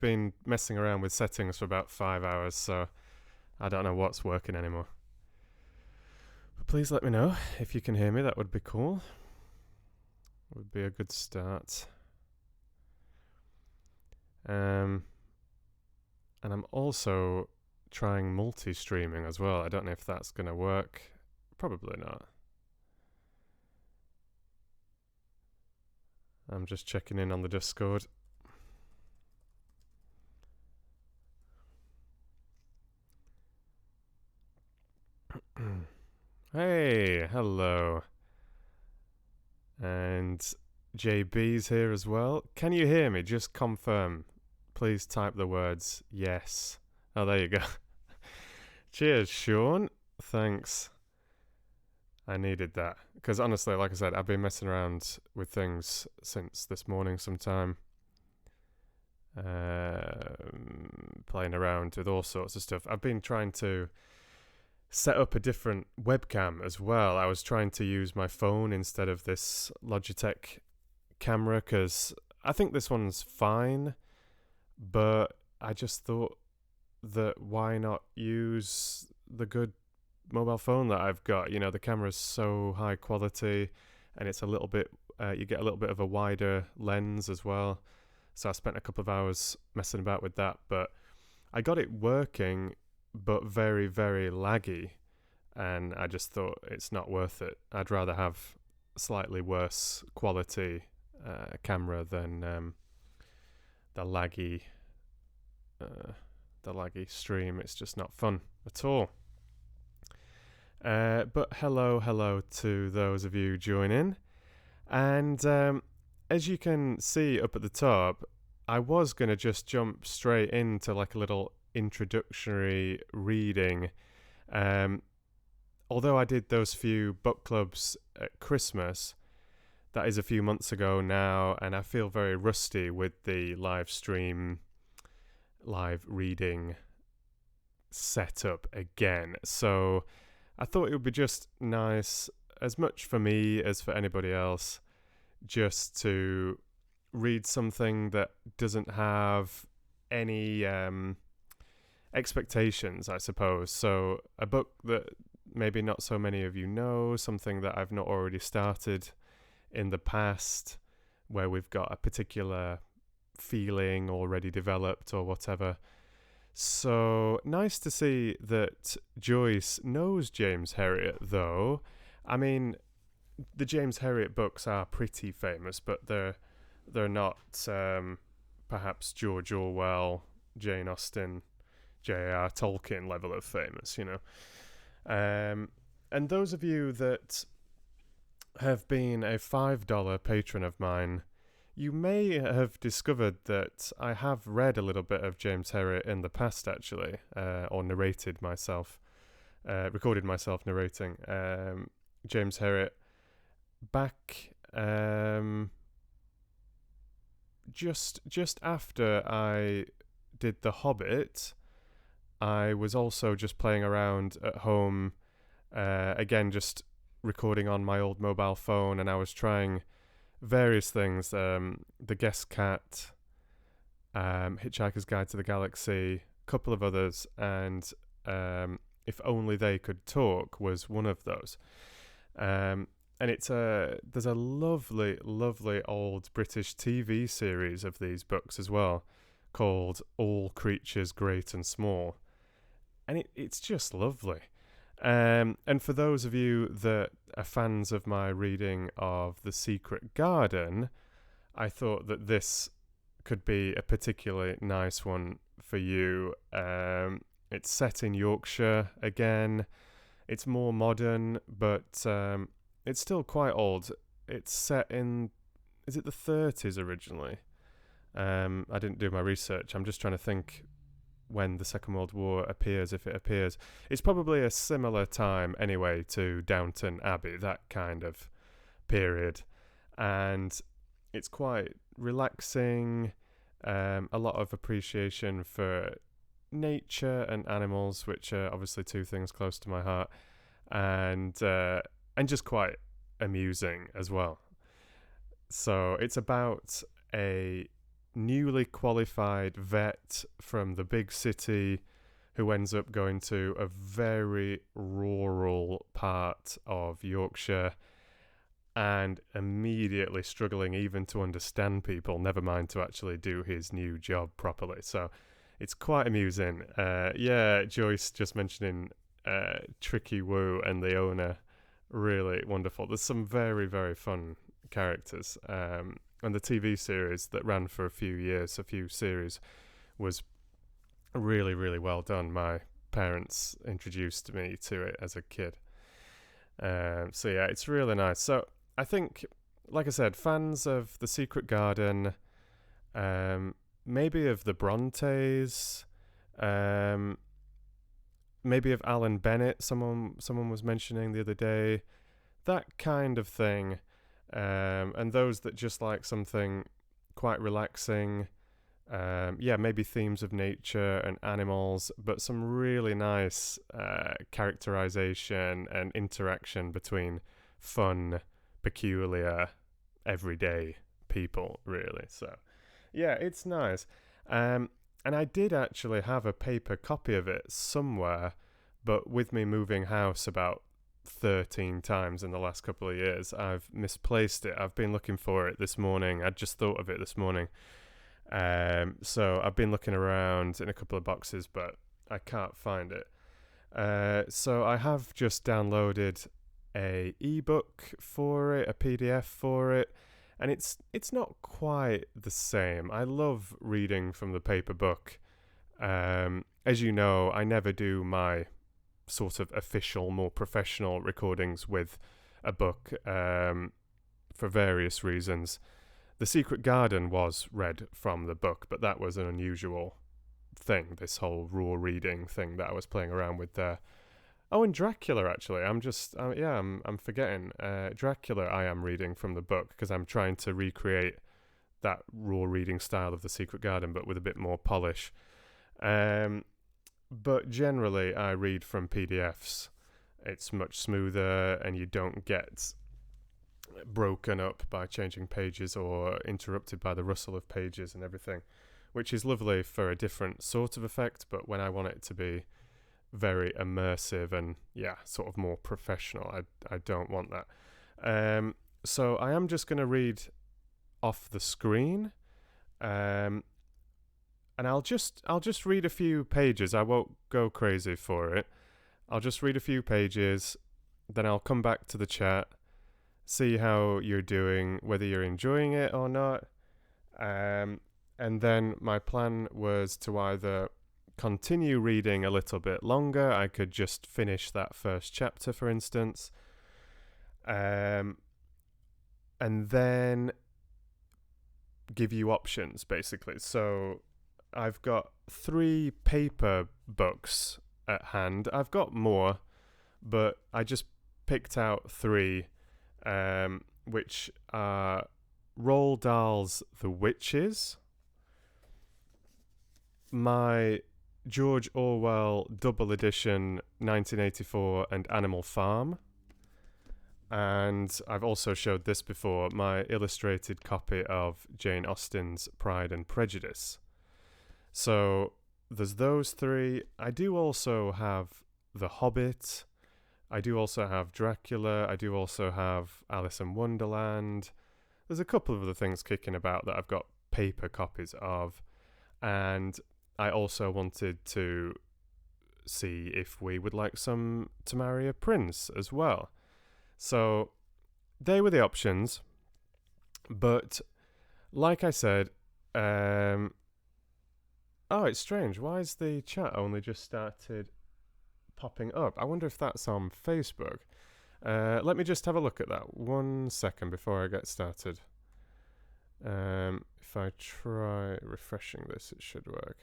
been messing around with settings for about 5 hours, so I don't know what's working anymore. But please let me know if you can hear me. That would be cool. Would be a good start. And I'm also trying multi-streaming as well. I don't know if that's going to work. Probably not. I'm just checking in on the Discord. Hey, hello. And JB's here as well. Can you hear me? Just confirm. Please type the words yes. Oh, there you go. Cheers, Sean. Thanks. I needed that. Because honestly, like I said, I've been messing around with things since this morning sometime. Playing around with all sorts of stuff. I've been trying to set up a different webcam as well. I was trying to use my phone instead of this Logitech camera because I think this one's fine, but I just thought that why not use the good mobile phone that I've got. You know, the camera's so high quality and it's a little bit you get a little bit of a wider lens as well. So I spent a couple of hours messing about with that, but I got it working but very, very laggy, and I just thought it's not worth it. I'd rather have slightly worse quality camera than the laggy stream. It's just not fun at all. But hello to those of you joining. And as you can see up at the top, I was going to just jump straight into like a little introductory reading. Although I did those few book clubs at Christmas, that is a few months ago now, and I feel very rusty with the live reading setup again. So I thought it would be just nice, as much for me as for anybody else, just to read something that doesn't have any expectations, I suppose. So a book that maybe not so many of you know, something that I've not already started in the past, where we've got a particular feeling already developed or whatever. So nice to see that Joyce knows James Herriot, though. I mean, the James Herriot books are pretty famous, but they're not perhaps George Orwell, Jane Austen, J.R. Tolkien level of famous, you know. And those of you that have been a $5 patron of mine, you may have discovered that I have read a little bit of James Herriot in the past, actually, or narrated myself, recorded myself narrating James Herriot back just after I did The Hobbit. I was also just playing around at home, again, just recording on my old mobile phone, and I was trying various things, The Guest Cat, Hitchhiker's Guide to the Galaxy, a couple of others, and If Only They Could Talk was one of those. And there's a lovely, lovely old British TV series of these books as well, called All Creatures Great and Small. And it's just lovely. And for those of you that are fans of my reading of The Secret Garden, I thought that this could be a particularly nice one for you. It's set in Yorkshire again. It's more modern, but it's still quite old. It's set in, is it the 30s originally? I didn't do my research. I'm just trying to think when the Second World War appears, if it appears. It's probably a similar time anyway to Downton Abbey, that kind of period. And it's quite relaxing, a lot of appreciation for nature and animals, which are obviously two things close to my heart, and just quite amusing as well. So it's about a newly qualified vet from the big city who ends up going to a very rural part of Yorkshire and immediately struggling even to understand people, never mind to actually do his new job properly. So it's quite amusing. Yeah, Joyce just mentioning Tricky Woo and the owner, really wonderful. There's some very, very fun characters. And the TV series that ran for a few series, was really, really well done. My parents introduced me to it as a kid. So yeah, it's really nice. So I think, like I said, fans of The Secret Garden, maybe of the Brontes, maybe of Alan Bennett. Someone was mentioning the other day, that kind of thing. And those that just like something quite relaxing. Yeah, maybe themes of nature and animals, but some really nice characterization and interaction between fun, peculiar, everyday people, really. So, yeah, it's nice. And I did actually have a paper copy of it somewhere, but with me moving house about 13 times in the last couple of years, I've misplaced it. I've been looking for it this morning. I just thought of it this morning. So I've been looking around in a couple of boxes, but I can't find it. So I have just downloaded a ebook for it, a PDF for it, and it's not quite the same. I love reading from the paper book. As you know, I never do my sort of official, more professional recordings with a book for various reasons. The Secret Garden was read from the book, but that was an unusual thing, this whole raw reading thing that I was playing around with there. Oh, and Dracula, actually. I'm forgetting. Dracula I am reading from the book because I'm trying to recreate that raw reading style of The Secret Garden, but with a bit more polish. But generally, I read from PDFs. It's much smoother, and you don't get broken up by changing pages or interrupted by the rustle of pages and everything, which is lovely for a different sort of effect. But when I want it to be very immersive and sort of more professional, I don't want that. So I am just going to read off the screen, and I'll just read a few pages. I won't go crazy for it. I'll just read a few pages, then I'll come back to the chat, see how you're doing, whether you're enjoying it or not. And then my plan was to either continue reading a little bit longer. I could just finish that first chapter, for instance. And then give you options, basically. So I've got 3 paper books at hand. I've got more, but I just picked out 3, which are Roald Dahl's The Witches, my George Orwell double edition 1984 and Animal Farm, and I've also showed this before, my illustrated copy of Jane Austen's Pride and Prejudice. So there's those 3. I do also have The Hobbit. I do also have Dracula. I do also have Alice in Wonderland. There's a couple of other things kicking about that I've got paper copies of. And I also wanted to see if we would like some To Marry a Prince as well. So they were the options. But like I said, oh, it's strange. Why is the chat only just started popping up? I wonder if that's on Facebook. Let me just have a look at that 1 second before I get started. If I try refreshing this, it should work.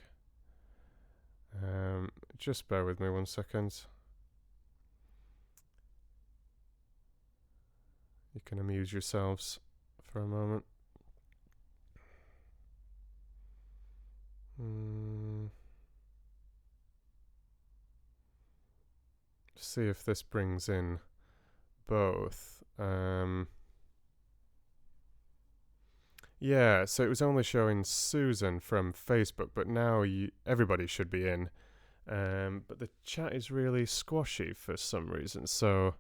Just bear with me 1 second. You can amuse yourselves for a moment. See if this brings in both. Yeah, so it was only showing Susan from Facebook, but now everybody should be in. But the chat is really squashy for some reason. So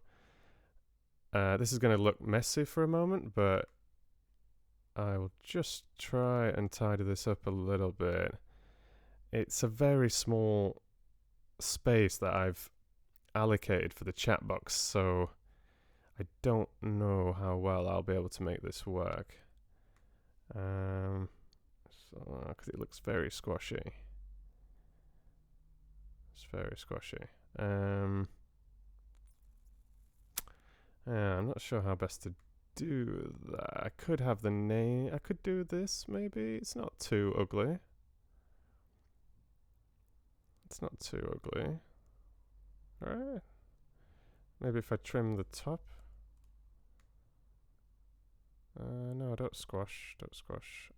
this is going to look messy for a moment, but I will just try and tidy this up a little bit. It's a very small space that I've allocated for the chat box, so I don't know how well I'll be able to make this work. Because it looks very squashy. It's very squashy. Yeah, I'm not sure how best to do that. I could have the name. I could do this, maybe. It's not too ugly. It's not too ugly. Alright. Maybe if I trim the top. No, don't squash. Don't squash.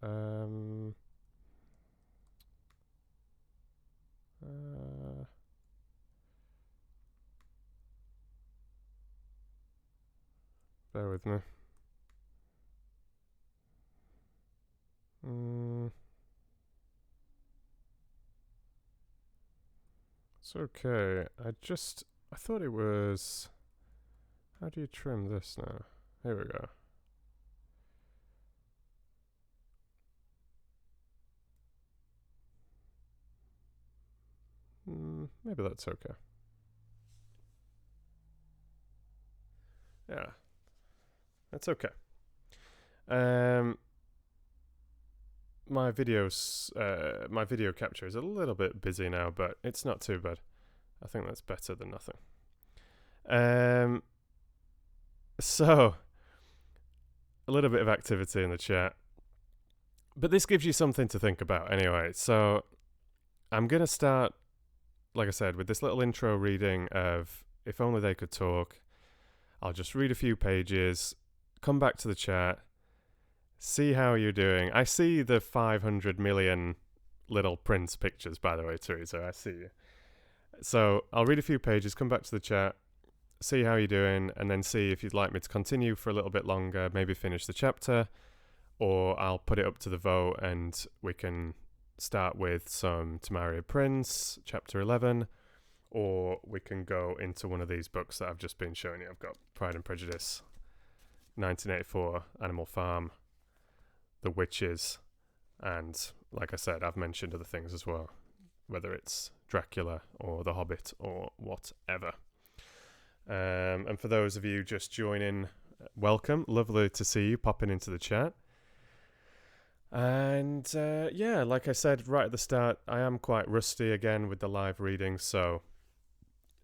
Bear with me. It's okay. I thought it was. How do you trim this now? Here we go. Maybe that's okay. Yeah, that's okay. My video capture is a little bit busy now, but it's not too bad. I think that's better than nothing. So a little bit of activity in the chat, but this gives you something to think about anyway. So I'm gonna start, like I said, with this little intro reading of If Only They Could Talk. I'll just read a few pages, come back to the chat, see how you're doing. I see the 500 million little Prince pictures, by the way, Teresa. I see you. So I'll read a few pages, come back to the chat, see how you're doing, and then see if you'd like me to continue for a little bit longer, maybe finish the chapter, or I'll put it up to the vote and we can start with some To Marry a Prince, chapter 11, or we can go into one of these books that I've just been showing you. I've got Pride and Prejudice, 1984, Animal Farm, The Witches, and like I said, I've mentioned other things as well, whether it's Dracula or The Hobbit or whatever. And for those of you just joining, welcome. Lovely to see you popping into the chat. And yeah, like I said right at the start, I am quite rusty again with the live reading, so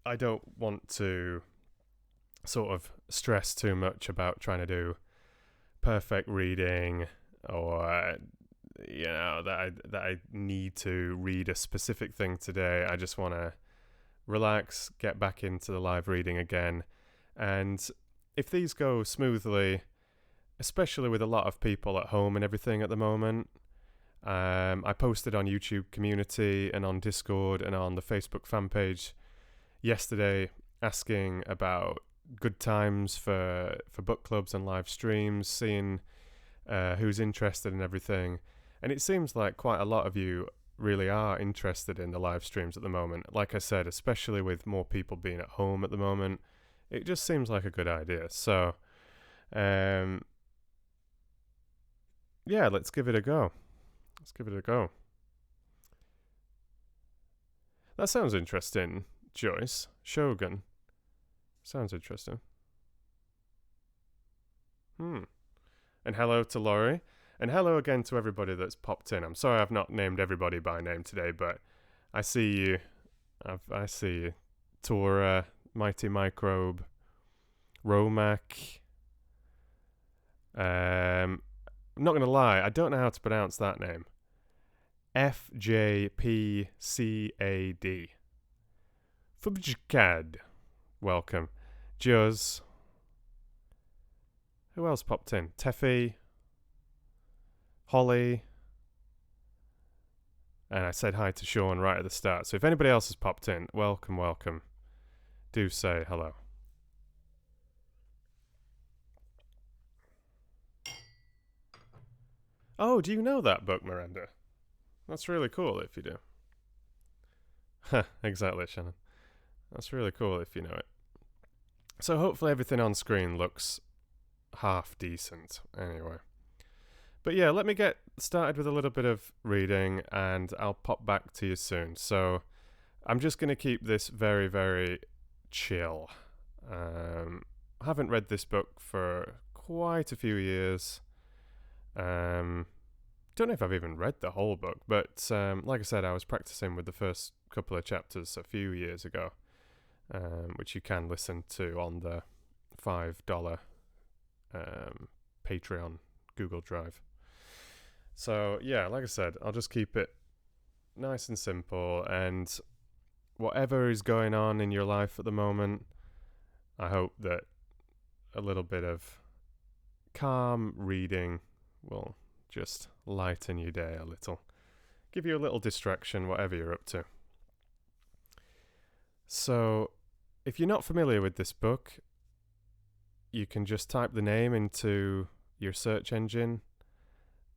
I don't want to sort of stress too much about trying to do perfect reading, or that I need to read a specific thing today. I just want to relax, get back into the live reading again, and if these go smoothly, especially with a lot of people at home and everything at the moment, I posted on YouTube community and on Discord and on the Facebook fan page yesterday asking about good times for book clubs and live streams, seeing who's interested in everything. And it seems like quite a lot of you really are interested in the live streams at the moment. Like I said, especially with more people being at home at the moment, it just seems like a good idea. So, yeah, let's give it a go. That sounds interesting, Joyce. Shogun. Sounds interesting. And hello to Laurie. And hello again to everybody that's popped in. I'm sorry I've not named everybody by name today, but I see you. I see you. Tora, Mighty Microbe, Romac. I'm not going to lie, I don't know how to pronounce that name. FJPCAD. Fubjcad. Welcome. Juz. Who else popped in? Teffy. Holly. And I said hi to Sean right at the start. So if anybody else has popped in, welcome. Do say hello. Oh, do you know that book, Miranda? That's really cool if you do. Ha, exactly, Shannon. That's really cool if you know it. So hopefully everything on screen looks half decent anyway. But yeah, let me get started with a little bit of reading and I'll pop back to you soon. So I'm just going to keep this very, very chill. I haven't read this book for quite a few years. Don't know if I've even read the whole book, but like I said, I was practicing with the first couple of chapters a few years ago, which you can listen to on the $5 Patreon Google Drive. So yeah, like I said, I'll just keep it nice and simple, and whatever is going on in your life at the moment, I hope that a little bit of calm reading will just lighten your day a little. Give you a little distraction, whatever you're up to. So, if you're not familiar with this book, you can just type the name into your search engine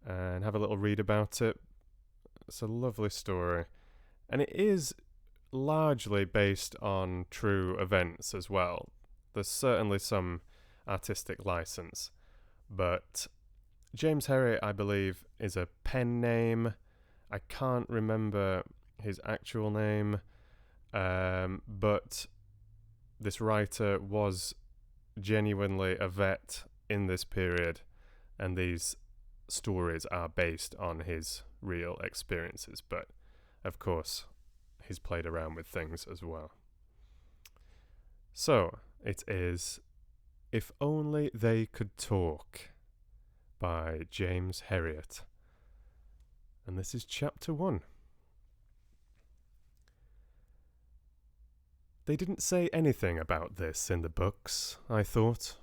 and have a little read about it. It's a lovely story. And it is largely based on true events as well. There's certainly some artistic license, but James Herriot, I believe, is a pen name. I can't remember his actual name, but this writer was genuinely a vet in this period, and these stories are based on his real experiences, but of course he's played around with things as well. So it is If Only They Could Talk by James Herriot, and this is chapter 1. They didn't say anything about this in the books, I thought,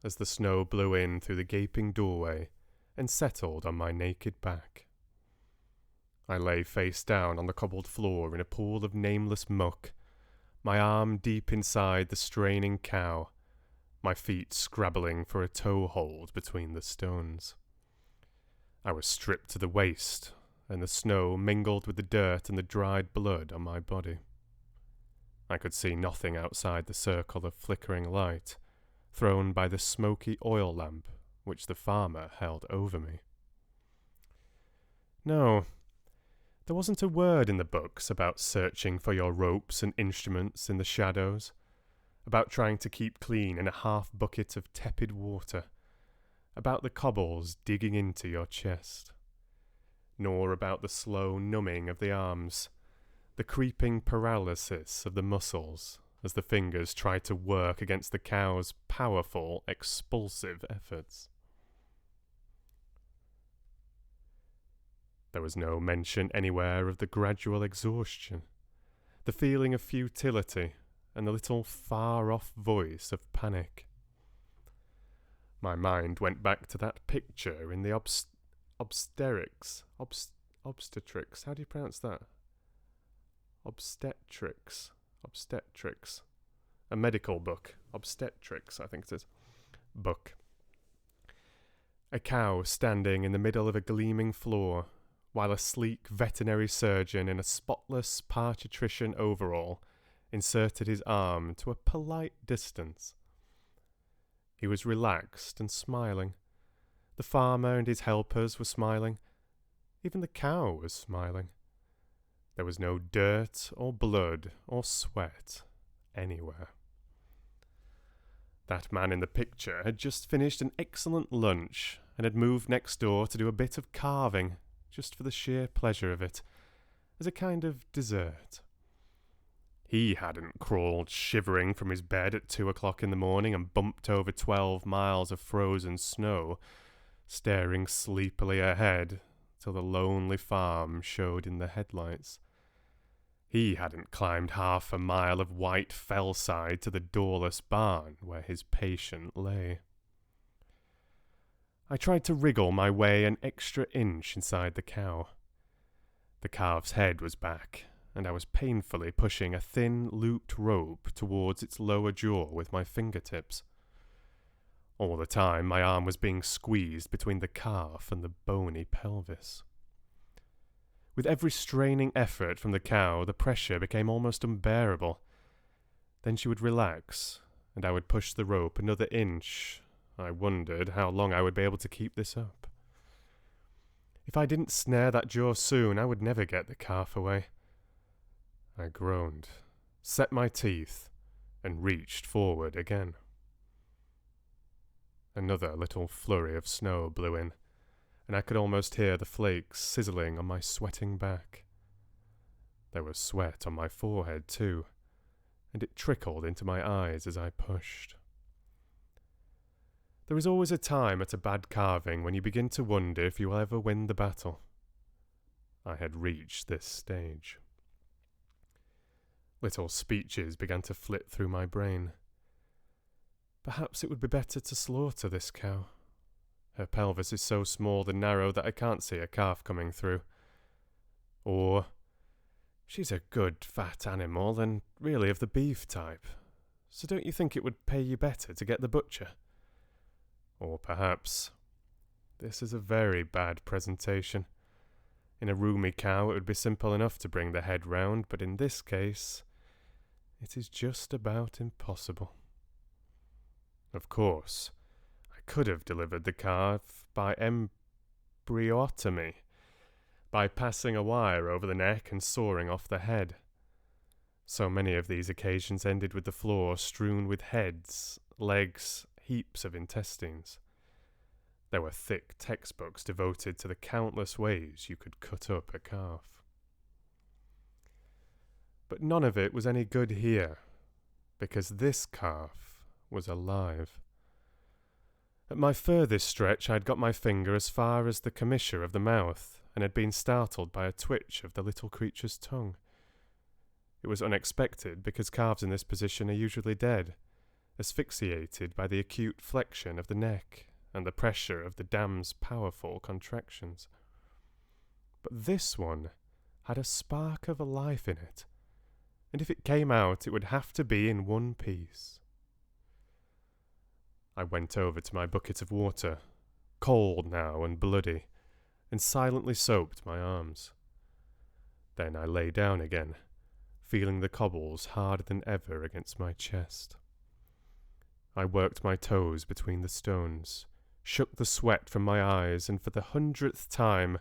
as the snow blew in through the gaping doorway and settled on my naked back. I lay face down on the cobbled floor in a pool of nameless muck, my arm deep inside the straining cow, my feet scrabbling for a toe-hold between the stones. I was stripped to the waist, and the snow mingled with the dirt and the dried blood on my body. I could see nothing outside the circle of flickering light, thrown by the smoky oil lamp which the farmer held over me. No, there wasn't a word in the books about searching for your ropes and instruments in the shadows, about trying to keep clean in a half bucket of tepid water, about the cobbles digging into your chest, nor about the slow numbing of the arms, the creeping paralysis of the muscles as the fingers tried to work against the cow's powerful, expulsive efforts. There was no mention anywhere of the gradual exhaustion, the feeling of futility, and the little far-off voice of panic. My mind went back to that picture in the obstetrics. How do you pronounce that? Obstetrics. A medical book. Obstetrics, I think it is. Book. A cow standing in the middle of a gleaming floor, while a sleek veterinary surgeon in a spotless paediatrician overall inserted his arm to a polite distance. He was relaxed and smiling. The farmer and his helpers were smiling. Even the cow was smiling. There was no dirt or blood or sweat anywhere. That man in the picture had just finished an excellent lunch and had moved next door to do a bit of carving, just for the sheer pleasure of it, as a kind of dessert. He hadn't crawled shivering from his bed at 2:00 in the morning and bumped over 12 miles of frozen snow, staring sleepily ahead till the lonely farm showed in the headlights. He hadn't climbed half a mile of white fellside to the doorless barn where his patient lay. I tried to wriggle my way an extra inch inside the cow. The calf's head was back, and I was painfully pushing a thin, looped rope towards its lower jaw with my fingertips. All the time my arm was being squeezed between the calf and the bony pelvis. With every straining effort from the cow, the pressure became almost unbearable. Then she would relax, and I would push the rope another inch. I wondered how long I would be able to keep this up. If I didn't snare that jaw soon, I would never get the calf away. I groaned, set my teeth, and reached forward again. Another little flurry of snow blew in, and I could almost hear the flakes sizzling on my sweating back. There was sweat on my forehead too, and it trickled into my eyes as I pushed. There is always a time at a bad carving when you begin to wonder if you will ever win the battle. I had reached this stage. Little speeches began to flit through my brain. Perhaps it would be better to slaughter this cow. Her pelvis is so small and narrow that I can't see a calf coming through. Or, she's a good fat animal and really of the beef type, so don't you think it would pay you better to get the butcher? Or perhaps, this is a very bad presentation. In a roomy cow it would be simple enough to bring the head round, but in this case, it is just about impossible. Of course, I could have delivered the calf by embryotomy, by passing a wire over the neck and sawing off the head. So many of these occasions ended with the floor strewn with heads, legs, heaps of intestines. There were thick textbooks devoted to the countless ways you could cut up a calf. But none of it was any good here, because this calf was alive. At my furthest stretch, I had got my finger as far as the commissure of the mouth, and had been startled by a twitch of the little creature's tongue. It was unexpected, because calves in this position are usually dead, asphyxiated by the acute flexion of the neck and the pressure of the dam's powerful contractions. But this one had a spark of a life in it, and if it came out, it would have to be in one piece. I went over to my bucket of water, cold now and bloody, and silently soaped my arms. Then I lay down again, feeling the cobbles harder than ever against my chest. I worked my toes between the stones, shook the sweat from my eyes, and for the 100th time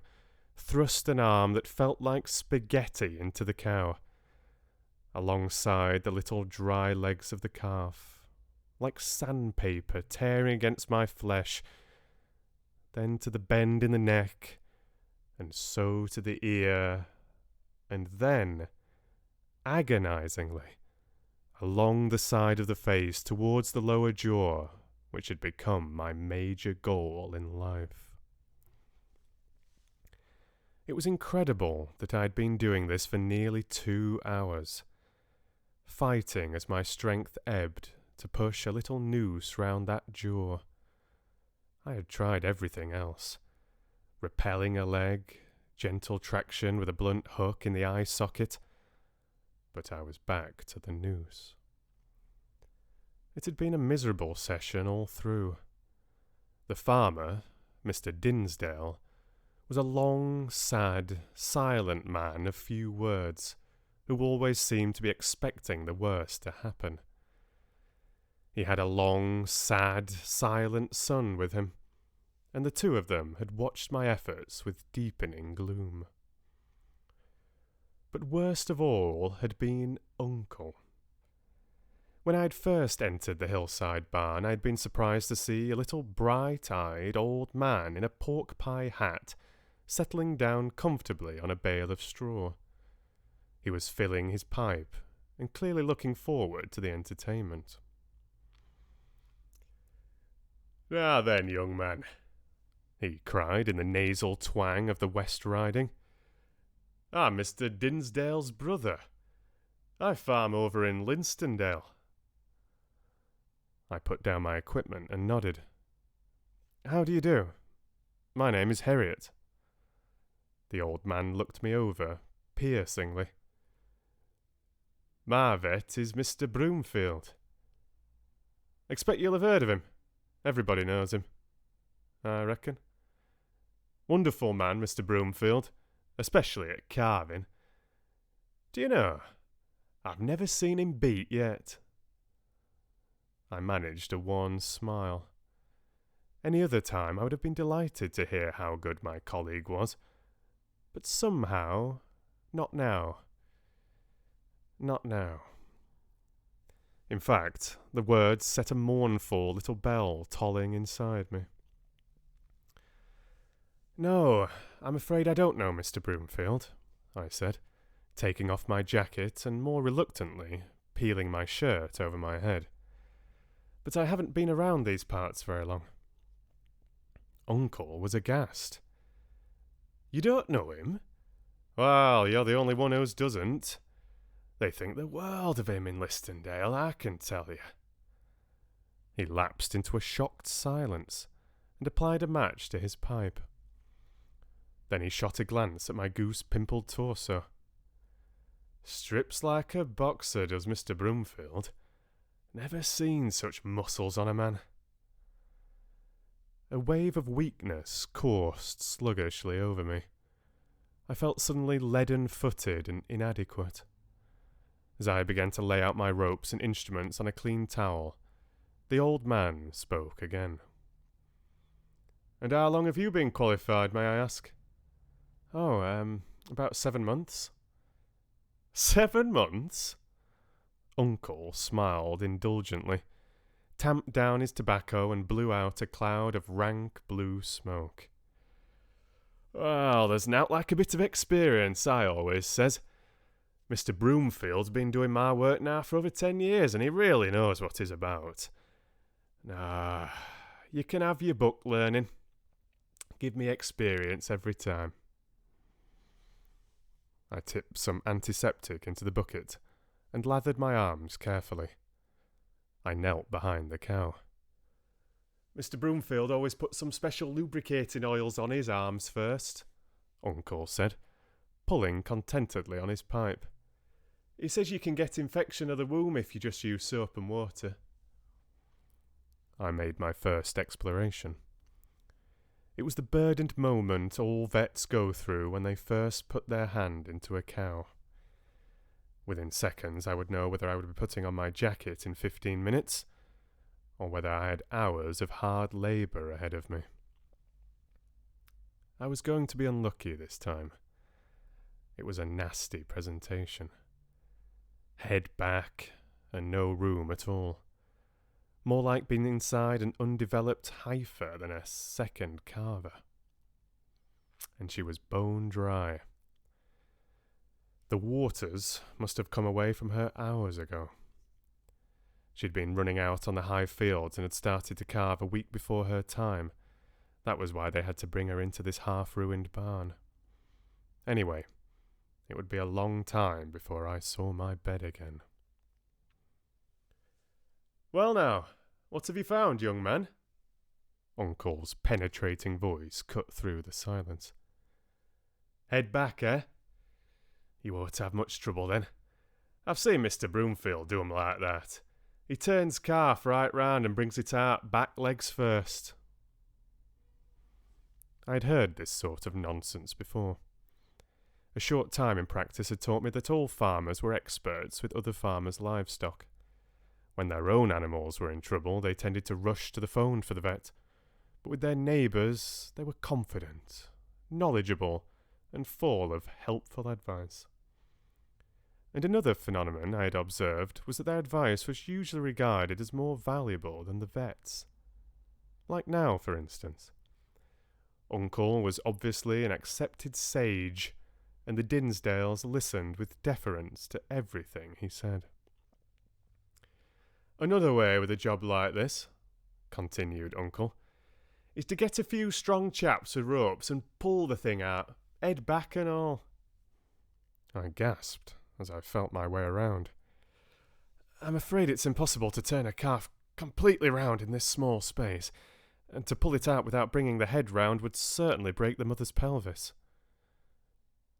thrust an arm that felt like spaghetti into the cow, alongside the little dry legs of the calf, like sandpaper tearing against my flesh, then to the bend in the neck, and so to the ear, and then, agonizingly, along the side of the face towards the lower jaw, which had become my major goal in life. It was incredible that I had been doing this for nearly 2 hours, fighting as my strength ebbed to push a little noose round that jaw. I had tried everything else. Repelling a leg, gentle traction with a blunt hook in the eye socket, but I was back to the noose. It had been a miserable session all through. The farmer, Mr. Dinsdale, was a long, sad, silent man of few words, who always seemed to be expecting the worst to happen. He had a long, sad, silent son with him, and the two of them had watched my efforts with deepening gloom. But worst of all had been Uncle. When I had first entered the hillside barn, I had been surprised to see a little bright-eyed old man in a pork-pie hat settling down comfortably on a bale of straw. He was filling his pipe and clearly looking forward to the entertainment. "Now then, young man," he cried in the nasal twang of the West Riding. "I'm Mr. Dinsdale's brother. I farm over in Linstondale." I put down my equipment and nodded. "How do you do? My name is Herriot." The old man looked me over, piercingly. "My vet is Mr. Broomfield. Expect you'll have heard of him. Everybody knows him, I reckon. Wonderful man, Mr. Broomfield, especially at carving. Do you know, I've never seen him beat yet." I managed a wan smile. Any other time I would have been delighted to hear how good my colleague was, but somehow, not now. Not now. In fact, the words set a mournful little bell tolling inside me. "No, I'm afraid I don't know Mr. Broomfield," I said, taking off my jacket and more reluctantly peeling my shirt over my head. "But I haven't been around these parts very long." Uncle was aghast. "You don't know him? Well, you're the only one who doesn't. They think the world of him in Listendale, I can tell you." He lapsed into a shocked silence and applied a match to his pipe. Then he shot a glance at my goose-pimpled torso. "Strips like a boxer, does Mr. Broomfield. Never seen such muscles on a man." A wave of weakness coursed sluggishly over me. I felt suddenly leaden-footed and inadequate. As I began to lay out my ropes and instruments on a clean towel, the old man spoke again. "And how long have you been qualified, may I ask?" "Oh, about 7 months." "7 months?" Uncle smiled indulgently, tamped down his tobacco and blew out a cloud of rank blue smoke. "Well, there's nowt like a bit of experience, I always says. Mr. Broomfield's been doing my work now for over 10 years, and he really knows what he's about. Nah, you can have your book learning. Give me experience every time." I tipped some antiseptic into the bucket and lathered my arms carefully. I knelt behind the cow. "Mr. Broomfield always puts some special lubricating oils on his arms first," Uncle said, pulling contentedly on his pipe. "He says you can get infection of the womb if you just use soap and water." I made my first exploration. It was the burdened moment all vets go through when they first put their hand into a cow. Within seconds I would know whether I would be putting on my jacket in 15 minutes, or whether I had hours of hard labour ahead of me. I was going to be unlucky this time. It was a nasty presentation. Head back, and no room at all. More like being inside an undeveloped heifer than a second carver. And she was bone dry. The waters must have come away from her hours ago. She'd been running out on the high fields and had started to carve a week before her time. That was why they had to bring her into this half-ruined barn. Anyway, it would be a long time before I saw my bed again. "Well now, what have you found, young man?" Uncle's penetrating voice cut through the silence. "Head back, eh? You won't have much trouble then. I've seen Mr. Broomfield do 'em like that. He turns calf right round and brings it out back legs first." I'd heard this sort of nonsense before. A short time in practice had taught me that all farmers were experts with other farmers' livestock. When their own animals were in trouble, they tended to rush to the phone for the vet. But with their neighbours, they were confident, knowledgeable, and full of helpful advice. And another phenomenon I had observed was that their advice was usually regarded as more valuable than the vet's. Like now, for instance. Uncle was obviously an accepted sage, and the Dinsdales listened with deference to everything he said. "Another way with a job like this," continued Uncle, "is to get a few strong chaps with ropes and pull the thing out, head back and all." I gasped as I felt my way around. "I'm afraid it's impossible to turn a calf completely round in this small space, and to pull it out without bringing the head round would certainly break the mother's pelvis."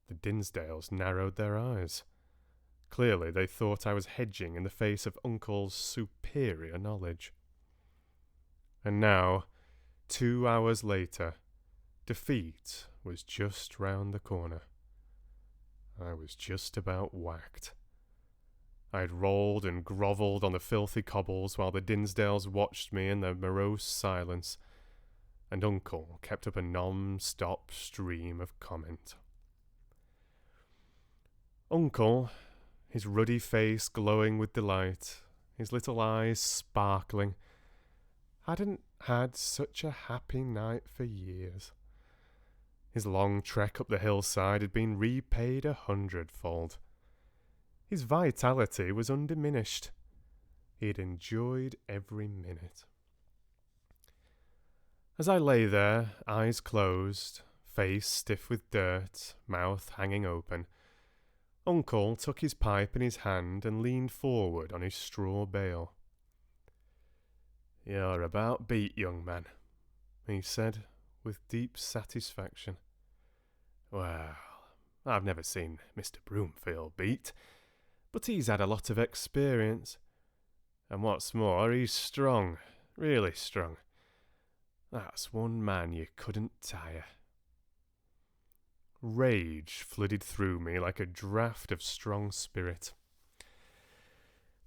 The Dinsdales narrowed their eyes. Clearly they thought I was hedging in the face of Uncle's superior knowledge. And now, 2 hours later, defeat was just round the corner. I was just about whacked. I'd rolled and grovelled on the filthy cobbles while the Dinsdales watched me in their morose silence, and Uncle kept up a non-stop stream of comment. Uncle, his ruddy face glowing with delight, his little eyes sparkling, hadn't had such a happy night for years. His long trek up the hillside had been repaid 100-fold. His vitality was undiminished. He had enjoyed every minute. As I lay there, eyes closed, face stiff with dirt, mouth hanging open, Uncle took his pipe in his hand and leaned forward on his straw bale. "You're about beat, young man," he said, with deep satisfaction. "Well, I've never seen Mr. Broomfield beat, but he's had a lot of experience. And what's more, he's strong, really strong. That's one man you couldn't tire." Rage flooded through me like a draught of strong spirit.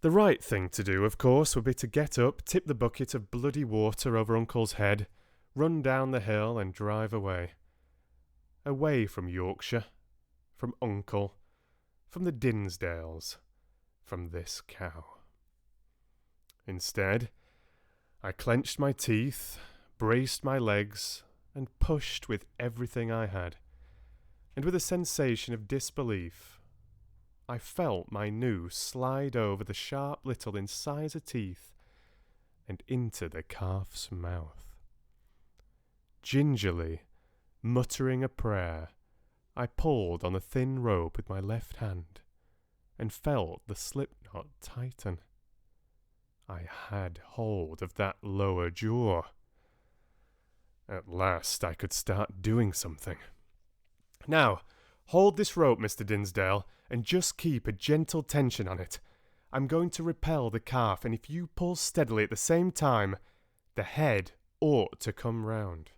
The right thing to do, of course, would be to get up, tip the bucket of bloody water over Uncle's head, run down the hill and drive away. Away from Yorkshire, from Uncle, from the Dinsdales, from this cow. Instead, I clenched my teeth, braced my legs, and pushed with everything I had. And with a sensation of disbelief, I felt my noose slide over the sharp little incisor teeth and into the calf's mouth. Gingerly, muttering a prayer, I pulled on the thin rope with my left hand and felt the slipknot tighten. I had hold of that lower jaw. At last I could start doing something. "Now, hold this rope, Mr. Dinsdale, and just keep a gentle tension on it. I'm going to repel the calf, and if you pull steadily at the same time, the head ought to come round."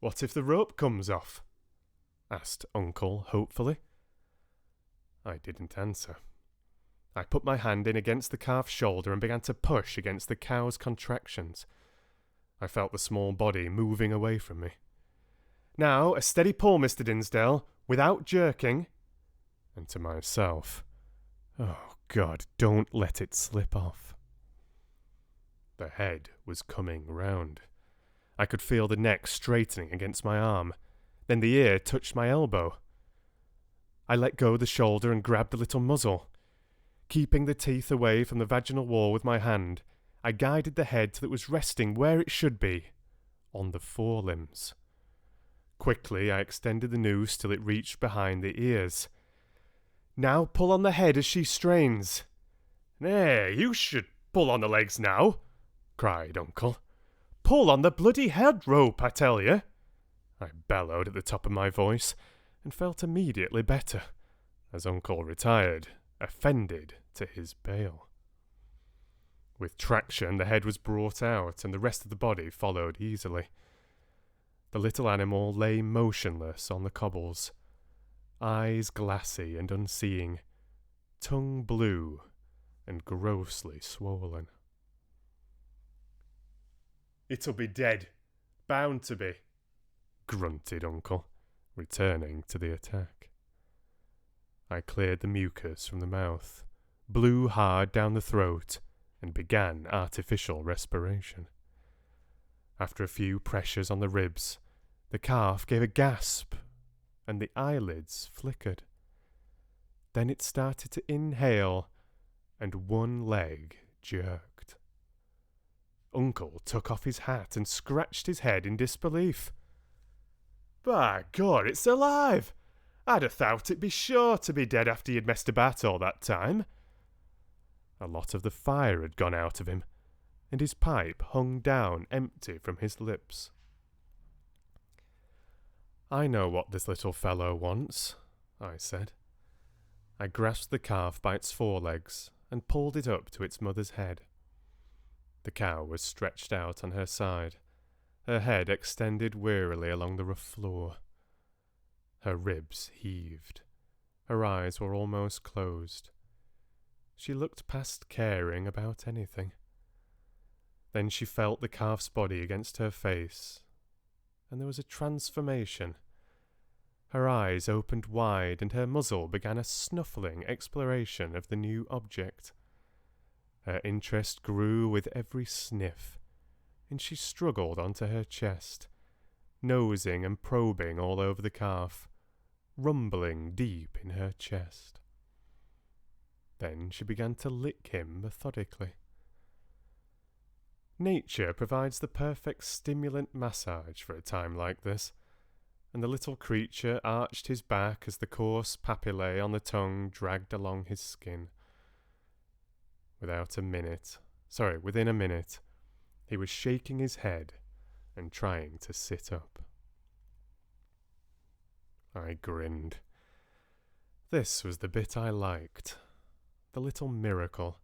"What if the rope comes off?" asked Uncle hopefully. I didn't answer. I put my hand in against the calf's shoulder and began to push against the cow's contractions. I felt the small body moving away from me. "Now, a steady pull, Mr. Dinsdale, without jerking." And to myself, "Oh, God, don't let it slip off." The head was coming round. I could feel the neck straightening against my arm. Then the ear touched my elbow. I let go the shoulder and grabbed the little muzzle. Keeping the teeth away from the vaginal wall with my hand, I guided the head till it was resting where it should be, on the forelimbs. Quickly, I extended the noose till it reached behind the ears. "Now pull on the head as she strains." "Nay, you should pull on the legs now," cried Uncle. "Pull on the bloody head rope, I tell you," I bellowed at the top of my voice, and felt immediately better, as Uncle retired, offended to his bale. With traction, the head was brought out, and the rest of the body followed easily. The little animal lay motionless on the cobbles, eyes glassy and unseeing, tongue blue and grossly swollen. "It'll be dead, bound to be," grunted Uncle, returning to the attack. I cleared the mucus from the mouth, blew hard down the throat, and began artificial respiration. After a few pressures on the ribs, the calf gave a gasp, and the eyelids flickered. Then it started to inhale, and one leg jerked. Uncle took off his hat and scratched his head in disbelief. "By God, it's alive! I'd have thought it'd be sure to be dead after you'd messed about all that time." A lot of the fire had gone out of him, and his pipe hung down empty from his lips. "I know what this little fellow wants," I said. I grasped the calf by its forelegs and pulled it up to its mother's head. The cow was stretched out on her side, her head extended wearily along the rough floor. Her ribs heaved. Her eyes were almost closed. She looked past caring about anything. Then she felt the calf's body against her face, and there was a transformation. Her eyes opened wide, and her muzzle began a snuffling exploration of the new object. Her interest grew with every sniff, and she struggled onto her chest, nosing and probing all over the calf, rumbling deep in her chest. Then she began to lick him methodically. Nature provides the perfect stimulant massage for a time like this, and the little creature arched his back as the coarse papillae on the tongue dragged along his skin. Within a minute, he was shaking his head and trying to sit up. I grinned. This was the bit I liked. The little miracle.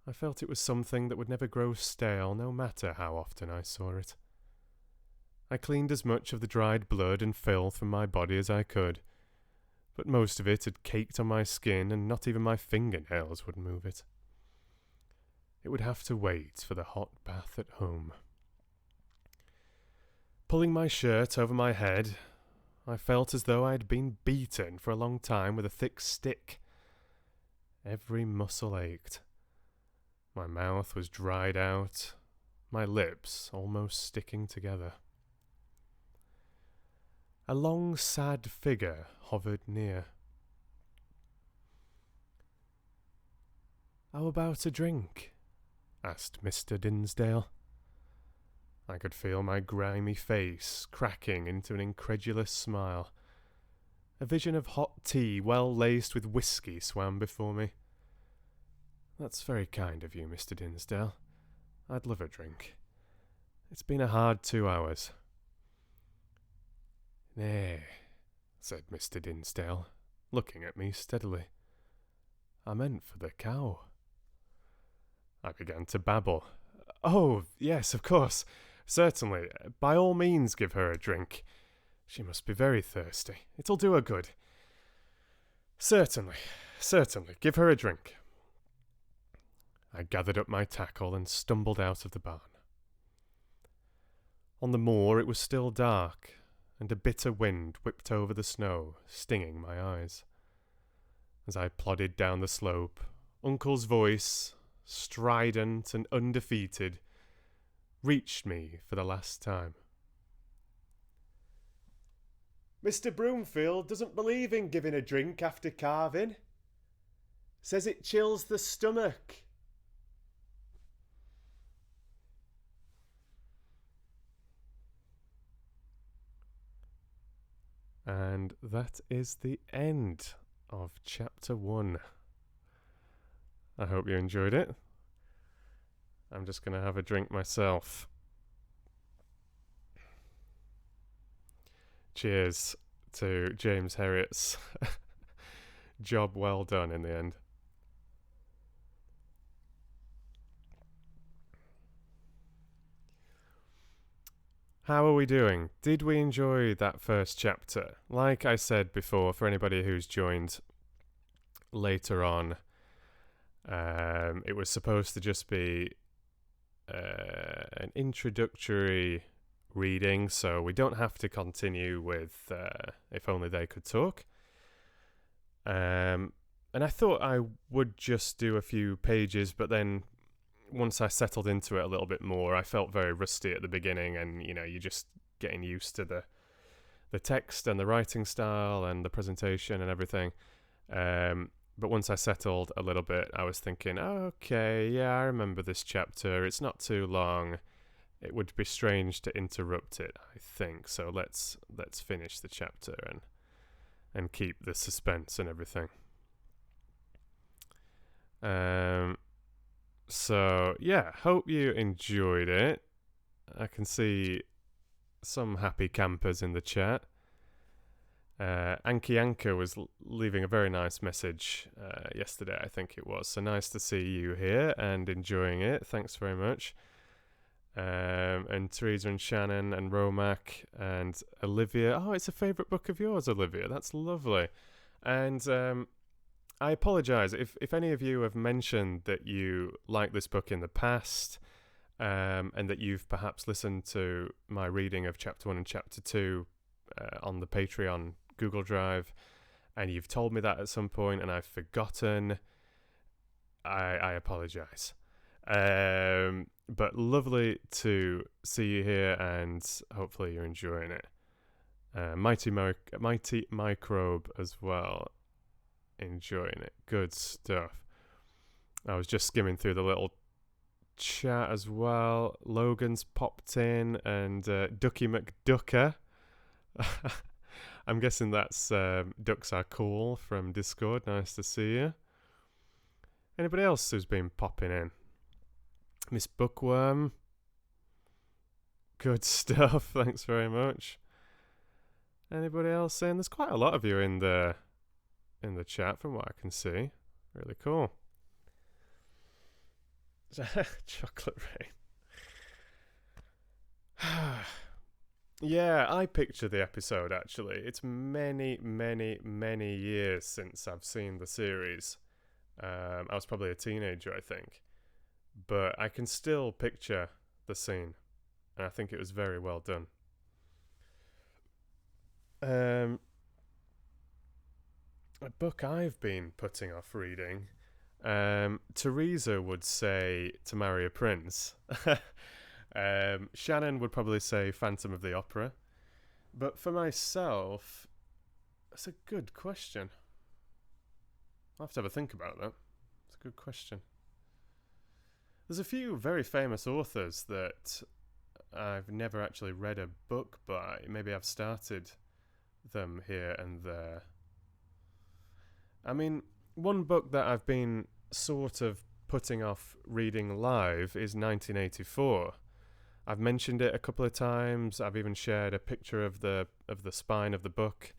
I felt it was something that would never grow stale, no matter how often I saw it. I cleaned as much of the dried blood and filth from my body as I could, but most of it had caked on my skin, and not even my fingernails would move it. It would have to wait for the hot bath at home. Pulling my shirt over my head, I felt as though I had been beaten for a long time with a thick stick. Every muscle ached. My mouth was dried out, my lips almost sticking together. A long, sad figure hovered near. "How about a drink?" asked Mr. Dinsdale. I could feel my grimy face cracking into an incredulous smile. A vision of hot tea well laced with whiskey swam before me. "That's very kind of you, Mr. Dinsdale. I'd love a drink. It's been a hard 2 hours." "Nay," said Mr. Dinsdale, looking at me steadily. "I meant for the cow." I began to babble. "Oh, yes, of course. Certainly. By all means give her a drink. She must be very thirsty. It'll do her good. Certainly. Give her a drink." I gathered up my tackle and stumbled out of the barn. On the moor it was still dark, and a bitter wind whipped over the snow, stinging my eyes. As I plodded down the slope, Uncle's voice, strident and undefeated, reached me for the last time. "Mr. Broomfield doesn't believe in giving a drink after carving. Says it chills the stomach." And that is the end of chapter 1. I hope you enjoyed it. I'm just going to have a drink myself. Cheers to James Herriot's job well done in the end. How are we doing? Did we enjoy that first chapter? Like I said before, for anybody who's joined later on, it was supposed to just be an introductory reading, so we don't have to continue with If Only They Could Talk. And I thought I would just do a few pages, but then once I settled into it a little bit more, I felt very rusty at the beginning, and you're just getting used to the text and the writing style and the presentation and everything. But once I settled a little bit, I was thinking, okay, yeah, I remember this chapter. It's not too long. It would be strange to interrupt it, I think. So let's finish the chapter and keep the suspense and everything. So yeah, hope you enjoyed it. I can see some happy campers in the chat. Anki Anka was leaving a very nice message yesterday, I think it was. So nice to see you here and enjoying it. Thanks very much. And Teresa and Shannon and Romac and Olivia. Oh, it's a favourite book of yours, Olivia. That's lovely. And I apologise if any of you have mentioned that you like this book in the past, and that you've perhaps listened to my reading of Chapter 1 and Chapter 2 on the Patreon Google Drive, and you've told me that at some point and I've forgotten. I apologise. But lovely to see you here, and hopefully you're enjoying it. Mighty Microbe as well, enjoying it. Good stuff. I was just skimming through the little chat as well. Logan's popped in, and Ducky McDucker. I'm guessing that's Ducks Are Cool from Discord. Nice to see you. Anybody else who's been popping in? Miss Bookworm. Good stuff. Thanks very much. Anybody else saying? There's quite a lot of you in the chat from what I can see. Really cool. Chocolate rain. Yeah, I picture the episode actually. It's many, many, many years since I've seen the series. I was probably a teenager, I think. But I can still picture the scene. And I think it was very well done. A book I've been putting off reading. Teresa would say To Marry a Prince. Shannon would probably say Phantom of the Opera. But for myself, that's a good question. I'll have to have a think about that. It's a good question. There's a few very famous authors that I've never actually read a book by. Maybe I've started them here and there. I mean, one book that I've been sort of putting off reading live is 1984. I've mentioned it a couple of times. I've even shared a picture of the spine of the book.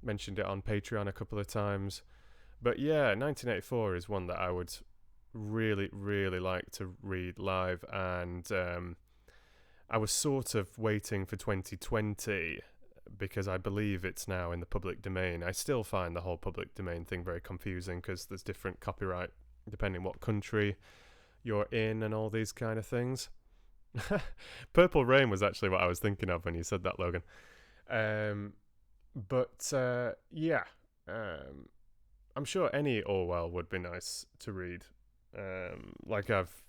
Mentioned it on Patreon a couple of times. But yeah, 1984 is one that I would really, really like to read live. And I was sort of waiting for 2020 because I believe it's now in the public domain. I still find the whole public domain thing very confusing because there's different copyright depending what country you're in and all these kind of things. Purple Rain was actually what I was thinking of when you said that, Logan. Yeah, I'm sure any Orwell would be nice to read. Like I've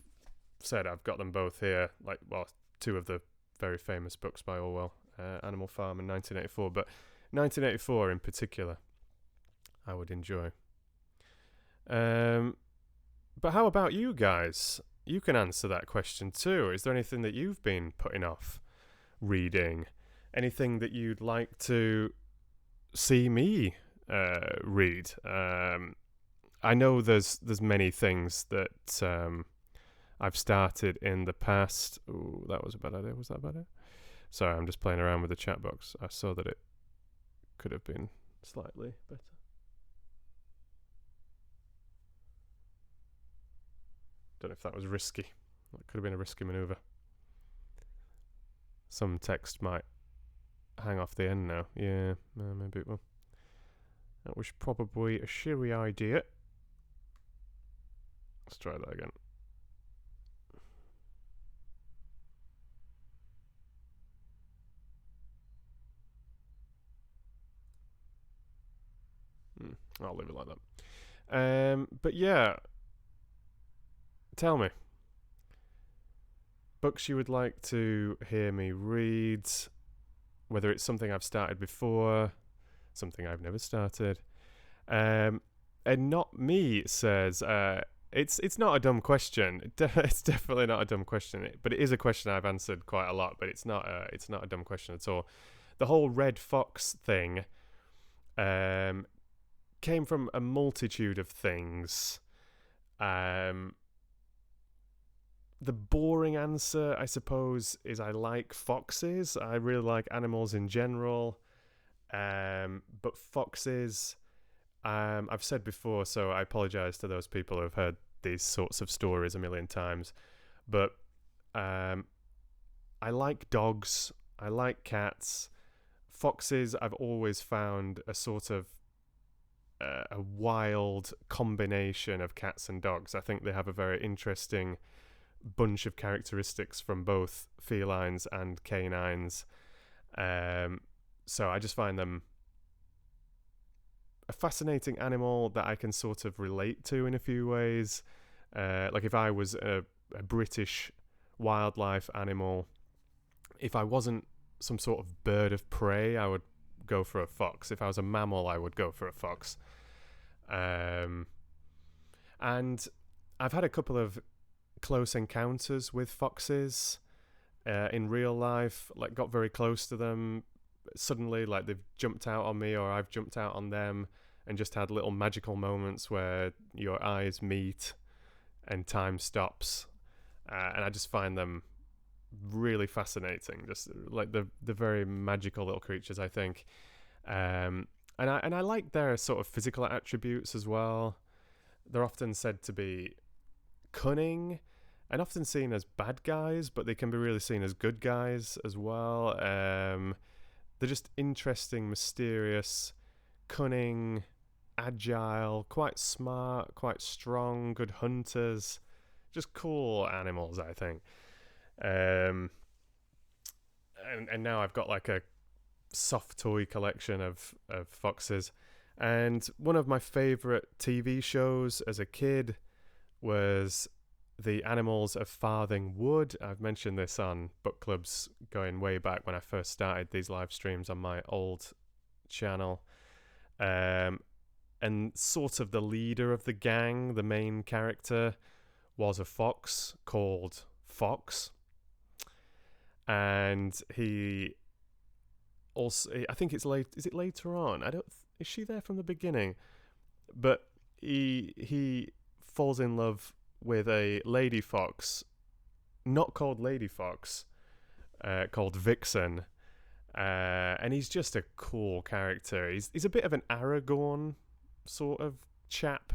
said, I've got them both here. Like, well, two of the very famous books by Orwell, Animal Farm and 1984. But 1984 in particular, I would enjoy. But how about you guys? You can answer that question too. Is there anything that you've been putting off reading? Anything that you'd like to see me read? I know there's many things that I've started in the past. Ooh, that was a bad idea. Was that a bad idea? Sorry, I'm just playing around with the chat box. I saw that it could have been slightly better. Don't know if that was risky. That could have been a risky maneuver. Some text might hang off the end now. Yeah, maybe it will. That was probably a shitty idea. Let's try that again. I'll leave it like that. But yeah, tell me. Books you would like to hear me read, whether it's something I've started before, something I've never started. And Not Me says, it's not a dumb question. It's definitely not a dumb question, but it is a question I've answered quite a lot, but it's not a dumb question at all. The whole Red Fox thing came from a multitude of things. The boring answer, I suppose, is I like foxes. I really like animals in general. But foxes, I've said before, so I apologize to those people who have heard these sorts of stories a million times. But I like dogs. I like cats. Foxes, I've always found a sort of a wild combination of cats and dogs. I think they have a very interesting bunch of characteristics from both felines and canines. So I just find them a fascinating animal that I can sort of relate to in a few ways. Like if I was a British wildlife animal, if I wasn't some sort of bird of prey, I would go for a fox. If I was a mammal, I would go for a fox. And I've had a couple of close encounters with foxes in real life, like got very close to them. Suddenly, like they've jumped out on me or I've jumped out on them, and just had little magical moments where your eyes meet and time stops. And I just find them really fascinating, just like the very magical little creatures, I think. And I like their sort of physical attributes as well. They're often said to be cunning and often seen as bad guys, but they can be really seen as good guys as well. They're just interesting, mysterious, cunning, agile, quite smart, quite strong, good hunters. Just cool animals, I think. And now I've got like a soft toy collection of foxes. And one of my favourite TV shows as a kid was The Animals of Farthing Wood. I've mentioned this on book clubs going way back when I first started these live streams on my old channel. And sort of the leader of the gang, the main character, was a fox called Fox. And he also, I think it's late. Is it later on? Is she there from the beginning? But he falls in love with a lady fox, not called Lady Fox, called Vixen, and he's just a cool character. He's a bit of an Aragorn sort of chap.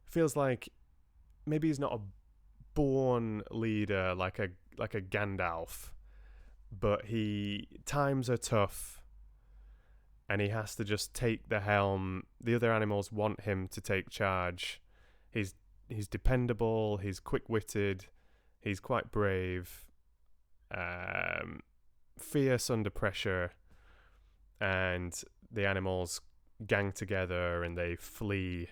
Feels like maybe he's not a born leader like a Gandalf, but times are tough and he has to just take the helm. The other animals want him to take charge. He's dependable, he's quick-witted, he's quite brave, fierce under pressure, and the animals gang together and they flee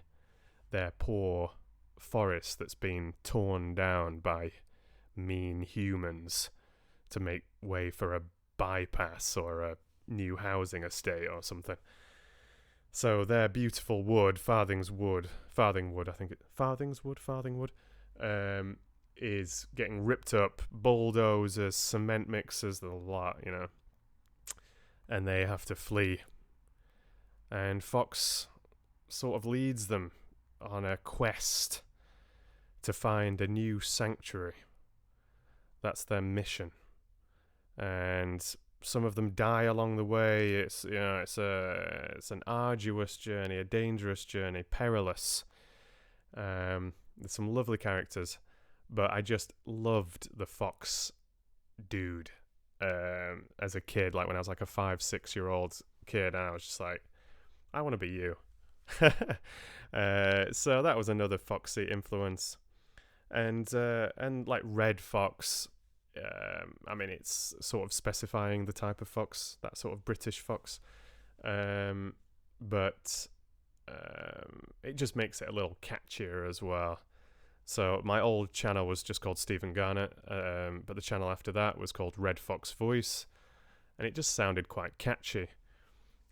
their poor forest that's been torn down by mean humans to make way for a bypass or a new housing estate or something. So their beautiful wood, Farthingwood, is getting ripped up, bulldozers, cement mixers, the lot, and they have to flee. And Fox sort of leads them on a quest to find a new sanctuary. That's their mission. And some of them die along the way. It's an arduous journey, a dangerous journey, perilous. There's some lovely characters, but I just loved the fox dude as a kid. Like when I was like a 5-6-year-old kid, and I was just like, I want to be you. So that was another foxy influence, and like Red Fox. I mean, it's sort of specifying the type of fox, that sort of British fox, but it just makes it a little catchier as well. So my old channel was just called Stephen Garnett, but the channel after that was called Redfoxvoice, and it just sounded quite catchy.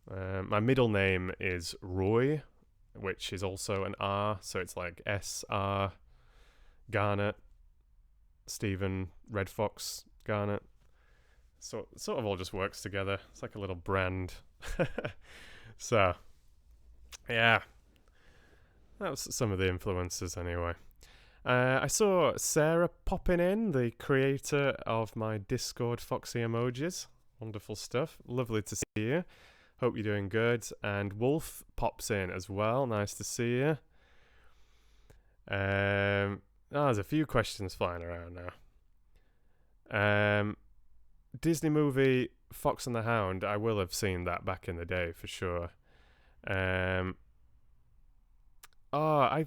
My middle name is Roy, which is also an R, so it's like SR Garnett, Stephen Red Fox Garnett. So it sort of all just works together. It's like a little brand. So, yeah. That was some of the influences anyway. I saw Sarah popping in, the creator of my Discord Foxy emojis. Wonderful stuff. Lovely to see you. Hope you're doing good. And Wolf pops in as well. Nice to see you. There's a few questions flying around now. Disney movie Fox and the Hound. I will have seen that back in the day for sure. I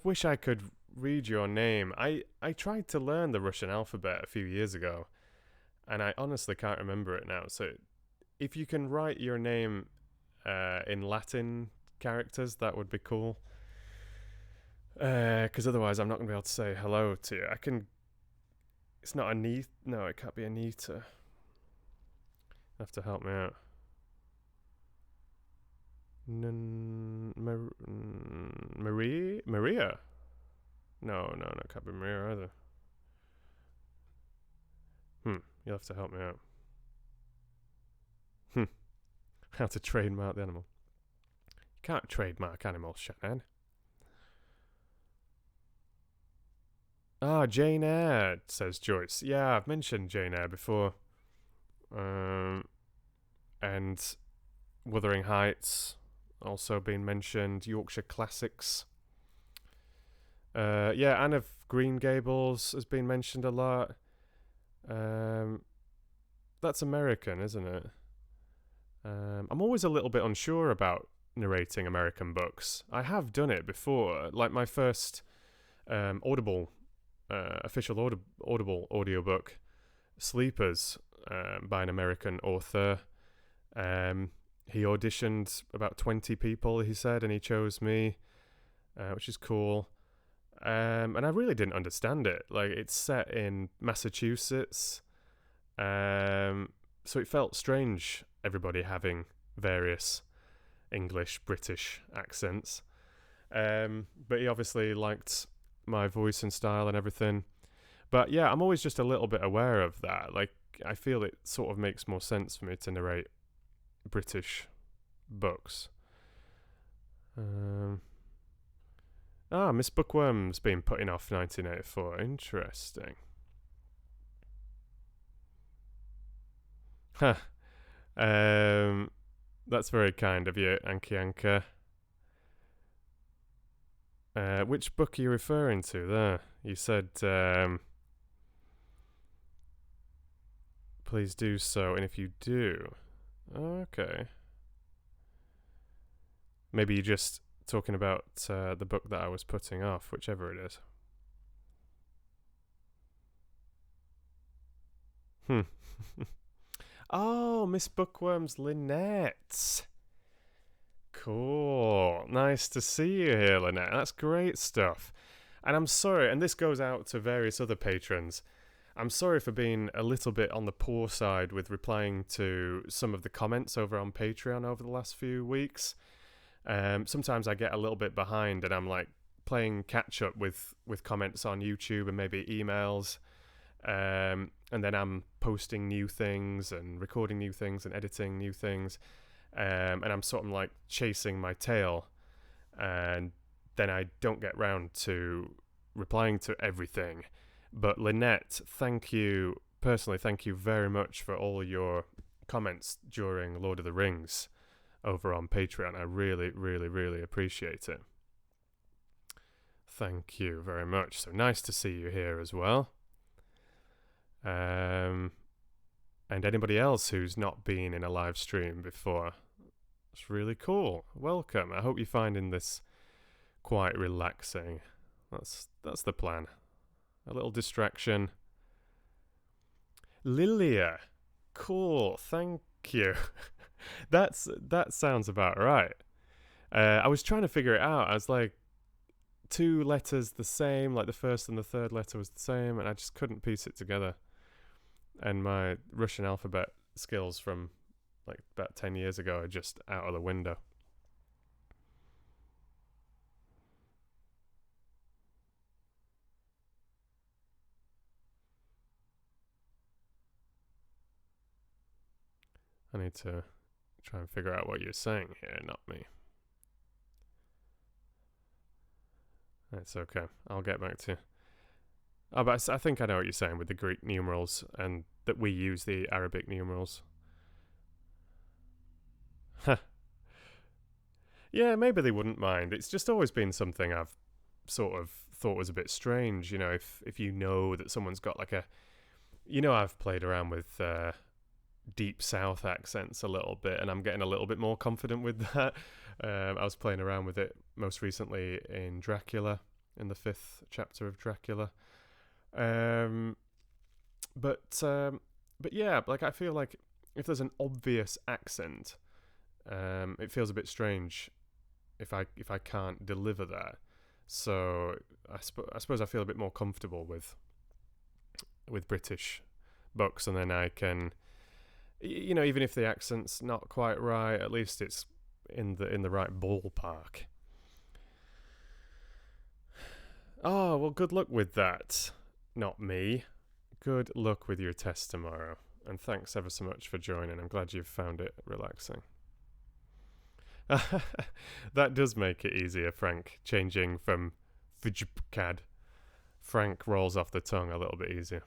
wish I could read your name. I tried to learn the Russian alphabet a few years ago, and I honestly can't remember it now. So if you can write your name in Latin characters, that would be cool. Because otherwise I'm not going to be able to say hello to you. I can... It's not Anita. No, it can't be Anita. You have to help me out. Maria? No, it can't be Maria either. You'll have to help me out. How to trademark the animal. You can't trademark animals, Shannon. Jane Eyre, says Joyce. Yeah, I've mentioned Jane Eyre before. And Wuthering Heights also been mentioned. Yorkshire Classics. Anne of Green Gables has been mentioned a lot. That's American, isn't it? I'm always a little bit unsure about narrating American books. I have done it before. Like my first official Audible audiobook, Sleepers, by an American author. He auditioned about 20 people, he said, and he chose me, which is cool. And I really didn't understand it. Like, it's set in Massachusetts, so it felt strange, everybody having various English, British accents. But he obviously liked my voice and style and everything. But yeah, I'm always just a little bit aware of that. Like, I feel it sort of makes more sense for me to narrate British books. Miss Bookworm's been putting off 1984. Interesting. Huh. That's very kind of you, Anki Anka. Which book are you referring to there? You said, please do so, and if you do... Okay. Maybe you're just talking about the book that I was putting off, whichever it is. Oh, Miss Bookworm's Lynette. Cool. Nice to see you here, Lynette. That's great stuff. And I'm sorry, and this goes out to various other patrons. I'm sorry for being a little bit on the poor side with replying to some of the comments over on Patreon over the last few weeks. Sometimes I get a little bit behind and I'm like playing catch up with comments on YouTube and maybe emails. And then I'm posting new things and recording new things and editing new things. And I'm sort of like chasing my tail. And then I don't get round to replying to everything. But Lynette, thank you very much for all your comments during Lord of the Rings over on Patreon. I really, really, really appreciate it. Thank you very much. So nice to see you here as well. And anybody else who's not been in a live stream before, it's really cool. Welcome. I hope you're finding this quite relaxing. That's the plan. A little distraction. Lilia, cool. Thank you. That sounds about right. I was trying to figure it out. I was like, 2 letters the same, like the first and the third letter was the same, and I just couldn't piece it together. And my Russian alphabet skills from like about 10 years ago are just out of the window. I need to try and figure out what you're saying here, not me. It's okay. I'll get back to you. Oh, but I think I know what you're saying with the Greek numerals and that we use the Arabic numerals. Yeah, maybe they wouldn't mind. It's just always been something I've sort of thought was a bit strange. If you know that someone's got like a, I've played around with deep South accents a little bit, and I'm getting a little bit more confident with that. I was playing around with it most recently in Dracula, in the 5th chapter of Dracula. Um, but yeah, like I feel like if there's an obvious accent, it feels a bit strange if I can't deliver that. So I suppose I feel a bit more comfortable with British books, and then I can, even if the accent's not quite right, at least it's in the right ballpark. Oh, well, good luck with that. Not me. Good luck with your test tomorrow. And thanks ever so much for joining. I'm glad you've found it relaxing. That does make it easier, Frank. Changing from Vjpcad. Frank rolls off the tongue a little bit easier.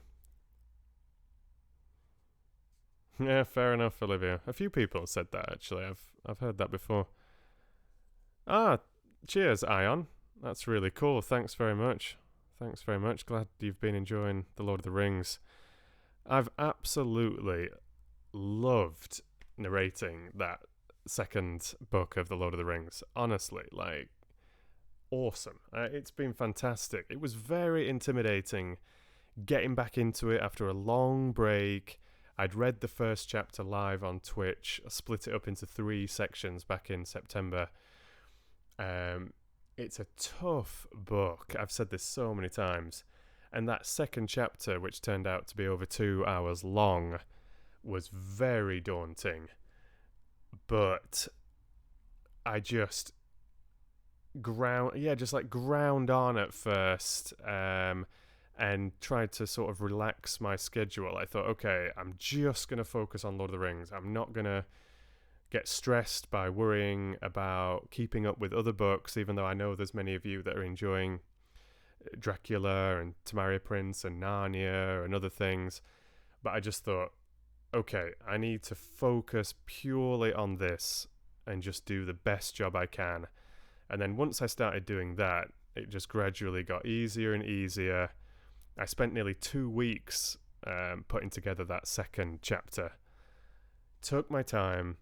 Yeah, fair enough, Olivia. A few people said that actually. I've heard that before. Ah, cheers, Ion. That's really cool. Thanks very much. Thanks very much. Glad you've been enjoying The Lord of the Rings. I've absolutely loved narrating that second book of The Lord of the Rings. Honestly, like, awesome. It's been fantastic. It was very intimidating getting back into it after a long break. I'd read the first chapter live on Twitch. I split it up into 3 sections back in September. It's a tough book. I've said this so many times. And that second chapter, which turned out to be over 2 hours long, was very daunting. But I just ground on at first, and tried to sort of relax my schedule. I thought, okay, I'm just going to focus on Lord of the Rings. I'm not going to get stressed by worrying about keeping up with other books, even though I know there's many of you that are enjoying Dracula and Tamaria Prince and Narnia and other things. But I just thought, okay, I need to focus purely on this and just do the best job I can. And then once I started doing that, it just gradually got easier and easier. I spent nearly 2 weeks putting together that second chapter. Took my time,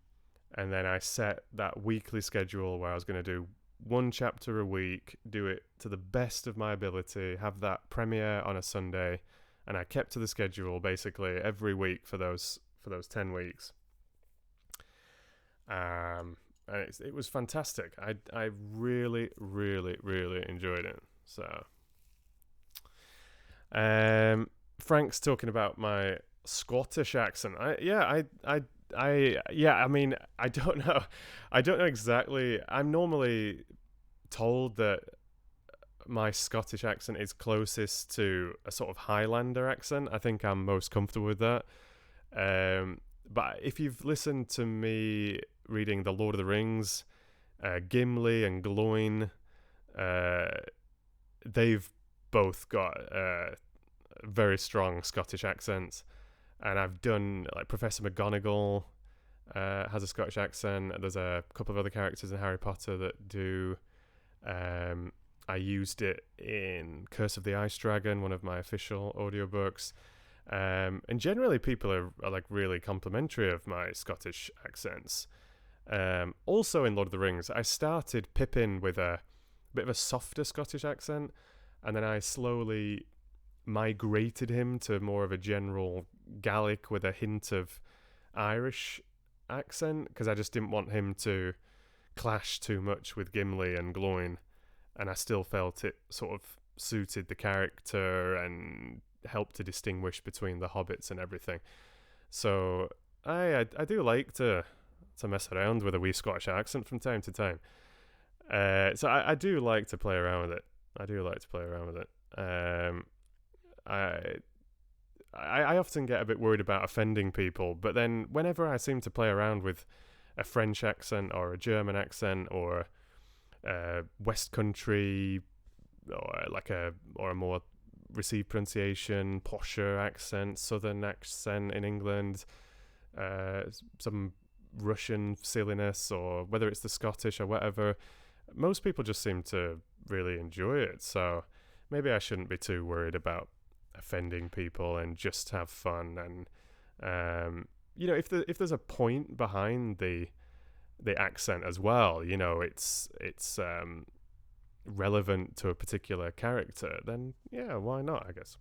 and then I set that weekly schedule where I was going to do 1 chapter a week, do it to the best of my ability, have that premiere on a Sunday, and I kept to the schedule basically every week for those 10 weeks. And it was fantastic. I really, really, really enjoyed it. So, Frank's talking about my Scottish accent. I mean, I don't know. I don't know exactly. I'm normally told that my Scottish accent is closest to a sort of Highlander accent. I think I'm most comfortable with that. But if you've listened to me reading The Lord of the Rings, Gimli and Gloin, they've both got very strong Scottish accents. And I've done, like, Professor McGonagall has a Scottish accent. There's a couple of other characters in Harry Potter that do. I used it in Curse of the Ice Dragon, one of my official audiobooks. And generally people are like really complimentary of my Scottish accents. Also in Lord of the Rings, I started Pippin with a bit of a softer Scottish accent, and then I slowly migrated him to more of a general Gaelic with a hint of Irish accent, because I just didn't want him to clash too much with Gimli and Gloin, and I still felt it sort of suited the character and helped to distinguish between the hobbits and everything. So I do like to mess around with a wee Scottish accent from time to time. So I do like to play around with it. I often get a bit worried about offending people, but then whenever I seem to play around with a French accent or a German accent or West Country or a more received pronunciation, posher accent, southern accent in England, some Russian silliness, or whether it's the Scottish or whatever, most people just seem to really enjoy it. So maybe I shouldn't be too worried about offending people and just have fun. And if there's a point behind the accent as well, it's relevant to a particular character, then yeah, why not, I guess.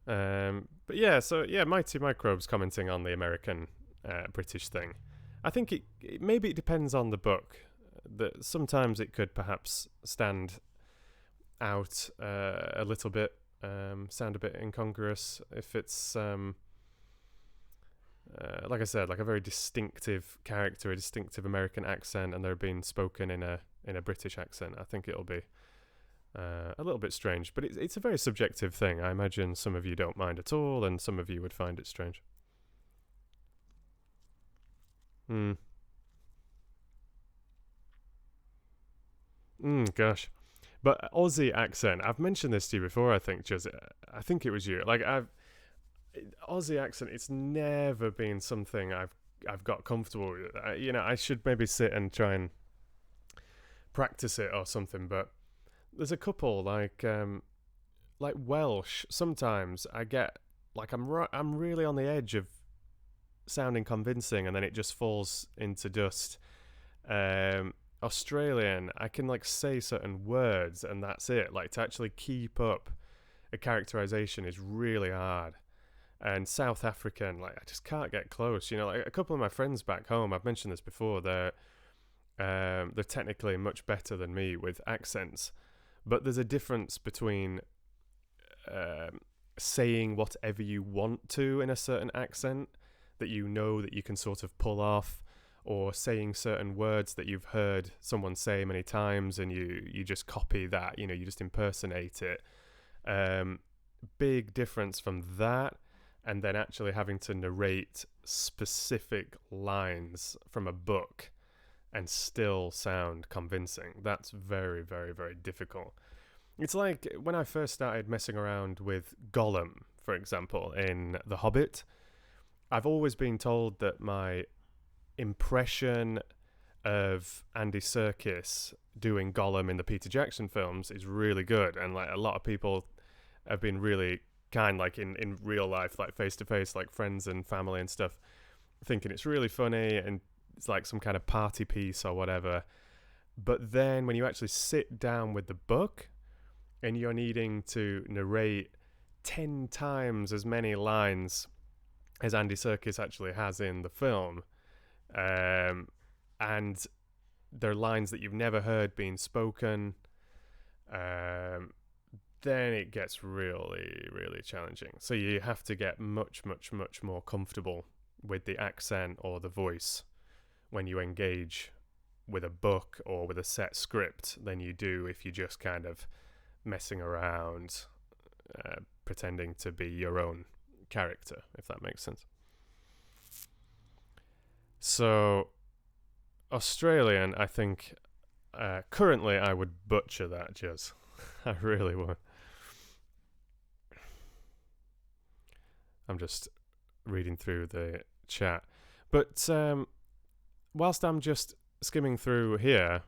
But yeah, so yeah, Mighty Microbes commenting on the American British thing. I think maybe it depends on the book. That sometimes it could perhaps stand out a little bit, sound a bit incongruous if it's like I said, like a very distinctive character, a distinctive American accent, and they're being spoken in a British accent. I think it'll be a little bit strange, but it's a very subjective thing. I imagine some of you don't mind at all, and some of you would find it strange. Gosh. But Aussie accent, I've mentioned this to you before, I think, Jez. I think it was you. Like, Aussie accent, it's never been something I've got comfortable with. I should maybe sit and try and practice it or something, but there's a couple, like Welsh. Sometimes I get, like, I'm really on the edge of sounding convincing, and then it just falls into dust. Australian, I can like say certain words and that's it. Like, to actually keep up a characterization is really hard. And South African, like, I just can't get close. Like a couple of my friends back home, I've mentioned this before, they're technically much better than me with accents, but there's a difference between saying whatever you want to in a certain accent that that you can sort of pull off, or saying certain words that you've heard someone say many times and you just copy that, you just impersonate it. Big difference from that and then actually having to narrate specific lines from a book and still sound convincing. That's very, very, very difficult. It's like when I first started messing around with Gollum, for example, in The Hobbit. I've always been told that my impression of Andy Serkis doing Gollum in the Peter Jackson films is really good, and like a lot of people have been really kind, like in real life, like face to face, like friends and family and stuff, thinking it's really funny and it's like some kind of party piece or whatever. But then when you actually sit down with the book and you're needing to narrate 10 times as many lines as Andy Serkis actually has in the film, and they're lines that you've never heard being spoken, then it gets really, really challenging. So you have to get much, much, much more comfortable with the accent or the voice when you engage with a book or with a set script than you do if you're just kind of messing around, pretending to be your own character, if that makes sense. So Australian, I think currently I would butcher that, Jez. I really would. I'm just reading through the chat. But whilst I'm just skimming through here,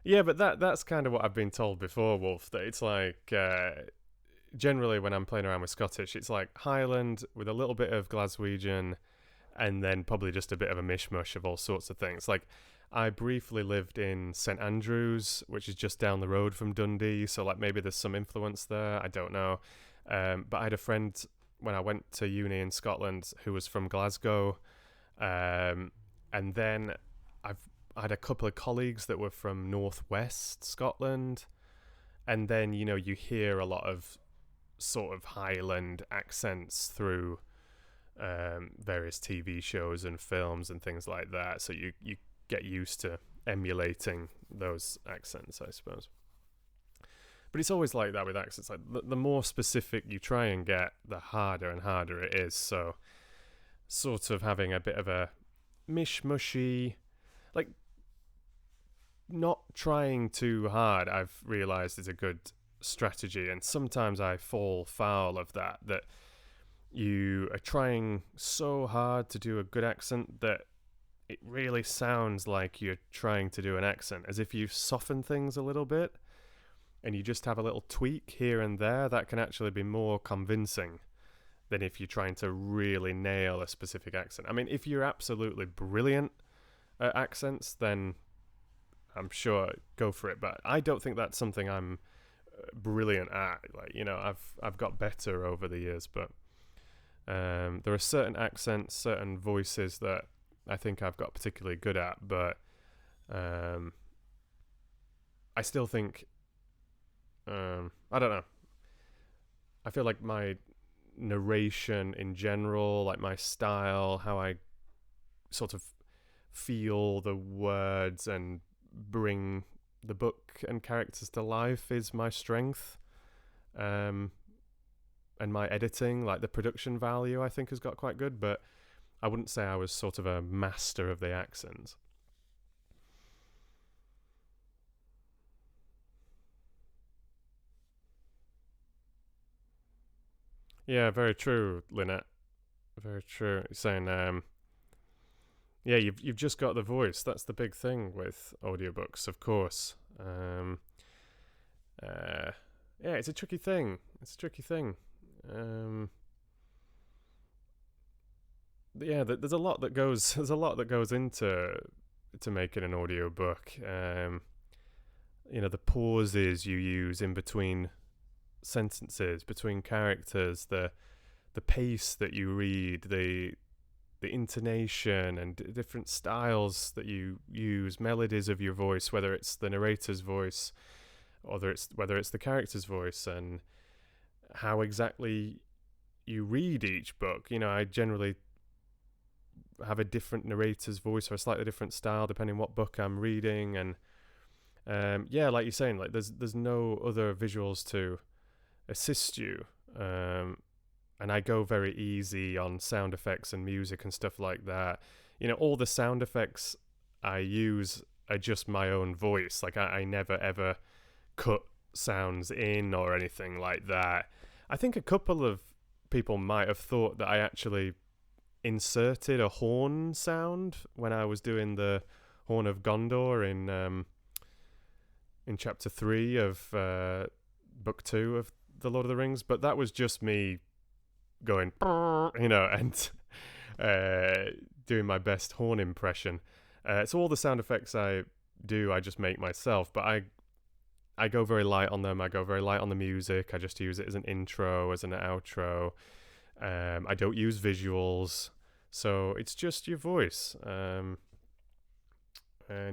yeah, but that's kind of what I've been told before, Wolf, that it's like generally when I'm playing around with Scottish, it's like Highland with a little bit of Glaswegian and then probably just a bit of a mishmash of all sorts of things. Like, I briefly lived in St Andrews, which is just down the road from Dundee, so like maybe there's some influence there, I don't know. But I had a friend when I went to uni in Scotland who was from Glasgow, and then I had a couple of colleagues that were from northwest Scotland, and then you hear a lot of sort of Highland accents through various TV shows and films and things like that, so you get used to emulating those accents, I suppose. But it's always like that with accents. Like the more specific you try and get, the harder and harder it is. So sort of having a bit of a mishmushy, like not trying too hard, I've realised is a good strategy, and sometimes I fall foul of that you are trying so hard to do a good accent that it really sounds like you're trying to do an accent, as if you soften things a little bit and you just have a little tweak here and there. That can actually be more convincing than if you're trying to really nail a specific accent. I mean, if you're absolutely brilliant at accents, then I'm sure go for it. But I don't think that's something I'm brilliant at. Like, you know, I've got better over the years, but there are certain accents, certain voices that I think I've got particularly good at, but I still think I don't know. I feel like my narration in general, like my style, how I sort of feel the words and bring the book and characters to life is my strength. And my editing, like the production value, I think has got quite good, but I wouldn't say I was sort of a master of the accent. Yeah, very true, Lynette. Very true. You're saying, yeah, you've just got the voice. That's the big thing with audiobooks, of course. Yeah, it's a tricky thing. It's a tricky thing. Um, yeah, there's a lot that goes. There's a lot that goes into making an audiobook. You know, the pauses you use in between sentences, between characters, the pace that you read, the intonation and different styles that you use, melodies of your voice, whether it's the narrator's voice or whether it's the character's voice, and how exactly you read each book. You know, I generally have a different narrator's voice or a slightly different style depending what book I'm reading, and yeah, like you're saying, like there's no other visuals to assist you. And I go very easy on sound effects and music and stuff like that. You know, all the sound effects I use are just my own voice. Like I never ever cut sounds in or anything like that. I think a couple of people might have thought that I actually inserted a horn sound when I was doing the Horn of Gondor in chapter 3 of book 2 of The Lord of the Rings, but that was just me going, you know, and doing my best horn impression. So all the sound effects I do, I just make myself, but I go very light on them. I go very light on the music. I just use it as an intro, as an outro. I don't use visuals, so it's just your voice. And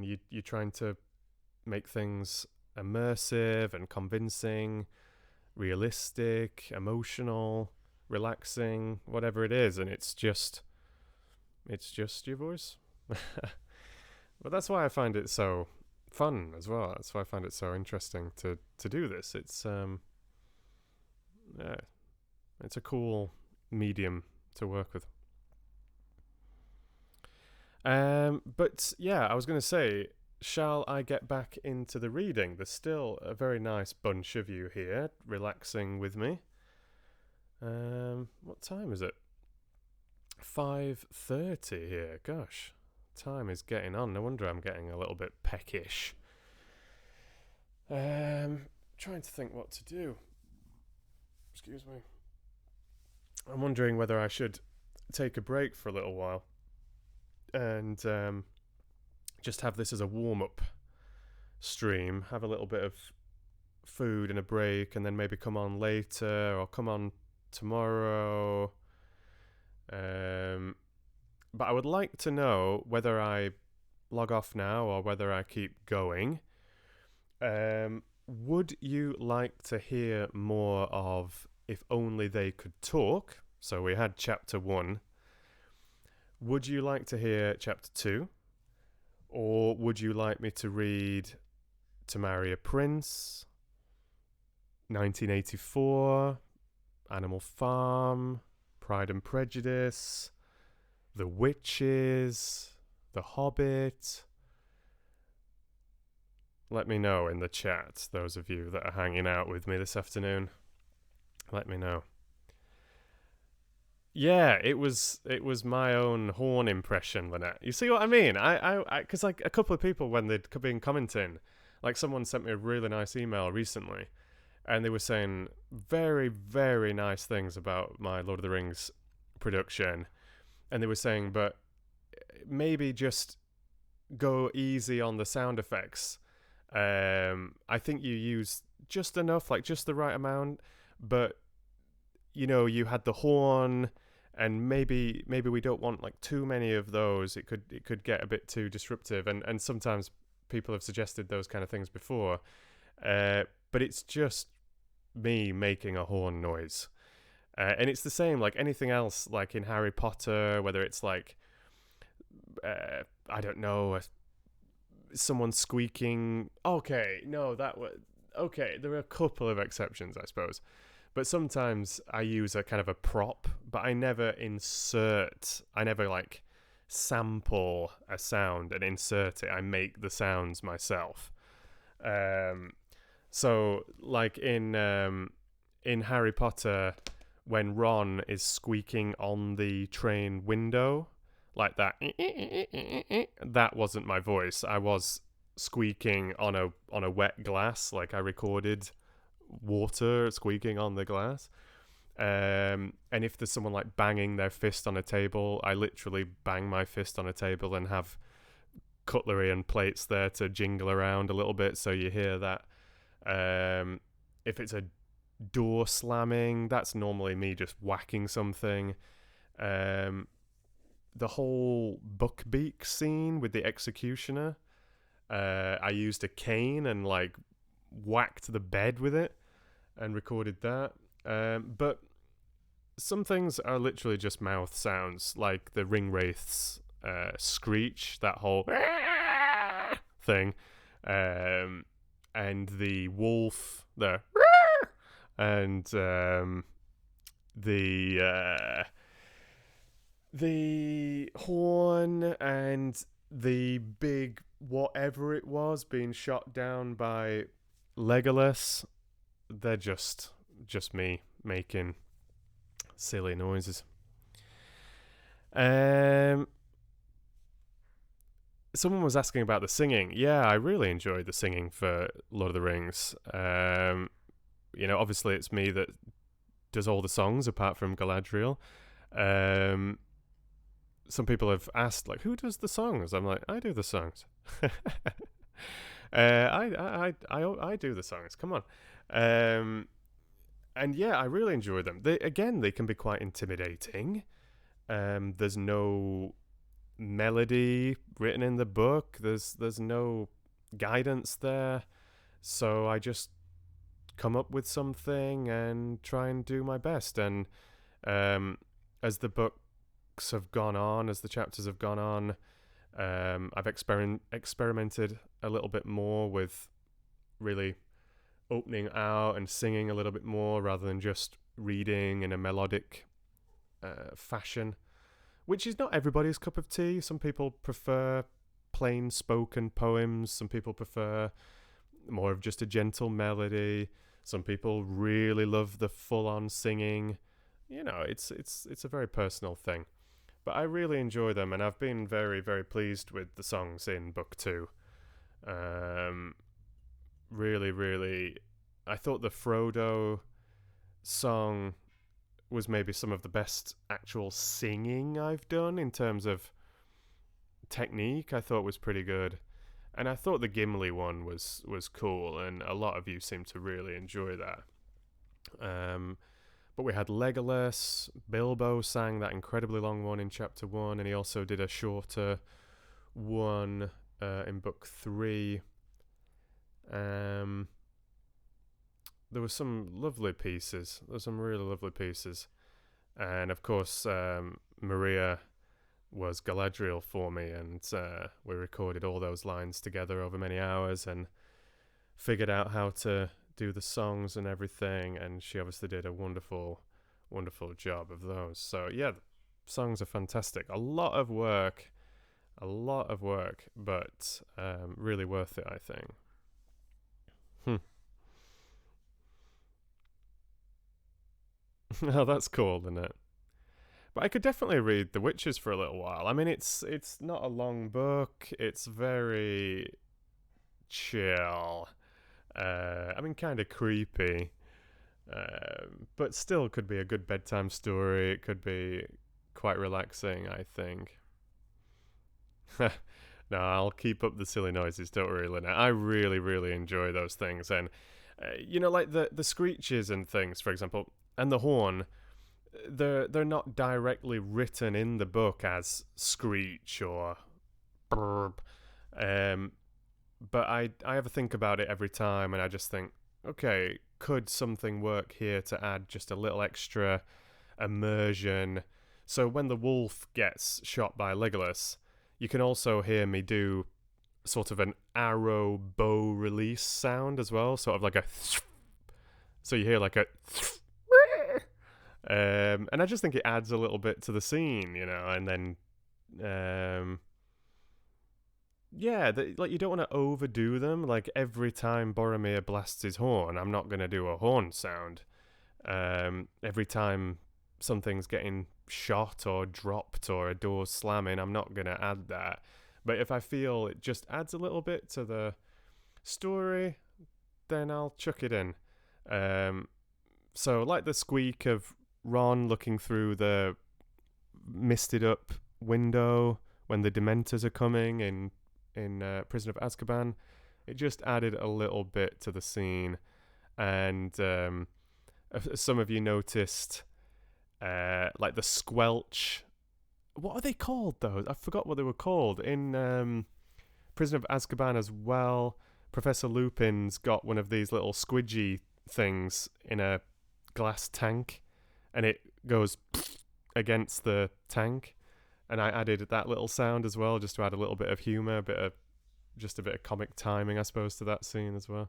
you're trying to make things immersive and convincing, realistic, emotional, relaxing, whatever it is, and it's just your voice. But that's why I find it so fun as well. That's why I find it so interesting to do this. It's yeah, it's a cool medium to work with. But yeah, I was going to say, shall I get back into the reading? There's still a very nice bunch of you here relaxing with me. What time is it? 5:30 here. Gosh, time is getting on. No wonder I'm getting a little bit peckish. Trying to think what to do. Excuse me. I'm wondering whether I should take a break for a little while and just have this as a warm-up stream. Have a little bit of food and a break, and then maybe come on later or come on tomorrow. But I would like to know whether I log off now or whether I keep going. Would you like to hear more of If Only They Could Talk? So we had chapter 1. Would you like to hear chapter 2? Or would you like me to read To Marry a Prince, 1984, Animal Farm, Pride and Prejudice, The Witches, The Hobbit, Let me know in the chat, those of you that are hanging out with me this afternoon. Let me know. Yeah, it was my own horn impression, Lynette. You see what I mean? Because like a couple of people when they'd been commenting, like someone sent me a really nice email recently, and they were saying very, very nice things about my Lord of the Rings production, and they were saying, but maybe just go easy on the sound effects. I think you use just enough, like just the right amount, but you had the horn, and maybe we don't want like too many of those. It could get a bit too disruptive, and sometimes people have suggested those kind of things before. But it's just me making a horn noise. And it's the same like anything else, like in Harry Potter, whether it's like, I don't know, someone squeaking. Okay, no, that was. Okay, there are a couple of exceptions, I suppose. But sometimes I use a kind of a prop, but I never like sample a sound and insert it. I make the sounds myself. So like in Harry Potter, when Ron is squeaking on the train window, like that, that wasn't my voice. I was squeaking on a wet glass, like I recorded water squeaking on the glass. And if there's someone like banging their fist on a table, I literally bang my fist on a table and have cutlery and plates there to jingle around a little bit, so you hear that. If it's a door slamming, that's normally me just whacking something. The whole Buckbeak scene with the executioner, I used a cane and like whacked the bed with it and recorded that. But some things are literally just mouth sounds, like the ringwraith's screech, that whole thing, and the wolf, and the horn, and the big whatever it was being shot down by Legolas. They're just me making silly noises. Someone was asking about the singing. Yeah, I really enjoyed the singing for Lord of the Rings. Obviously it's me that does all the songs apart from Galadriel. Some people have asked, like, who does the songs? I'm like, I do the songs. I do the songs. Come on. And yeah, I really enjoy them. They can be quite intimidating. There's no melody written in the book. There's no guidance there. So I just come up with something and try and do my best. And as the books have gone on, as the chapters have gone on, I've experimented a little bit more with really opening out and singing a little bit more rather than just reading in a melodic fashion, which is not everybody's cup of tea. Some people prefer plain spoken poems. Some people prefer more of just a gentle melody. Some people really love the full-on singing. It's a very personal thing. But I really enjoy them, and I've been very, very pleased with the songs in Book 2. Really, really, I thought the Frodo song was maybe some of the best actual singing I've done in terms of technique. I thought was pretty good. And I thought the Gimli one was cool, and a lot of you seem to really enjoy that. But we had Legolas. Bilbo sang that incredibly long one in chapter 1, and he also did a shorter one in book 3. There were some lovely pieces. There were some really lovely pieces. And of course, Maria was Galadriel for me, and we recorded all those lines together over many hours and figured out how to do the songs and everything, and she obviously did a wonderful, wonderful job of those. So yeah, the songs are fantastic. A lot of work, but really worth it, I think. Hmm. Oh, that's cool, isn't it? But I could definitely read The Witches for a little while. I mean, it's not a long book. It's very chill. I mean, kind of creepy, but still could be a good bedtime story. It could be quite relaxing, I think. No, I'll keep up the silly noises. Don't worry, Lynette. I really, really enjoy those things, and like the screeches and things, for example, and the horn. They're not directly written in the book as screech or burp, um, but I have a think about it every time, and I just think, okay, could something work here to add just a little extra immersion? So when the wolf gets shot by Legolas, you can also hear me do sort of an arrow bow release sound as well, sort of like a. So you hear like a. And I just think it adds a little bit to the scene, and then, yeah, like you don't want to overdo them. Like every time Boromir blasts his horn, I'm not going to do a horn sound. Every time something's getting shot or dropped or a door's slamming, I'm not going to add that. But if I feel it just adds a little bit to the story, then I'll chuck it in. So like the squeak of Ron looking through the misted up window when the Dementors are coming in Prison of Azkaban, it just added a little bit to the scene. And some of you noticed, like the squelch. What are they called though? I forgot what they were called in Prison of Azkaban as well. Professor Lupin's got one of these little squidgy things in a glass tank, and it goes against the tank, and I added that little sound as well, just to add a little bit of humor, a bit of comic timing, I suppose, to that scene as well.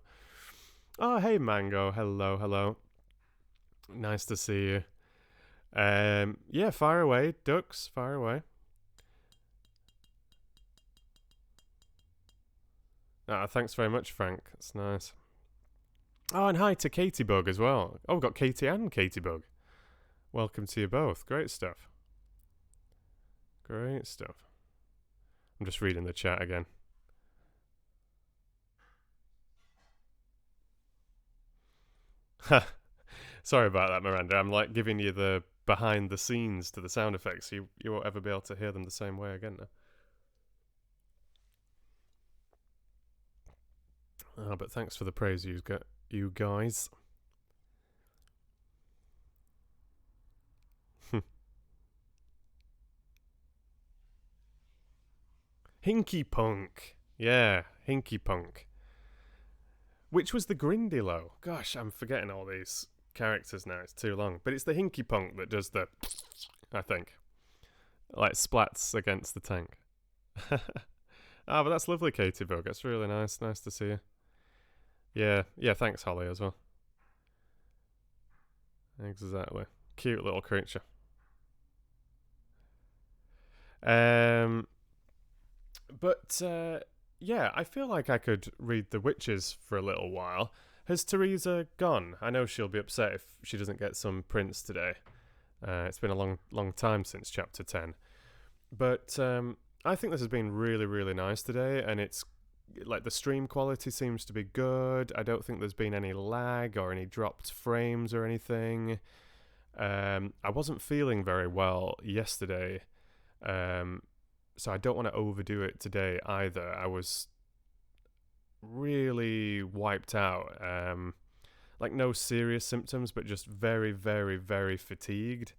Oh, hey Mango, hello, nice to see you. Yeah, fire away, ducks, fire away. Thanks very much, Frank. That's nice. Oh, and hi to Katie Bug as well. Oh, we've got Katie and Katie Bug. Welcome to you both. Great stuff. Great stuff. I'm just reading the chat again. Sorry about that, Miranda. I'm like giving you the behind the scenes to the sound effects. You won't ever be able to hear them the same way again now. But thanks for the praise, you guys. Hinky Punk. Yeah, Hinky Punk. Which was the Grindylow? Gosh, I'm forgetting all these characters now. It's too long. But it's the Hinky Punk that does the, I think, like splats against the tank. But that's lovely, Katie Bug. That's really nice. Nice to see you. Yeah. Thanks, Holly, as well. Exactly. Cute little creature. But yeah, I feel like I could read The Witches for a little while. Has Teresa gone? I know she'll be upset if she doesn't get some prints today. It's been a long time since chapter 10. But I think this has been really, really nice today, and it's like the stream quality seems to be good. I don't think there's been any lag or any dropped frames or anything. I wasn't feeling very well yesterday, so I don't want to overdo it today either. I was really wiped out. Like no serious symptoms, but just very, very, very fatigued.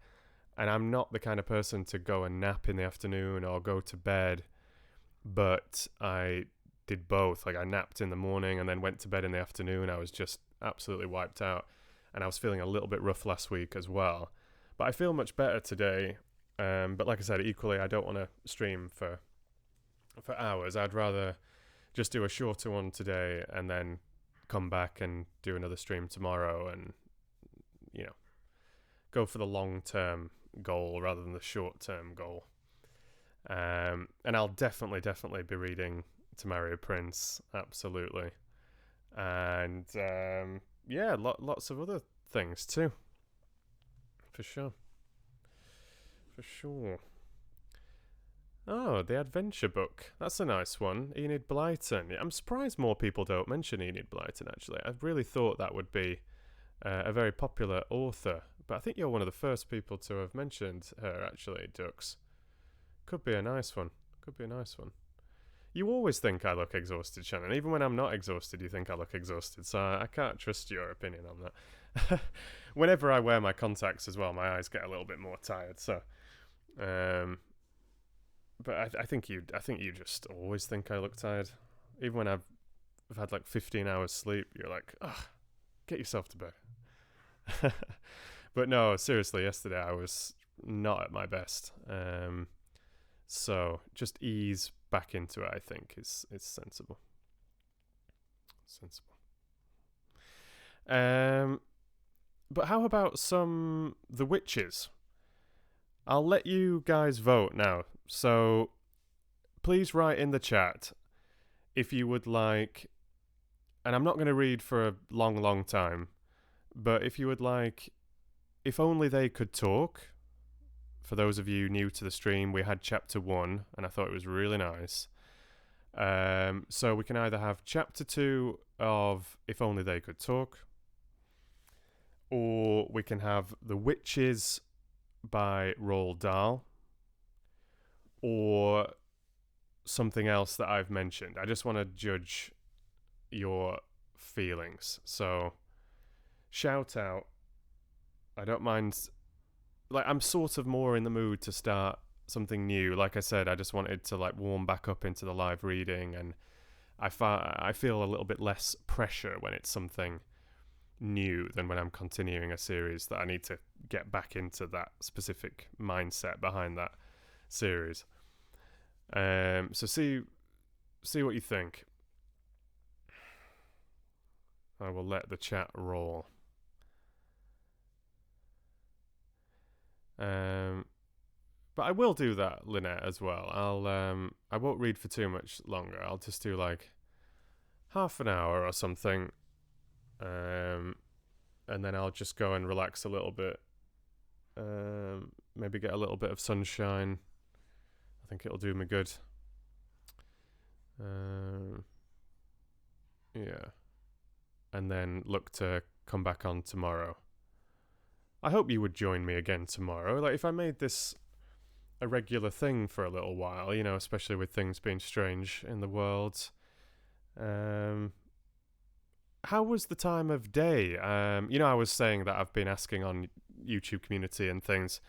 And I'm not the kind of person to go and nap in the afternoon or go to bed, but I did both. Like I napped in the morning and then went to bed in the afternoon. I was just absolutely wiped out, and I was feeling a little bit rough last week as well. But I feel much better today. But like I said, equally, I don't want to stream for hours. I'd rather just do a shorter one today and then come back and do another stream tomorrow, and go for the long term goal rather than the short term goal. And I'll definitely be reading Tamario Prince, absolutely. and lots of other things too. For sure. For sure. Oh, the adventure book. That's a nice one. Enid Blyton. I'm surprised more people don't mention Enid Blyton, actually. I really thought that would be a very popular author. But I think you're one of the first people to have mentioned her, actually, Dux. Could be a nice one. Could be a nice one. You always think I look exhausted, Shannon. Even when I'm not exhausted, you think I look exhausted. So I can't trust your opinion on that. Whenever I wear my contacts as well, my eyes get a little bit more tired. So, but I think you just always think I look tired. Even when I've had like 15 hours sleep, you're like, ugh, get yourself to bed. But no, seriously, yesterday I was not at my best. So just ease back into it, I think, is sensible. Sensible. But how about The Witches? I'll let you guys vote now. So please write in the chat if you would like, and I'm not going to read for a long time, but if you would like, If Only They Could Talk. For those of you new to the stream, we had chapter 1, and I thought it was really nice. So we can either have chapter 2 of If Only They Could Talk, or we can have The Witches by Roald Dahl, or something else that I've mentioned. I just want to judge your feelings. So shout out. I don't mind. Like, I'm sort of more in the mood to start something new. Like I said, I just wanted to like warm back up into the live reading, and I feel a little bit less pressure when it's something new than when I'm continuing a series that I need to get back into that specific mindset behind that series. So see what you think. I will let the chat roll. But I will do that, Lynette, as well. I won't read for too much longer. I'll just do like half an hour or something. And then I'll just go and relax a little bit. Maybe get a little bit of sunshine. I think it'll do me good. Yeah. And then look to come back on tomorrow. I hope you would join me again tomorrow. Like, if I made this a regular thing for a little while, you know, especially with things being strange in the world. How was the time of day? You know, I was saying that I've been asking on YouTube community and things,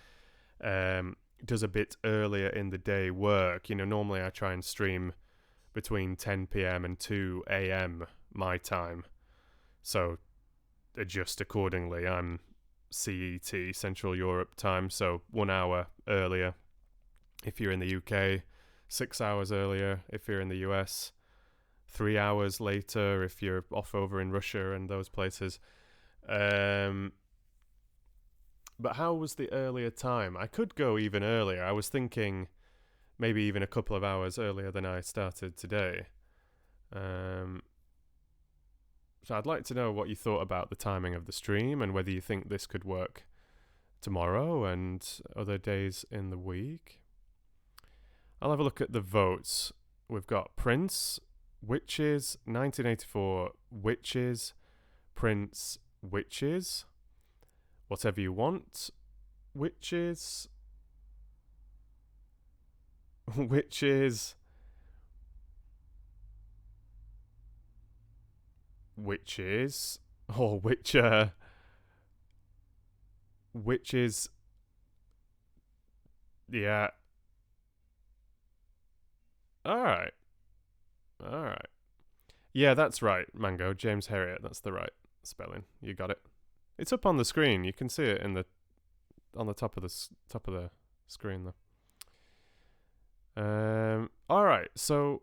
does a bit earlier in the day work? You know, normally I try and stream between 10 p.m. and 2 a.m. my time. So adjust accordingly. I'm CET, Central Europe time, so 1 hour earlier if you're in the UK, 6 hours earlier if you're in the US, 3 hours later if you're off over in Russia and those places. But how was the earlier time? I could go even earlier. I was thinking maybe even a couple of hours earlier than I started today. So I'd like to know what you thought about the timing of the stream and whether you think this could work tomorrow and other days in the week. I'll have a look at the votes. We've got Prince, Witches, 1984, Witches, Prince, Witches, Whatever You Want, Witches, Witches, Witches, or Witcher, Witches, yeah. Alright. Yeah, that's right, Mango. James Herriot, that's the right spelling. You got it. It's up on the screen. You can see it on the top of the screen there. Alright, so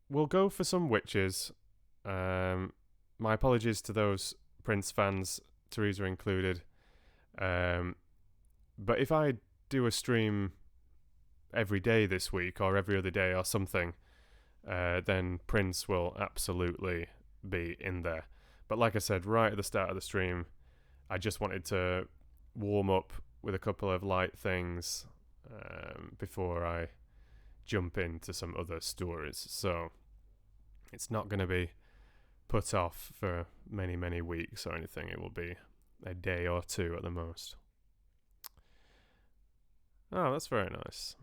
we'll go for some Witches. My apologies to those Prince fans, Teresa included. But if I do a stream every day this week or every other day or something, then Prince will absolutely be in there. But like I said, right at the start of the stream, I just wanted to warm up with a couple of light things before I jump into some other stories. So it's not going to be put off for many, many weeks or anything. It will be a day or two at the most. Oh, that's very nice,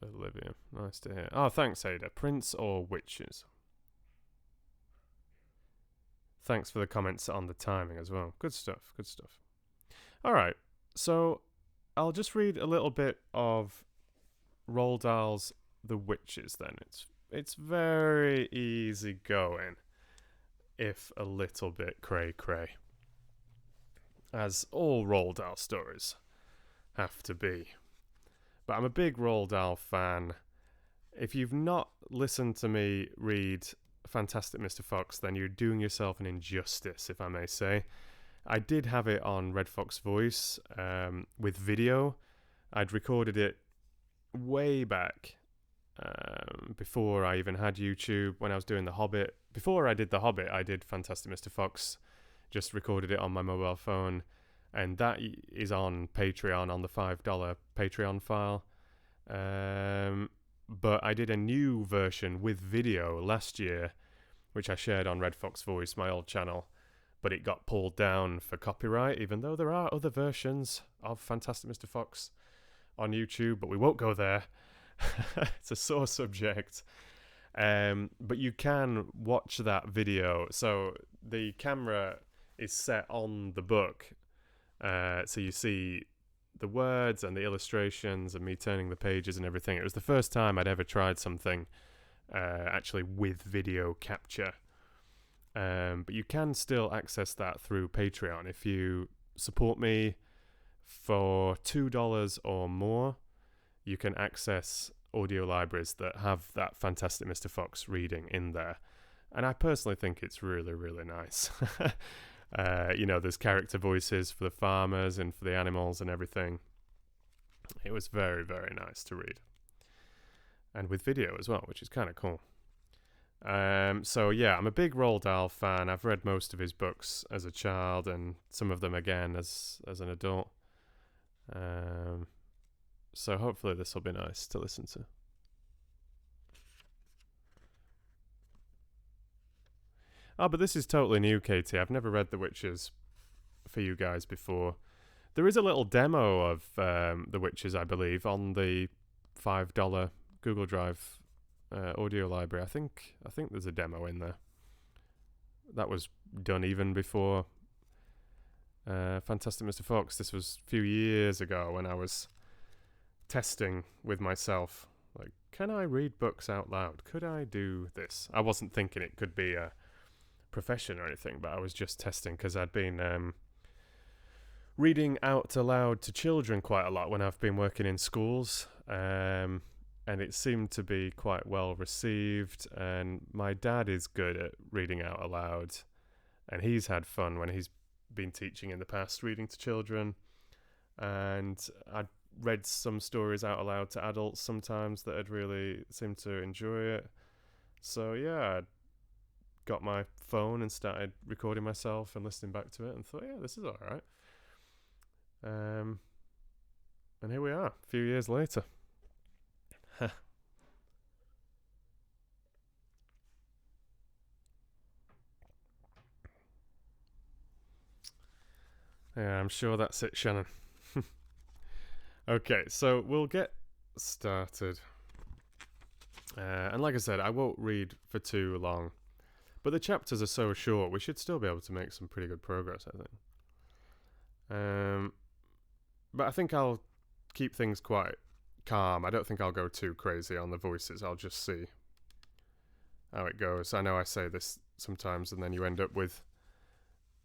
Olivia. Nice to hear. Oh, thanks, Ada. Prince or witches? Thanks for the comments on the timing as well. Good stuff, good stuff. All right, so I'll just read a little bit of Roald Dahl's The Witches then. It's very easy going, if a little bit cray-cray, as all Roald Dahl stories have to be. But I'm a big Roald Dahl fan. If you've not listened to me read Fantastic Mr. Fox, then you're doing yourself an injustice, if I may say. I did have it on redfoxvoice with video. I'd recorded it way back before I even had YouTube, when I was doing The Hobbit. Before I did The Hobbit, I did Fantastic Mr. Fox, just recorded it on my mobile phone, and that is on Patreon, on the $5 Patreon file. But I did a new version with video last year, which I shared on redfoxvoice, my old channel, but it got pulled down for copyright, even though there are other versions of Fantastic Mr. Fox on YouTube, but we won't go there. It's a sore subject. But you can watch that video. So the camera is set on the book, so you see the words and the illustrations and me turning the pages and everything. It was the first time I'd ever tried something actually with video capture. But you can still access that through Patreon. If you support me for $2 or more, you can access audio libraries that have that Fantastic Mr. Fox reading in there. And I personally think it's really, really nice. There's character voices for the farmers and for the animals and everything. It was very, very nice to read. And with video as well, which is kind of cool. So yeah, I'm a big Roald Dahl fan. I've read most of his books as a child and some of them again as an adult. So hopefully this will be nice to listen to. Oh, but this is totally new, Katie. I've never read The Witches for you guys before. There is a little demo of The Witches, I believe, on the $5 Google Drive audio library. I think there's a demo in there. That was done even before Fantastic Mr. Fox. This was a few years ago when I was testing with myself. Like, can I read books out loud? Could I do this? I wasn't thinking it could be a profession or anything, but I was just testing because I'd been reading out aloud to children quite a lot when I've been working in schools. And it seemed to be quite well received, and my dad is good at reading out aloud, and he's had fun when he's been teaching in the past, reading to children. And I'd read some stories out aloud to adults sometimes that had really seemed to enjoy it. So yeah, I got my phone and started recording myself and listening back to it and thought, yeah, this is alright. And here we are, a few years later. Yeah, I'm sure that's it, Shannon. Okay, so we'll get started. And like I said, I won't read for too long. But the chapters are so short, we should still be able to make some pretty good progress, I think. But I think I'll keep things quite calm. I don't think I'll go too crazy on the voices. I'll just see how it goes. I know I say this sometimes, and then you end up with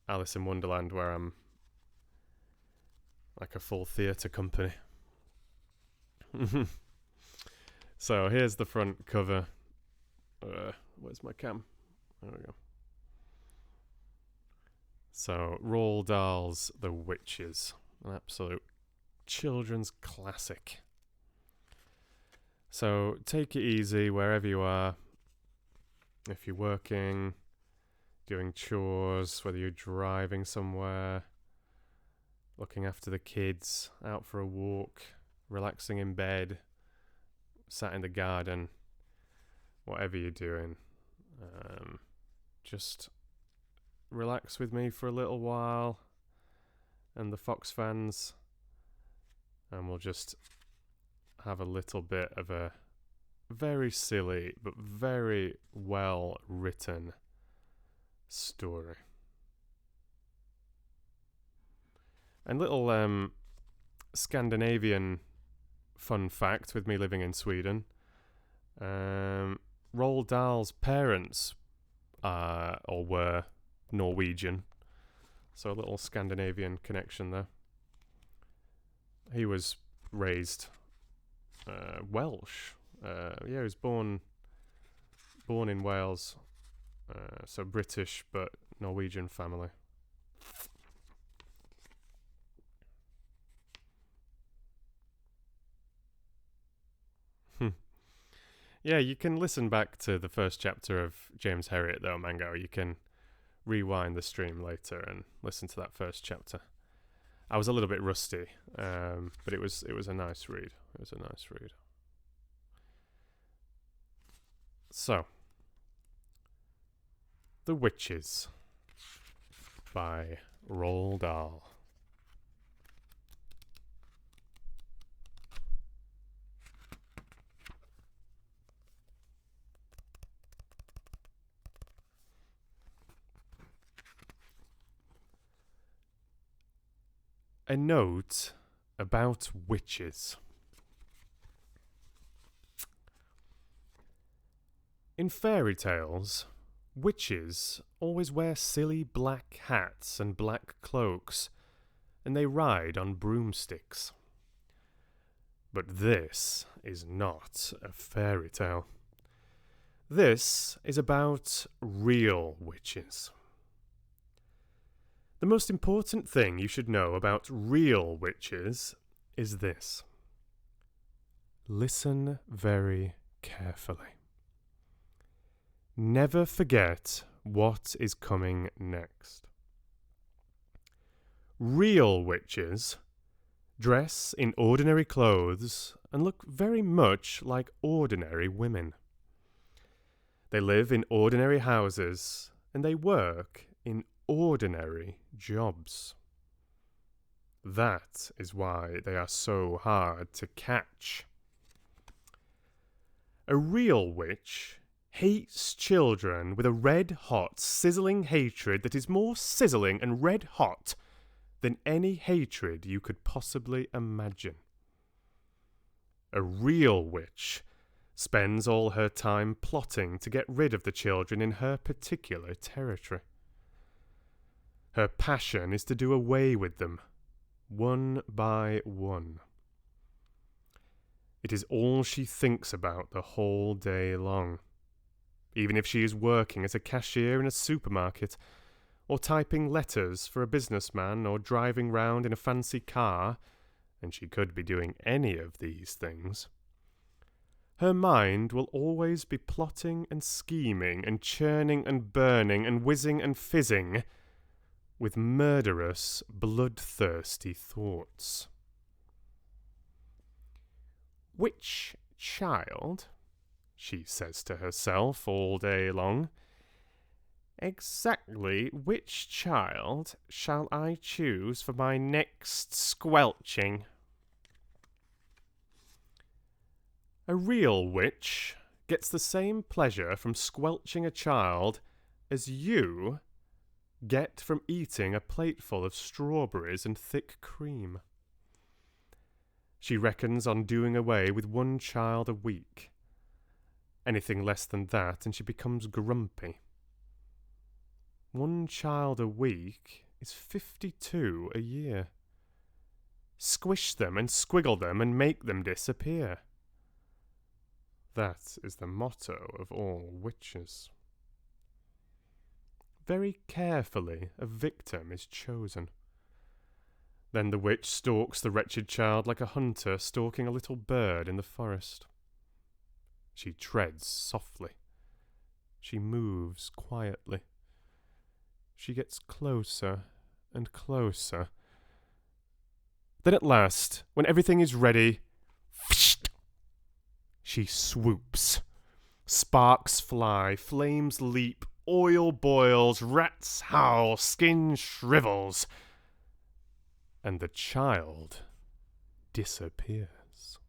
Alice in Wonderland, where I'm like a full theatre company. So here's the front cover. Where's my cam? There we go. So Roald Dahl's The Witches, an absolute children's classic. So take it easy wherever you are. If you're working, doing chores, whether you're driving somewhere, looking after the kids, out for a walk, relaxing in bed, sat in the garden, whatever you're doing, just relax with me for a little while and the Fox fans, and we'll just have a little bit of a very silly but very well written story. And little Scandinavian fun fact with me living in Sweden. Roald Dahl's parents are or were Norwegian, so a little Scandinavian connection there. He was raised Welsh. He was born in Wales, so British but Norwegian family. Yeah, you can listen back to the first chapter of James Herriot though, Mango. You can rewind the stream later and listen to that first chapter. I was a little bit rusty, but it was a nice read. It was a nice read. So, The Witches by Roald Dahl. A note about witches. In fairy tales, witches always wear silly black hats and black cloaks, and they ride on broomsticks. But this is not a fairy tale. This is about real witches. The most important thing you should know about real witches is this. Listen very carefully. Never forget what is coming next. Real witches dress in ordinary clothes and look very much like ordinary women. They live in ordinary houses and they work in ordinary jobs. That is why they are so hard to catch. A real witch hates children with a red-hot, sizzling hatred that is more sizzling and red-hot than any hatred you could possibly imagine. A real witch spends all her time plotting to get rid of the children in her particular territory. Her passion is to do away with them, one by one. It is all she thinks about the whole day long. Even if she is working as a cashier in a supermarket, or typing letters for a businessman, or driving round in a fancy car, and she could be doing any of these things, her mind will always be plotting and scheming and churning and burning and whizzing and fizzing with murderous, bloodthirsty thoughts. Which child, she says to herself all day long, exactly which child shall I choose for my next squelching? A real witch gets the same pleasure from squelching a child as you get from eating a plateful of strawberries and thick cream. She reckons on doing away with one child a week. Anything less than that and she becomes grumpy. One child a week is 52 a year. Squish them and squiggle them and make them disappear. That is the motto of all witches. Very carefully a victim is chosen. Then the witch stalks the wretched child like a hunter stalking a little bird in the forest. She treads softly. She moves quietly. She gets closer and closer. Then at last, when everything is ready, she swoops. Sparks fly, flames leap, oil boils, rats howl, skin shrivels, and the child disappears.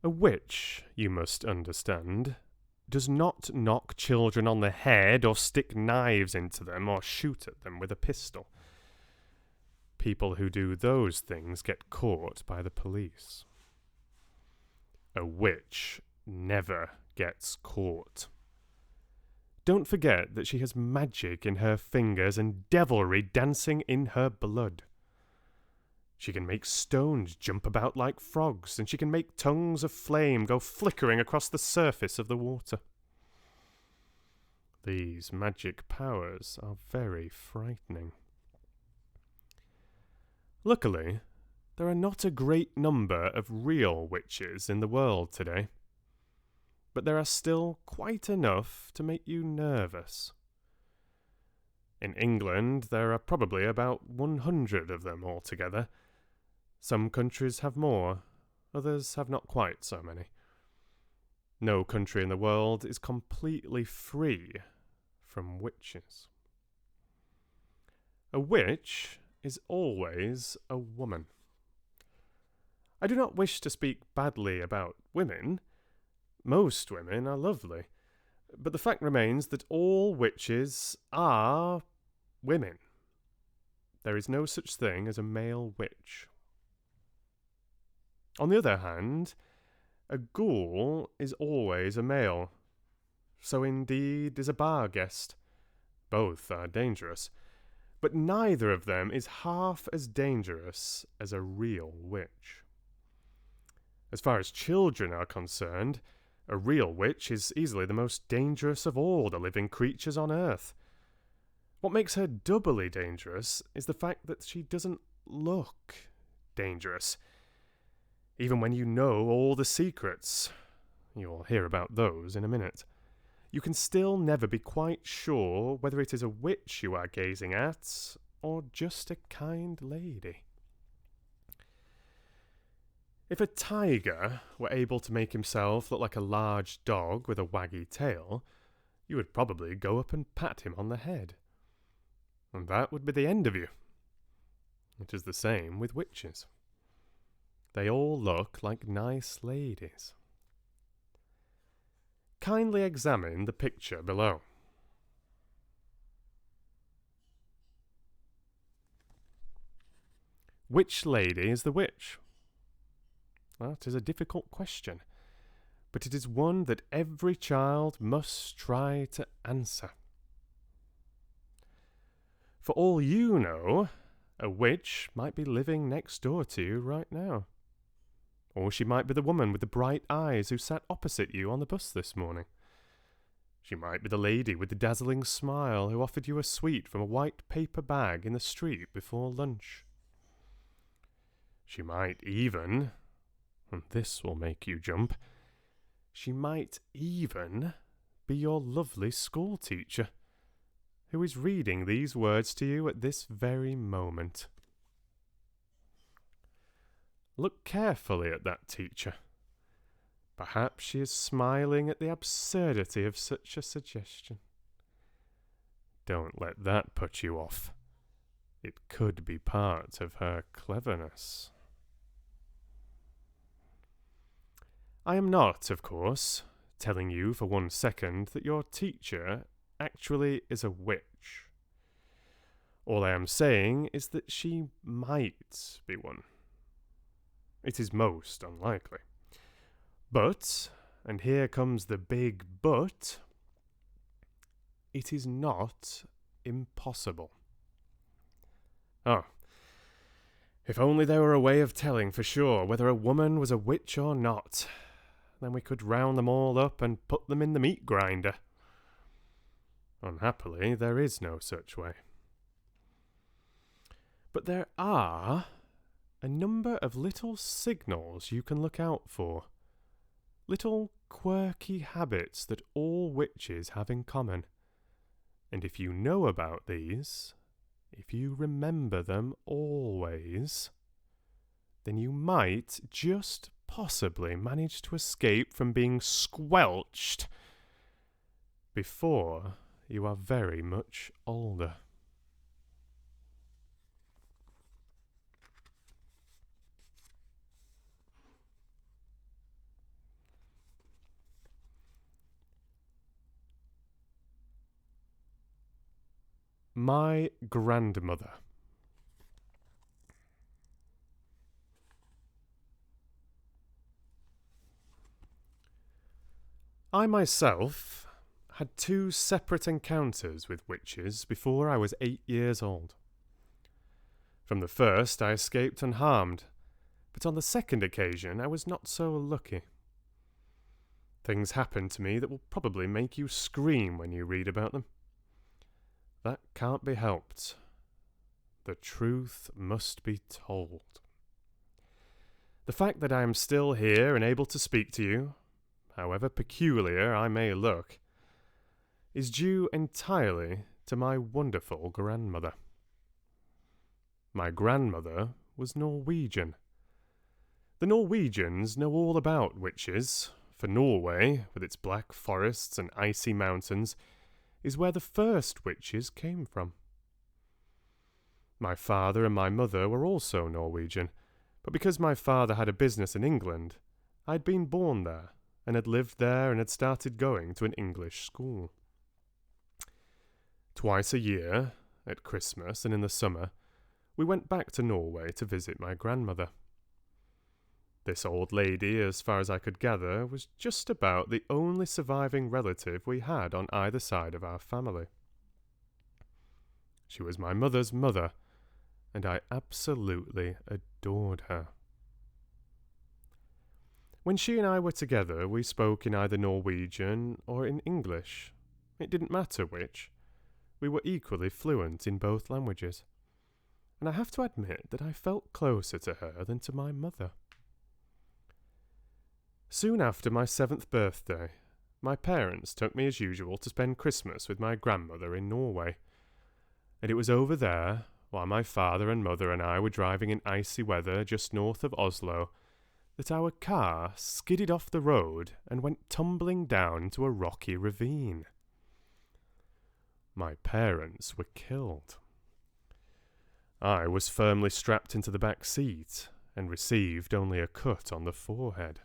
A witch, you must understand, does not knock children on the head or stick knives into them or shoot at them with a pistol. People who do those things get caught by the police. A witch never gets caught. Don't forget that she has magic in her fingers and devilry dancing in her blood. She can make stones jump about like frogs, and she can make tongues of flame go flickering across the surface of the water. These magic powers are very frightening. Luckily, there are not a great number of real witches in the world today, but there are still quite enough to make you nervous. In England, there are probably about 100 of them altogether. Some countries have more, others have not quite so many. No country in the world is completely free from witches. A witch is always a woman. I do not wish to speak badly about women. Most women are lovely. But the fact remains that all witches are women. There is no such thing as a male witch. On the other hand, a ghoul is always a male. So indeed is a bar guest. Both are dangerous. But neither of them is half as dangerous as a real witch. As far as children are concerned, a real witch is easily the most dangerous of all the living creatures on earth. What makes her doubly dangerous is the fact that she doesn't look dangerous. Even when you know all the secrets, you'll hear about those in a minute, you can still never be quite sure whether it is a witch you are gazing at, or just a kind lady. If a tiger were able to make himself look like a large dog with a waggy tail, you would probably go up and pat him on the head. And that would be the end of you. It is the same with witches. They all look like nice ladies. Kindly examine the picture below. Which lady is the witch? That is a difficult question, but it is one that every child must try to answer. For all you know, a witch might be living next door to you right now. Or she might be the woman with the bright eyes who sat opposite you on the bus this morning. She might be the lady with the dazzling smile who offered you a sweet from a white paper bag in the street before lunch. She might even, and this will make you jump, she might even be your lovely school teacher, who is reading these words to you at this very moment. Look carefully at that teacher. Perhaps she is smiling at the absurdity of such a suggestion. Don't let that put you off. It could be part of her cleverness. I am not, of course, telling you for 1 second that your teacher actually is a witch. All I am saying is that she might be one. It is most unlikely. But, and here comes the big but, it is not impossible. Oh, if only there were a way of telling for sure whether a woman was a witch or not. Then we could round them all up and put them in the meat grinder. Unhappily, there is no such way. But there are a number of little signals you can look out for. Little quirky habits that all witches have in common. And if you know about these, if you remember them always, then you might just possibly manage to escape from being squelched before you are very much older. My grandmother. I myself had 2 separate encounters with witches before I was 8 years old. From the first I escaped unharmed, but on the second occasion I was not so lucky. Things happened to me that will probably make you scream when you read about them. That can't be helped. The truth must be told. The fact that I am still here and able to speak to you, however peculiar I may look, is due entirely to my wonderful grandmother. My grandmother was Norwegian. The Norwegians know all about witches, for Norway, with its black forests and icy mountains, is where the first witches came from. My father and my mother were also Norwegian, but because my father had a business in England, I had been born there, and had lived there and had started going to an English school. Twice a year, at Christmas and in the summer, we went back to Norway to visit my grandmother. This old lady, as far as I could gather, was just about the only surviving relative we had on either side of our family. She was my mother's mother, and I absolutely adored her. When she and I were together, we spoke in either Norwegian or in English. It didn't matter which. We were equally fluent in both languages. And I have to admit that I felt closer to her than to my mother. Soon after my 7th birthday, my parents took me as usual to spend Christmas with my grandmother in Norway. And it was over there, while my father and mother and I were driving in icy weather just north of Oslo, that our car skidded off the road and went tumbling down into a rocky ravine. My parents were killed. I was firmly strapped into the back seat and received only a cut on the forehead.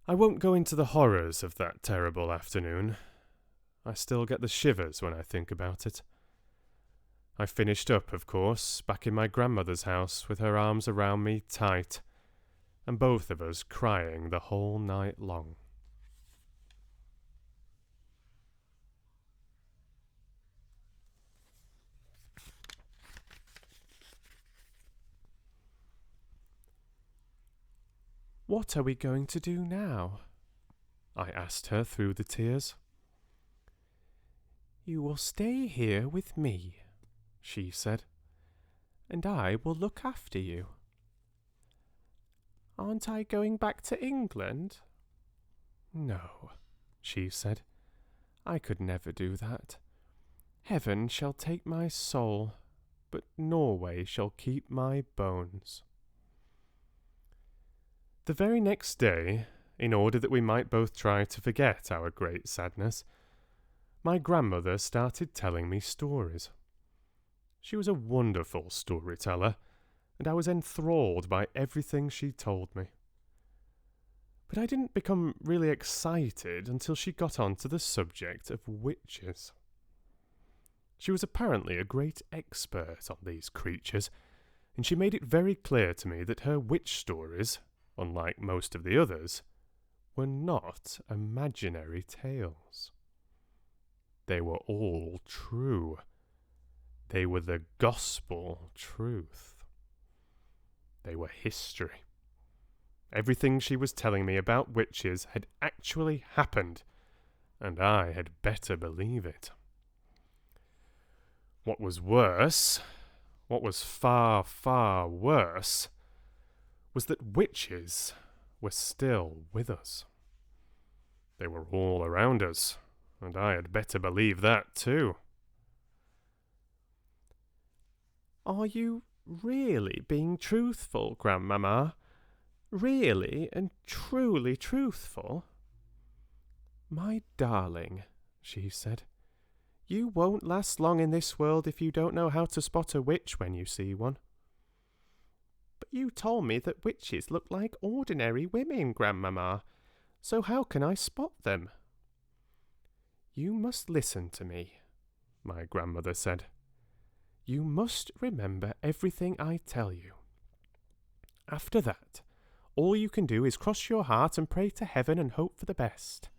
I won't go into the horrors of that terrible afternoon. I still get the shivers when I think about it. I finished up, of course, back in my grandmother's house with her arms around me tight, and both of us crying the whole night long. "What are we going to do now?" I asked her through the tears. "You will stay here with me," she said, "and I will look after you." "Aren't I going back to England?" "No," she said, "I could never do that. Heaven shall take my soul, but Norway shall keep my bones." The very next day, in order that we might both try to forget our great sadness, my grandmother started telling me stories. She was a wonderful storyteller, and I was enthralled by everything she told me. But I didn't become really excited until she got on to the subject of witches. She was apparently a great expert on these creatures, and she made it very clear to me that her witch stories, unlike most of the others, were not imaginary tales. They were all true. They were the gospel truth. They were history. Everything she was telling me about witches had actually happened, and I had better believe it. What was worse, what was far, far worse, was that witches were still with us. They were all around us, And I had better believe that too. Are you really being truthful, Grandmamma? Really and truly truthful? My darling, she said, you won't last long in this world if you don't know how to spot a witch when you see one. But you told me that witches look like ordinary women, Grandmamma, so how can I spot them? You must listen to me, my grandmother said. You must remember everything I tell you. After that, all you can do is cross your heart and pray to heaven and hope for the best.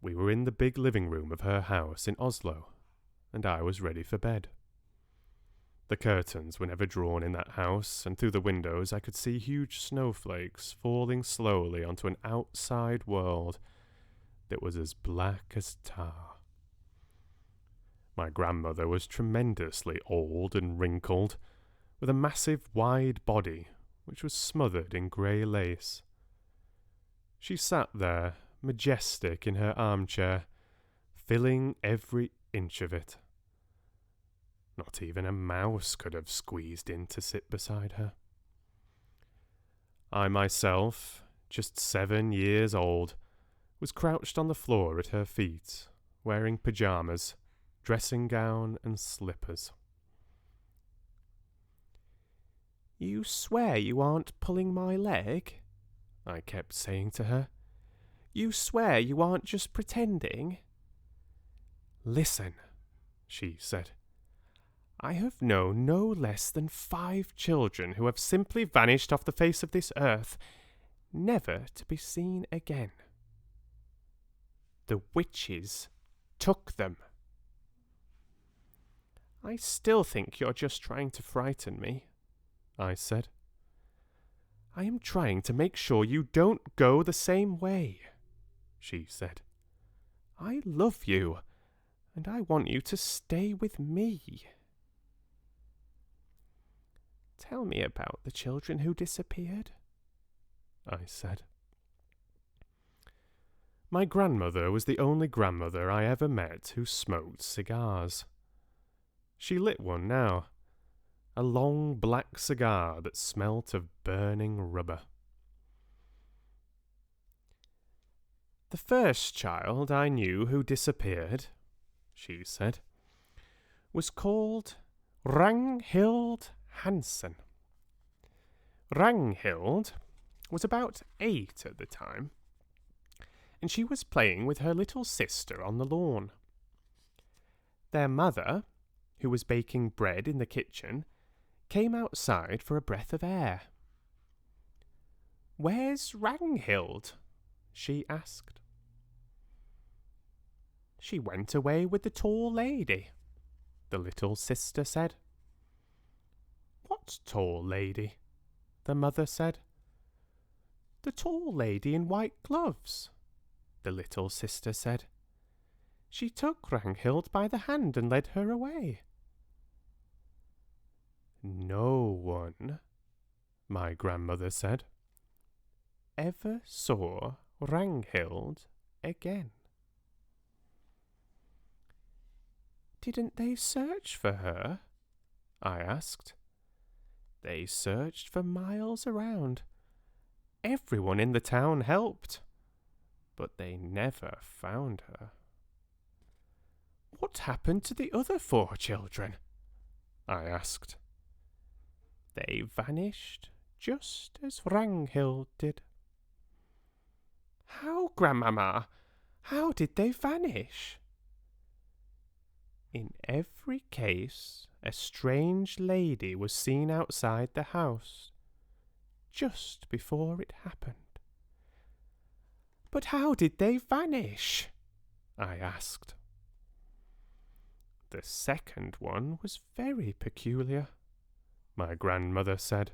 We were in the big living room of her house in Oslo, and I was ready for bed. The curtains were never drawn in that house, and through the windows I could see huge snowflakes falling slowly onto an outside world that was as black as tar. My grandmother was tremendously old and wrinkled, with a massive wide body which was smothered in grey lace. She sat there, majestic in her armchair, filling every inch of it. Not even a mouse could have squeezed in to sit beside her. I myself, just 7 years old, was crouched on the floor at her feet, wearing pyjamas, dressing gown and slippers. You swear you aren't pulling my leg? I kept saying to her. You swear you aren't just pretending? Listen, she said. I have known no less than 5 children who have simply vanished off the face of this earth, never to be seen again. The witches took them. I still think you're just trying to frighten me, I said. I am trying to make sure you don't go the same way, she said. I love you, and I want you to stay with me. Tell me about the children who disappeared, I said. My grandmother was the only grandmother I ever met who smoked cigars. She lit one now, a long black cigar that smelt of burning rubber. The first child I knew who disappeared, she said, was called Ragnhild Hansen. Ragnhild was about 8 at the time, and she was playing with her little sister on the lawn. Their mother, who was baking bread in the kitchen, came outside for a breath of air. Where's Ragnhild? She asked. She went away with the tall lady, the little sister said. What tall lady? The mother said. The tall lady in white gloves, the little sister said. She took Ragnhild by the hand and led her away. No one, my grandmother said, ever saw Ragnhild again. Didn't they search for her? I asked. They searched for miles around. Everyone in the town helped, but they never found her. What happened to the other 4 children? I asked. They vanished just as Ragnhild did. How, Grandmamma? How did they vanish? In every case, a strange lady was seen outside the house, just before it happened. But how did they vanish? I asked. The second one was very peculiar, my grandmother said.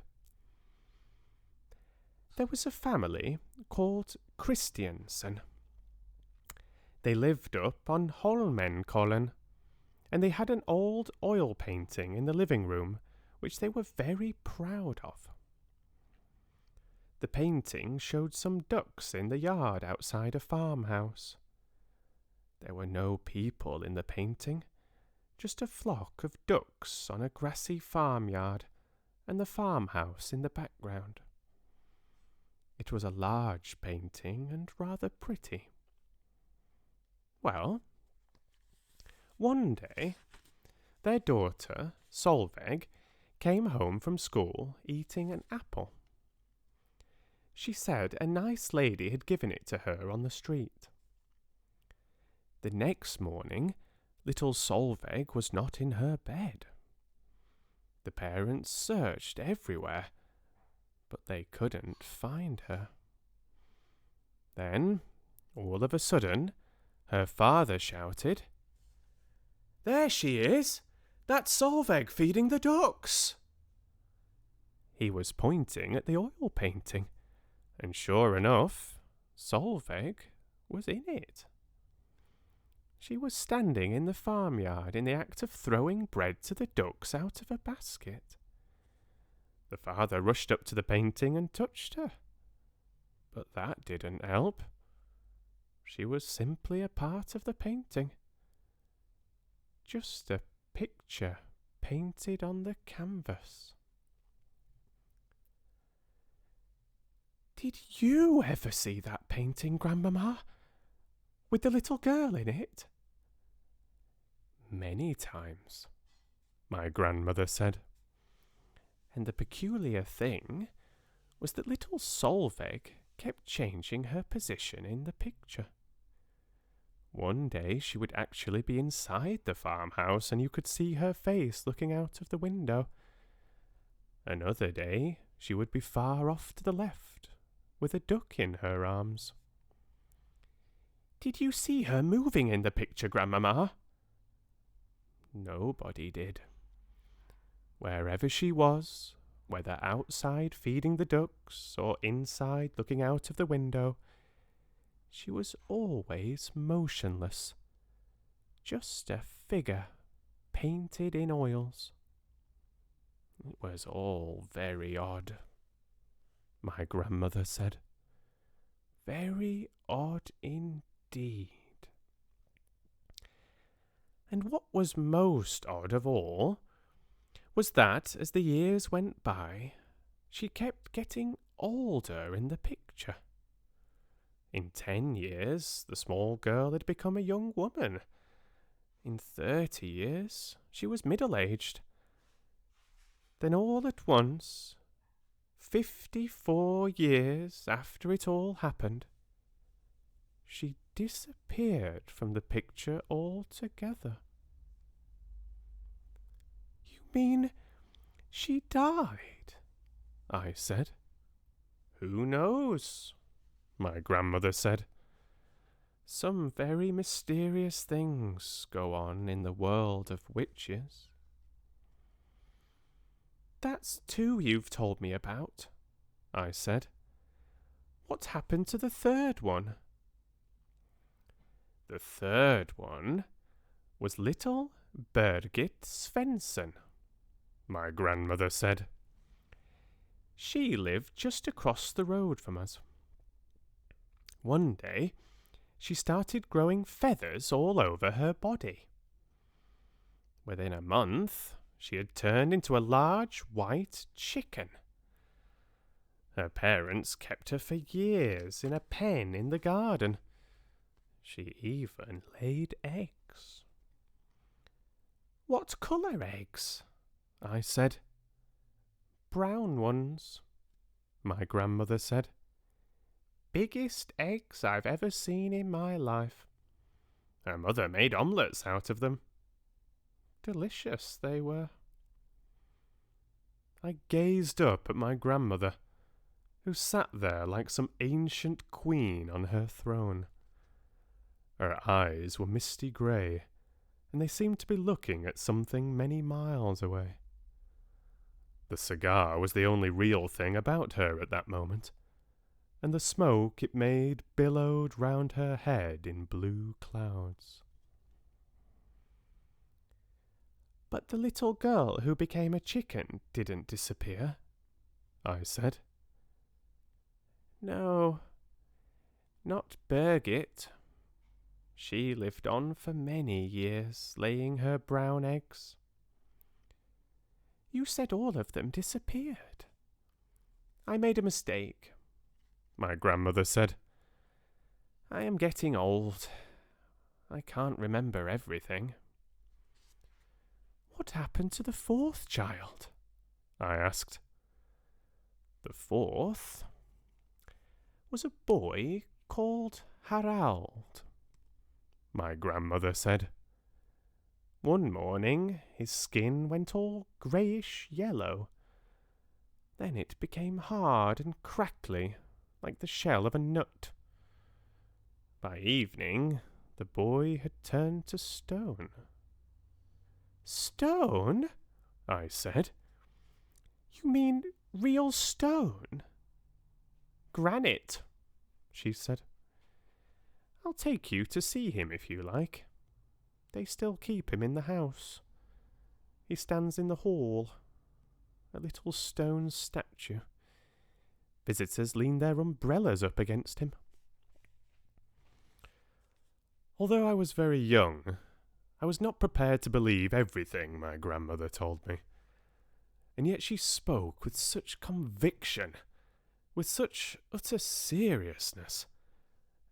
There was a family called Christiansen. They lived up on Holmenkollen, and they had an old oil painting in the living room which they were very proud of. The painting showed some ducks in the yard outside a farmhouse. There were no people in the painting, just a flock of ducks on a grassy farmyard and the farmhouse in the background. It was a large painting and rather pretty. Well, one day, their daughter, Solveig, came home from school eating an apple. She said a nice lady had given it to her on the street. The next morning, little Solveig was not in her bed. The parents searched everywhere, but they couldn't find her. Then, all of a sudden, her father shouted, "There she is! That's Solveig feeding the ducks!" He was pointing at the oil painting, and sure enough, Solveig was in it. She was standing in the farmyard in the act of throwing bread to the ducks out of a basket. The father rushed up to the painting and touched her. But that didn't help. She was simply a part of the painting. Just a picture painted on the canvas. Did you ever see that painting, Grandmama? With the little girl in it? Many times, my grandmother said. And the peculiar thing was that little Solveig kept changing her position in the picture. One day she would actually be inside the farmhouse and you could see her face looking out of the window. Another day she would be far off to the left, with a duck in her arms. Did you see her moving in the picture, Grandmama? Nobody did. Wherever she was, whether outside feeding the ducks or inside looking out of the window, she was always motionless, just a figure painted in oils. It was all very odd, my grandmother said. Very odd indeed. And what was most odd of all was that, as the years went by, she kept getting older in the picture. In 10 years, the small girl had become a young woman. In 30 years, she was middle-aged. Then all at once, 54 years after it all happened, she disappeared from the picture altogether. You mean she died? I said. Who knows? My grandmother said. Some very mysterious things go on in the world of witches. That's 2 you've told me about, I said. What happened to the third one? The third one was little Birgit Svensson, my grandmother said. She lived just across the road from us. One day, she started growing feathers all over her body. Within a month, she had turned into a large white chicken. Her parents kept her for years in a pen in the garden. She even laid eggs. What colour eggs? I said. Brown ones, my grandmother said. Biggest eggs I've ever seen in my life. Her mother made omelettes out of them. Delicious they were. I gazed up at my grandmother, who sat there like some ancient queen on her throne. Her eyes were misty grey, and they seemed to be looking at something many miles away. The cigar was the only real thing about her at that moment, and the smoke it made billowed round her head in blue clouds. But the little girl who became a chicken didn't disappear, I said. No, not Birgit. She lived on for many years, laying her brown eggs. You said all of them disappeared. I made a mistake, my grandmother said. I am getting old. I can't remember everything. What happened to the fourth child? I asked. The fourth was a boy called Harald, my grandmother said. One morning his skin went all greyish-yellow. Then it became hard and crackly, like the shell of a nut. By evening, the boy had turned to stone. Stone? I said. You mean real stone? Granite, she said. I'll take you to see him if you like. They still keep him in the house. He stands in the hall, a little stone statue. Visitors lean their umbrellas up against him. Although I was very young, I was not prepared to believe everything my grandmother told me. And yet she spoke with such conviction, with such utter seriousness,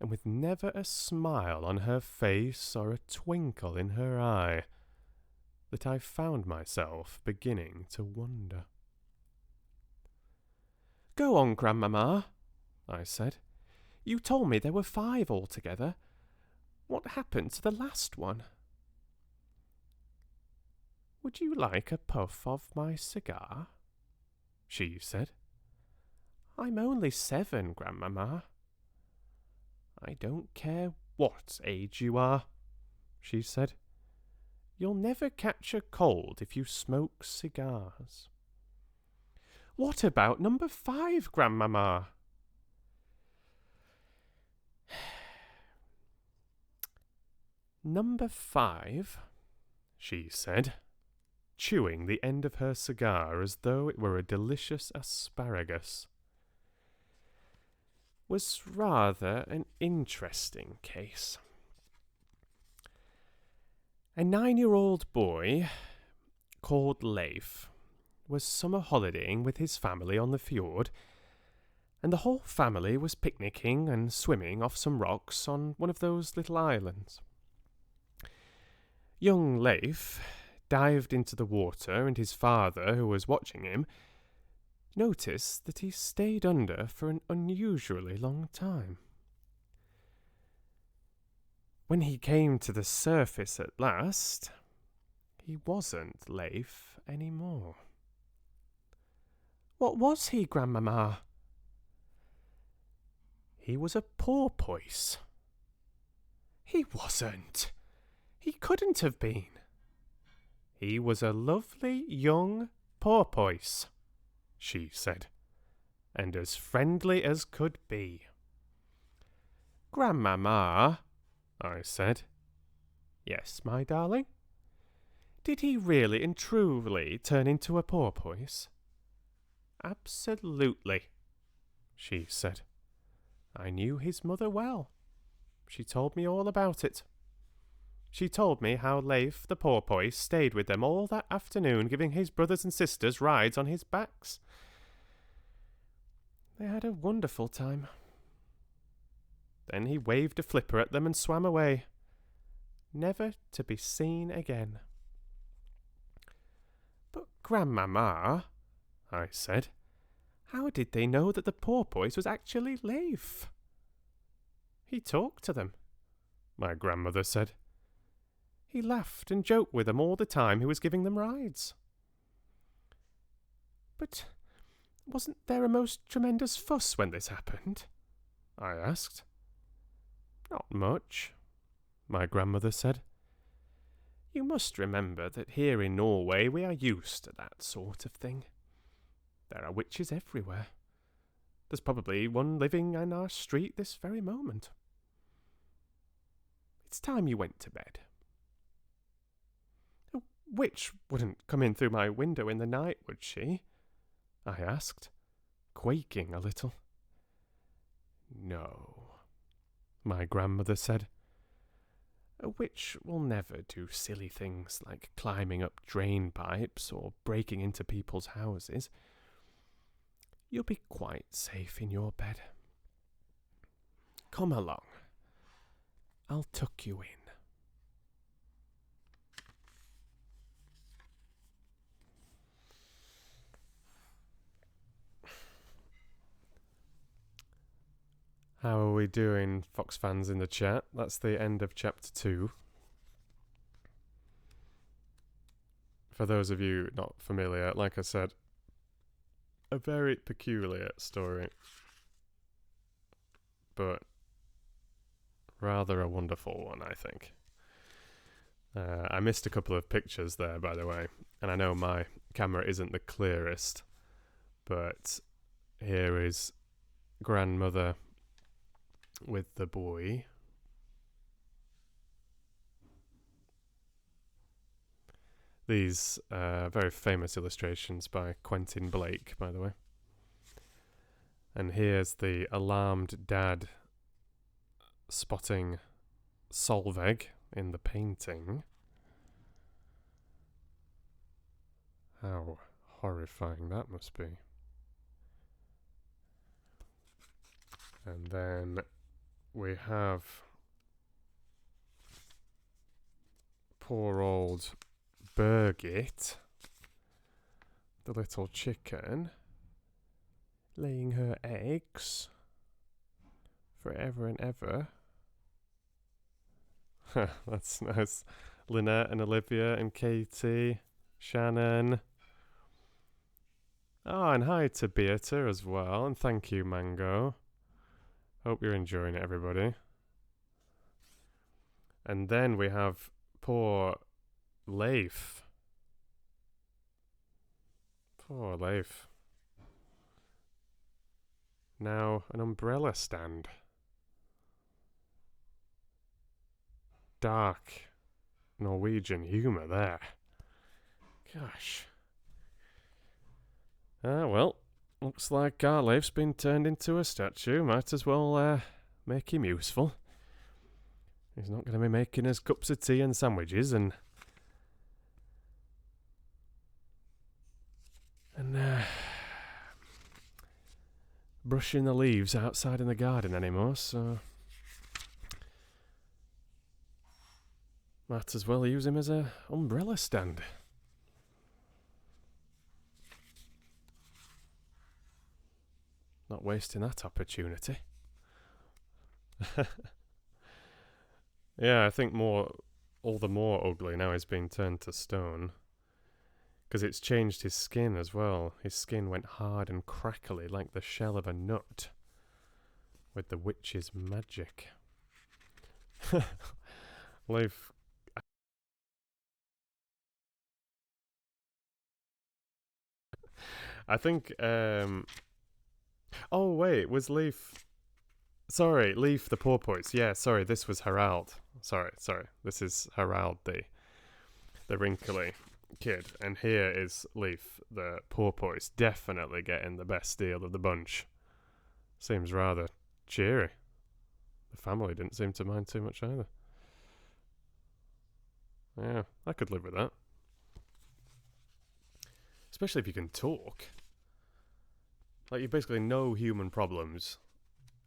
and with never a smile on her face or a twinkle in her eye, that I found myself beginning to wonder. Go on, Grandmamma, I said. You told me there were 5 altogether. What happened to the last one? Would you like a puff of my cigar? She said. I'm only 7, Grandmamma. I don't care what age you are, she said. You'll never catch a cold if you smoke cigars. What about number 5, Grandmamma? Number 5, she said, chewing the end of her cigar as though it were a delicious asparagus, was rather an interesting case. A 9-year-old boy called Leif was summer holidaying with his family on the fjord, and the whole family was picnicking and swimming off some rocks on one of those little islands. Young Leif dived into the water, and his father, who was watching him, noticed that he stayed under for an unusually long time. When he came to the surface at last, he wasn't Leif any more. What was he, Grandmamma? He was a porpoise. He wasn't. He couldn't have been. He was a lovely young porpoise, she said, and as friendly as could be. Grandmamma, I said. Yes, my darling? Did he really and truly turn into a porpoise? Absolutely, she said. I knew his mother well. She told me all about it. She told me how Leif the porpoise stayed with them all that afternoon, giving his brothers and sisters rides on his backs. They had a wonderful time. Then he waved a flipper at them and swam away, never to be seen again. But Grandmamma, I said, how did they know that the porpoise was actually Leif? He talked to them, my grandmother said. He laughed and joked with them all the time he was giving them rides. But wasn't there a most tremendous fuss when this happened? I asked. Not much, my grandmother said. You must remember that here in Norway we are used to that sort of thing. There are witches everywhere. There's probably one living in our street this very moment. It's time you went to bed. A witch wouldn't come in through my window in the night, would she? I asked, quaking a little. No, my grandmother said. A witch will never do silly things like climbing up drain pipes or breaking into people's houses. You'll be quite safe in your bed. Come along. I'll tuck you in. How are we doing, Fox fans in the chat? That's the end of chapter 2. For those of you not familiar, like I said, a very peculiar story, but rather a wonderful one, I think. I missed a couple of pictures there, by the way, and I know my camera isn't the clearest, but here is grandmother with the boy. These very famous illustrations by Quentin Blake, by the way. And here's the alarmed dad spotting Solveig in the painting. How horrifying that must be. And then we have poor old Birgit, the little chicken, laying her eggs forever and ever. That's nice. Lynette and Olivia and Katie, Shannon. Oh, and hi to Beata as well, and thank you, Mango. Hope you're enjoying it, everybody. And then we have poor Leif. Poor Leif. Now an umbrella stand. Dark Norwegian humour there. Gosh. Well, looks like our Leif's been turned into a statue. Might as well make him useful. He's not going to be making us cups of tea and sandwiches and brushing the leaves outside in the garden anymore, so might as well use him as a umbrella stand. Not wasting that opportunity. Yeah, I think all the more ugly now he's been turned to stone. Because it's changed his skin as well. His skin went hard and crackly like the shell of a nut. With the witch's magic. Leif. I think, oh wait, was Leif... Sorry, Leif the porpoise. Yeah, sorry, this was Harald. Sorry. This is Harald, the wrinkly kid. And here is Leif the porpoise. Definitely getting the best deal of the bunch. Seems rather cheery. The family didn't seem to mind too much either. Yeah, I could live with that. Especially if you can talk. Like, you've basically no human problems.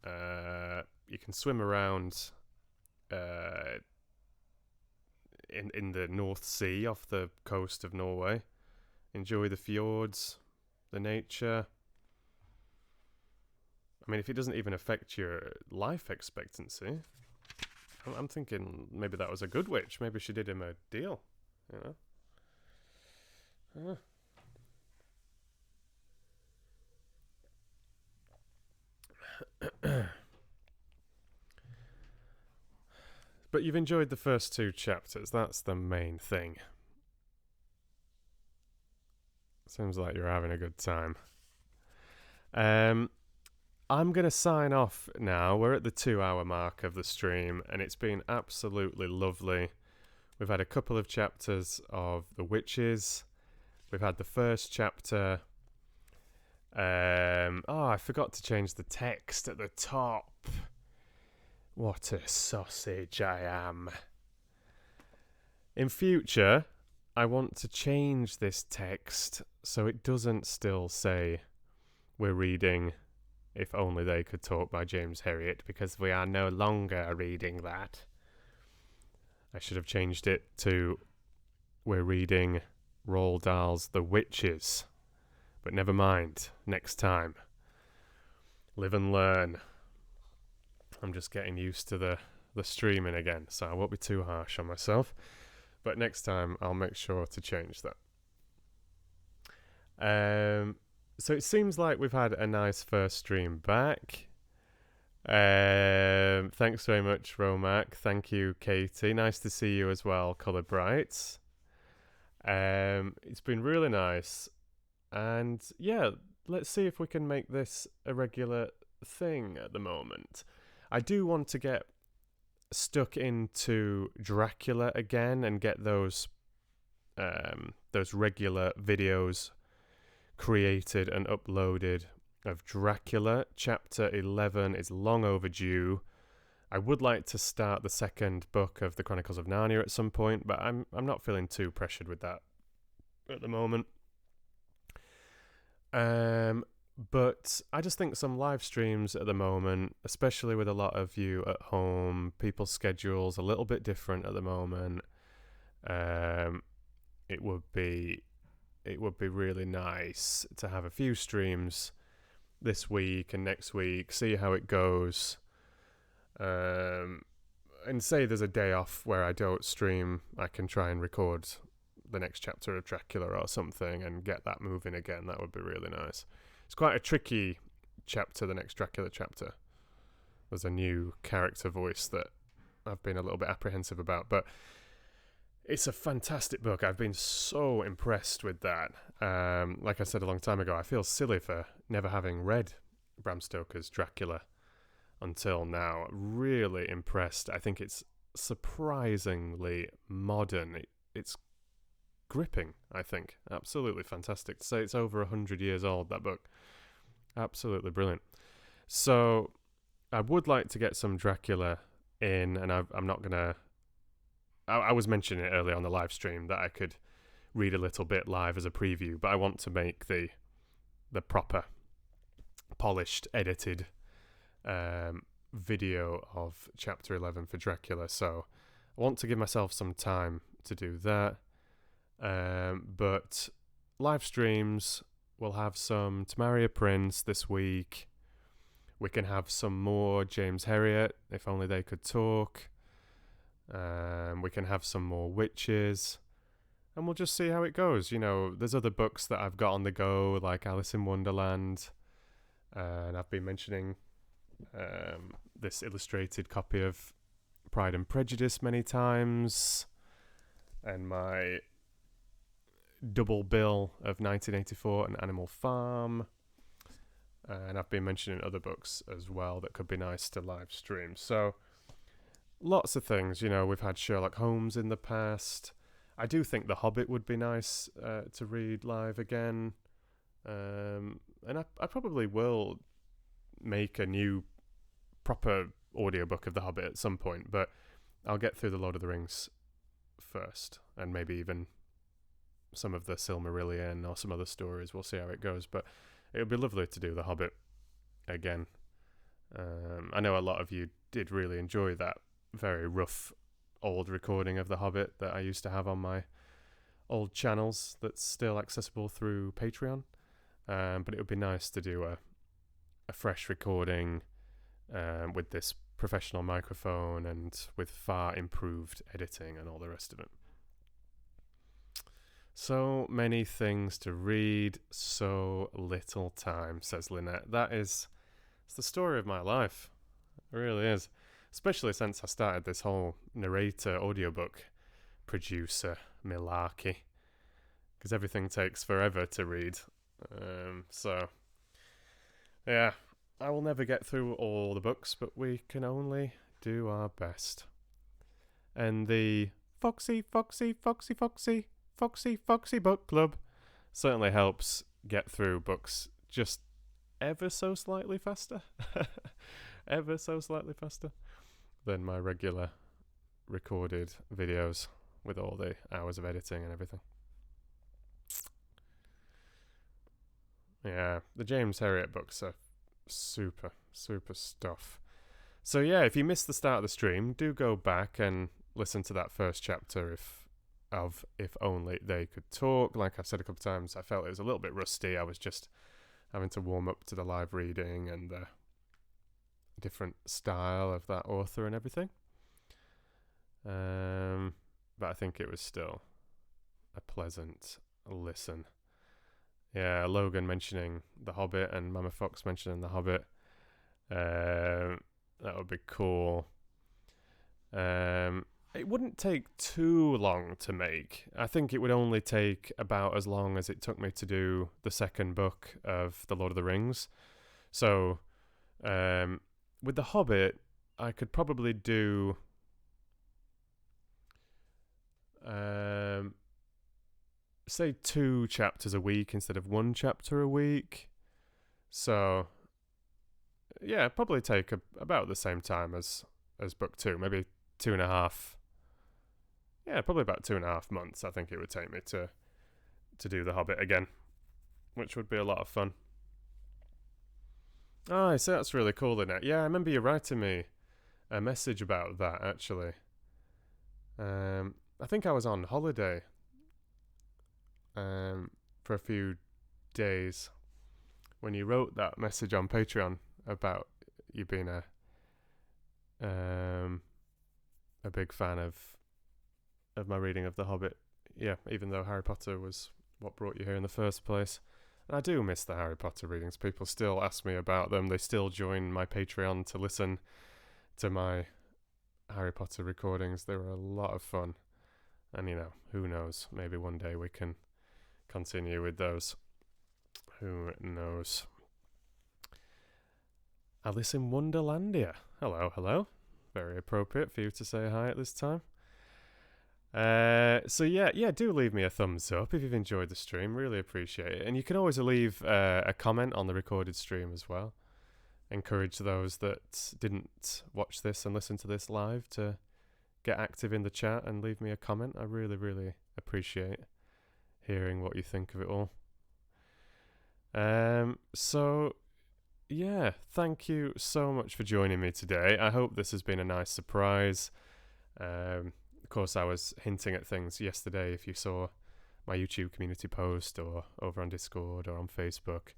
You can swim around in the North Sea off the coast of Norway. Enjoy the fjords, the nature. I mean, if it doesn't even affect your life expectancy, I'm thinking maybe that was a good witch. Maybe she did him a deal, you know? But you've enjoyed the first 2 chapters. That's the main thing. Seems like you're having a good time. I'm going to sign off now. We're at the 2-hour mark of the stream, and it's been absolutely lovely. We've had a couple of chapters of The Witches. We've had the first chapter I forgot to change the text at the top. What a sausage I am. In future, I want to change this text so it doesn't still say we're reading If Only They Could Talk by James Herriot, because we are no longer reading that. I should have changed it to we're reading Roald Dahl's The Witches. But never mind, next time. Live and learn. I'm just getting used to the streaming again, so I won't be too harsh on myself. But next time, I'll make sure to change that. So it seems like we've had a nice first stream back. Thanks very much, Romac. Thank you, Katie. Nice to see you as well, Colour Brights. It's been really nice. And yeah, let's see if we can make this a regular thing at the moment. I do want to get stuck into Dracula again and get those regular videos created and uploaded of Dracula. Chapter 11 is long overdue. I would like to start the second book of the Chronicles of Narnia at some point, but I'm not feeling too pressured with that at the moment. But I just think some live streams at the moment, especially with a lot of you at home, people's schedules a little bit different at the moment. It would be really nice to have a few streams this week and next week, see how it goes. And say there's a day off where I don't stream, I can try and record the next chapter of Dracula or something and get that moving again. That would be really nice. It's quite a tricky chapter, the next Dracula chapter. There's a new character voice that I've been a little bit apprehensive about, but it's a fantastic book. I've been so impressed with that. Like I said a long time ago, I feel silly for never having read Bram Stoker's Dracula until now. Really impressed. I think it's surprisingly modern. It's gripping, I think. Absolutely fantastic. To say it's over 100 years old, that book. Absolutely brilliant. So I would like to get some Dracula in, and I'm not going to... I was mentioning it earlier on the live stream that I could read a little bit live as a preview, but I want to make the proper, polished, edited video of Chapter 11 for Dracula. So I want to give myself some time to do that. But live streams, we'll have some Tamaria Prince this week. We can have some more James Herriot, If Only They Could Talk. We can have some more witches. And we'll just see how it goes. You know, there's other books that I've got on the go, like Alice in Wonderland. And I've been mentioning this illustrated copy of Pride and Prejudice many times. And my double bill of 1984 and Animal Farm. And I've been mentioning other books as well that could be nice to live stream. So lots of things, you know, we've had Sherlock Holmes in the past. I do think The Hobbit would be nice to read live again. And I probably will make a new proper audiobook of The Hobbit at some point, but I'll get through the Lord of the Rings first, and maybe even some of the Silmarillion or some other stories. We'll see how it goes, but it would be lovely to do The Hobbit again. I know a lot of you did really enjoy that very rough old recording of The Hobbit that I used to have on my old channels that's still accessible through Patreon. But it would be nice to do a fresh recording with this professional microphone and with far improved editing and all the rest of it. So many things to read, so little time, says Lynette. It's the story of my life. It really is. Especially since I started this whole narrator audiobook producer malarkey. Because everything takes forever to read. So, yeah, I will never get through all the books, but we can only do our best. And the Foxy book club certainly helps get through books just ever so slightly faster, ever so slightly faster than my regular recorded videos with all the hours of editing and everything. Yeah, the James Herriot books are super, super stuff. So yeah, if you missed the start of the stream, do go back and listen to that first chapter if only they could talk. Like I've said a couple of times, I felt it was a little bit rusty. I was just having to warm up to the live reading and the different style of that author and everything. But I think it was still a pleasant listen. Yeah, Logan mentioning The Hobbit and Mama Fox mentioning The Hobbit. That would be cool. It wouldn't take too long to make. I think it would only take about as long as it took me to do the second book of The Lord of the Rings. So, with The Hobbit, I could probably do say 2 chapters a week instead of 1 chapter a week. So, yeah, probably take about the same time as book 2, maybe 2.5. Yeah, probably about 2.5 months. I think it would take me to do The Hobbit again, which would be a lot of fun. Oh, so that's really cool, isn't it? Yeah, I remember you writing me a message about that actually. I think I was on holiday for a few days when you wrote that message on Patreon about you being a big fan of my reading of The Hobbit. Yeah, even though Harry Potter was what brought you here in the first place. And I do miss the Harry Potter readings. People still ask me about them. They still join my Patreon to listen to my Harry Potter recordings. They were a lot of fun. And, you know, who knows? Maybe one day we can continue with those. Who knows? Alice in Wonderlandia. Hello, hello. Very appropriate for you to say hi at this time. So yeah, do leave me a thumbs up if you've enjoyed the stream. Really appreciate it. And you can always leave a comment on the recorded stream as well. Encourage those that didn't watch this and listen to this live to get active in the chat and leave me a comment. I really, really appreciate hearing what you think of it all. So yeah, thank you so much for joining me today. I hope this has been a nice surprise. Of course, I was hinting at things yesterday if you saw my YouTube community post or over on Discord or on Facebook.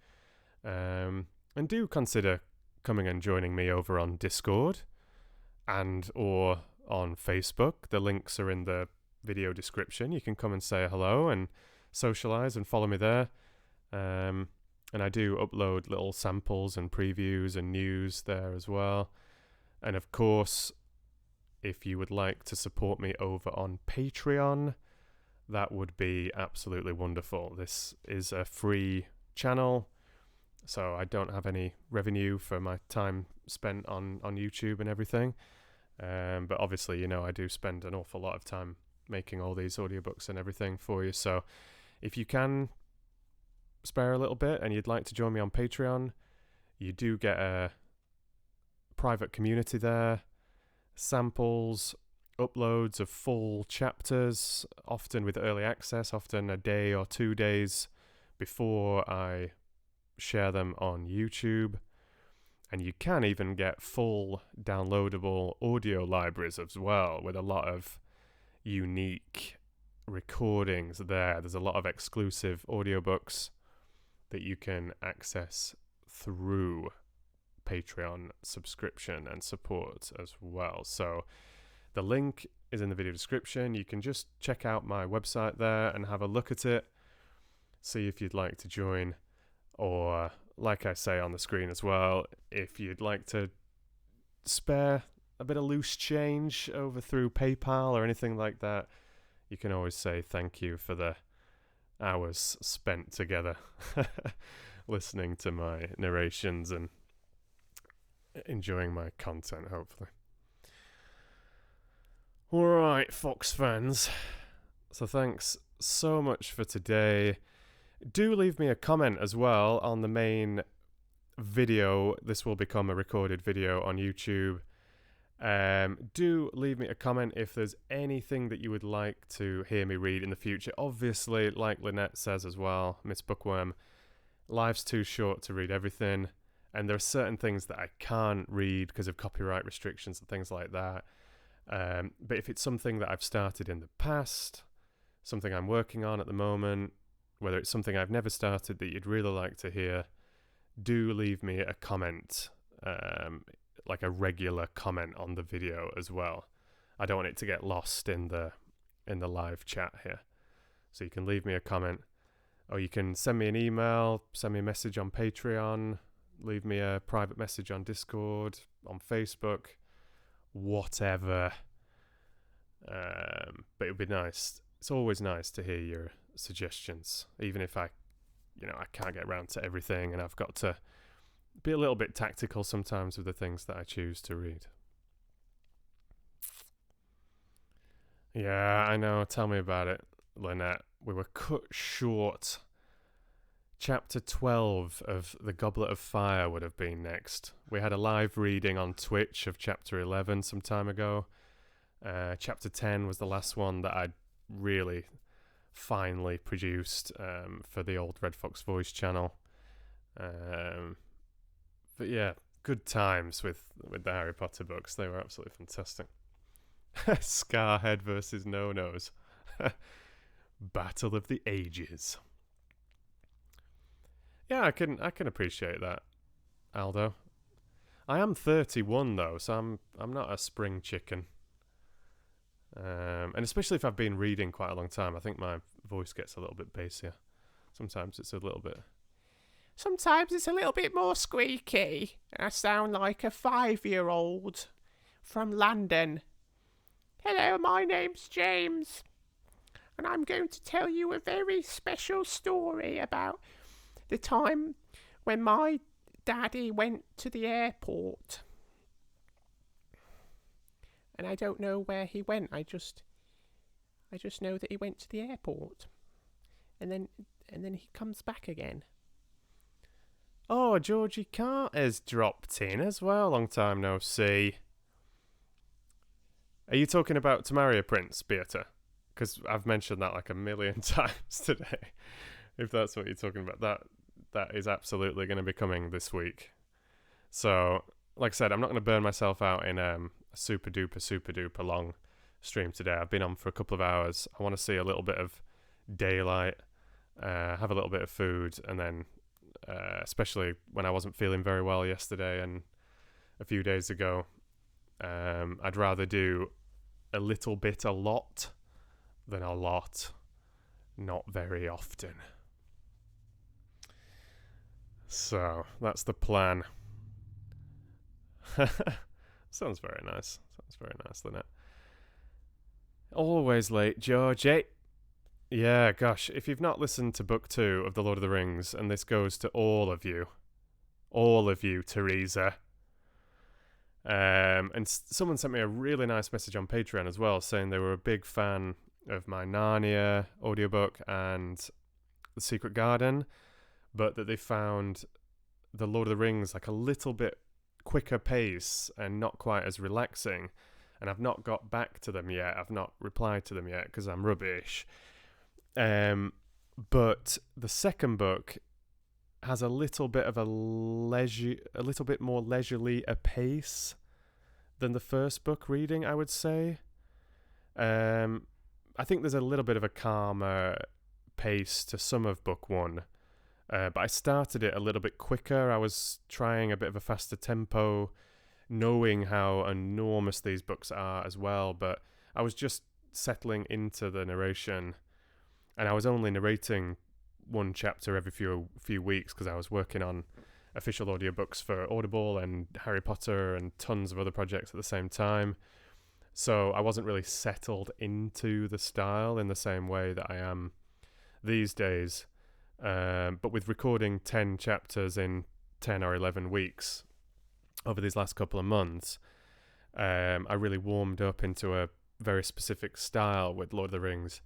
And do consider coming and joining me over on Discord and or on Facebook. The links are in the video description. You can come and say hello and socialize and follow me there. And I do upload little samples and previews and news there as well. And of course, if you would like to support me over on Patreon, that would be absolutely wonderful. This is a free channel, so I don't have any revenue for my time spent on YouTube and everything. But obviously, you know, I do spend an awful lot of time making all these audiobooks and everything for you. So if you can spare a little bit and you'd like to join me on Patreon, you do get a private community there, samples, uploads of full chapters, often with early access, often a day or 2 days before I share them on YouTube. And you can even get full downloadable audio libraries as well, with a lot of unique recordings there. There's a lot of exclusive audiobooks that you can access through Patreon subscription and support as well. So the link is in the video description. You can just check out my website there and have a look at it, see if you'd like to join, or like I say on the screen as well, if you'd like to spare a bit of loose change over through PayPal or anything like that, you can always say thank you for the hours spent together listening to my narrations and enjoying my content, hopefully. Alright, Fox fans. So thanks so much for today. Do leave me a comment as well on the main video. This will become a recorded video on YouTube. Do leave me a comment if there's anything that you would like to hear me read in the future. Obviously, like Lynette says as well, Miss Bookworm, life's too short to read everything, and there are certain things that I can't read because of copyright restrictions and things like that. But if it's something that I've started in the past, something I'm working on at the moment, whether it's something I've never started that you'd really like to hear, do leave me a comment, like a regular comment on the video as well. I don't want it to get lost in the live chat here. So you can leave me a comment, or you can send me an email, send me a message on Patreon, leave me a private message on Discord, on Facebook, whatever. But it would be nice. It's always nice to hear your suggestions, even if I can't get around to everything, and I've got to be a little bit tactical sometimes with the things that I choose to read. Yeah, I know. Tell me about it, Lynette. We were cut short. Chapter 12 of The Goblet of Fire would have been next. We had a live reading on Twitch of Chapter 11 some time ago. Chapter 10 was the last one that I'd really finally produced for the old Red Fox Voice channel. But yeah, good times with the Harry Potter books. They were absolutely fantastic. Scarhead versus No-Nos. Battle of the Ages. Yeah, I can appreciate that, Aldo. I am 31 though, so I'm not a spring chicken. And especially if I've been reading quite a long time, I think my voice gets a little bit bassier. Sometimes it's a little bit more squeaky. I sound like a 5-year-old from London. Hello, my name's James, and I'm going to tell you a very special story about the time when my daddy went to the airport. And I don't know where he went. I just know that he went to the airport. And then he comes back again. Oh, Georgie Carter's dropped in as well. Long time no see. Are you talking about To Marry a Prince, Beata? Because I've mentioned that like a million times today. If that's what you're talking about, that is absolutely going to be coming this week. So, like I said, I'm not going to burn myself out in a super duper long stream today. I've been on for a couple of hours. I want to see a little bit of daylight, have a little bit of food, and then especially when I wasn't feeling very well yesterday and a few days ago, I'd rather do a little bit a lot than a lot not very often. So that's the plan. Sounds very nice. Lynette. Always late, Georgie. Yeah, gosh, if you've not listened to book 2 of The Lord of the Rings, and this goes to all of you, Teresa. And someone sent me a really nice message on Patreon as well, saying they were a big fan of my Narnia audiobook and The Secret Garden, but that they found The Lord of the Rings like a little bit quicker pace and not quite as relaxing. And I've not got back to them yet. I've not replied to them yet because I'm rubbish. But the second book has a little bit of a little bit more leisurely a pace than the first book reading, I would say. I think there's a little bit of a calmer pace to some of book 1. But I started it a little bit quicker. I was trying a bit of a faster tempo, knowing how enormous these books are as well. But I was just settling into the narration, and I was only narrating one chapter every few weeks because I was working on official audiobooks for Audible and Harry Potter and tons of other projects at the same time. So I wasn't really settled into the style in the same way that I am these days. But with recording 10 chapters in 10 or 11 weeks over these last couple of months, I really warmed up into a very specific style with Lord of the Rings.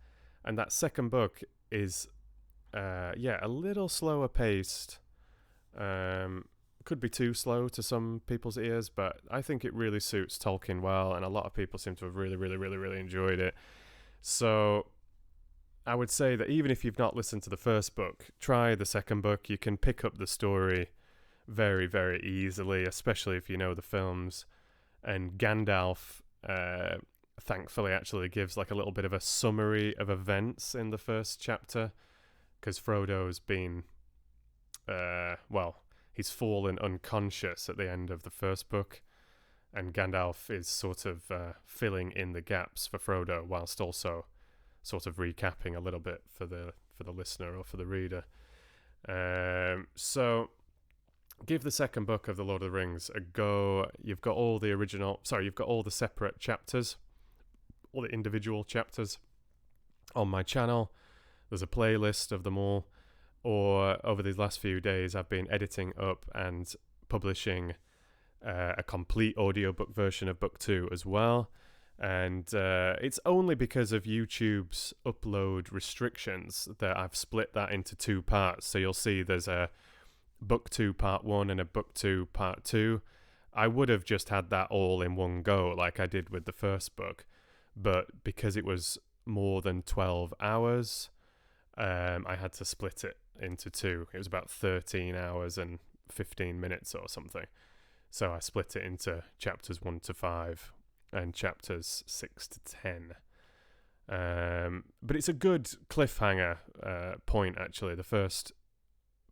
And that second book is a little slower paced. Could be too slow to some people's ears, but I think it really suits Tolkien well, and a lot of people seem to have really, really, really, really enjoyed it. So I would say that even if you've not listened to the first book, try the second book. You can pick up the story very, very easily, especially if you know the films. And Gandalf, thankfully, actually gives like a little bit of a summary of events in the first chapter, because Frodo's been, he's fallen unconscious at the end of the first book, and Gandalf is sort of filling in the gaps for Frodo, whilst also sort of recapping a little bit for the listener or for the reader. So give the second book of the Lord of the Rings a go. You've got all the separate chapters, all the individual chapters on my channel. There's a playlist of them all. Or over these last few days, I've been editing up and publishing a complete audiobook version of book 2 as well. And it's only because of YouTube's upload restrictions that I've split that into 2 parts. So you'll see there's a book 2 part 1 and a book 2 part 2. I would have just had that all in one go like I did with the first book, but because it was more than 12 hours, I had to split it into 2. It was about 13 hours and 15 minutes or something. So I split it into chapters 1 to 5 and chapters 6 to 10. But it's a good cliffhanger point, actually. The first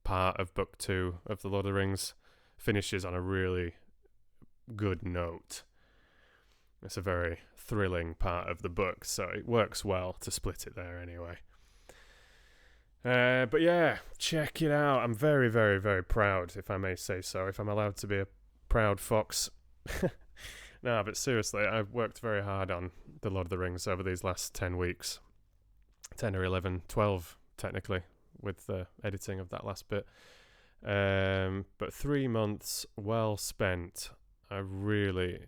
part of book 2 of The Lord of the Rings finishes on a really good note. It's a very thrilling part of the book, so it works well to split it there anyway. But yeah, check it out. I'm very, very, very proud, if I may say so, if I'm allowed to be a proud fox. No, but seriously, I've worked very hard on The Lord of the Rings over these last 10 weeks. 10 or 11, 12 technically, with the editing of that last bit. But 3 months well spent. I really,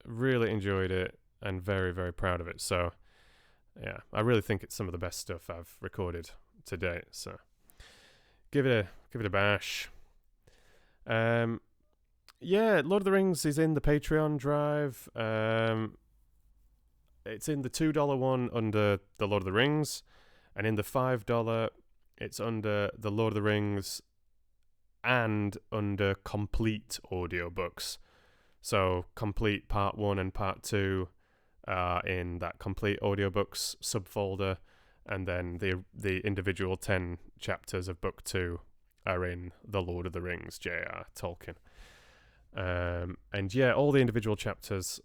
really enjoyed it and very, very proud of it. So, yeah, I really think it's some of the best stuff I've recorded to date. So, give it a bash. Yeah, Lord of the Rings is in the Patreon drive. It's in the $2 one under the Lord of the Rings, and in the $5 it's under the Lord of the Rings and under complete audiobooks. So complete part 1 and part 2 are in that complete audiobooks subfolder, and then the individual 10 chapters of book 2 are in the Lord of the Rings, J.R. Tolkien. And yeah, all the individual chapters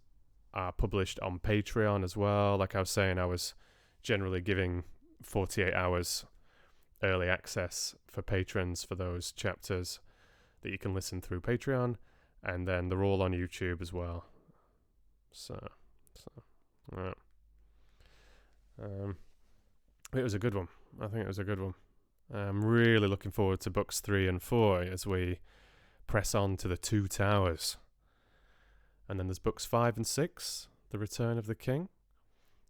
are published on Patreon as well. Like I was saying, I was generally giving 48 hours early access for patrons for those chapters that you can listen through Patreon, and then they're all on YouTube as well. So right. It was a good one. I think it was a good one. I'm really looking forward to books 3 and 4 as we press on to the Two Towers. And then there's books 5 and 6, The Return of the King.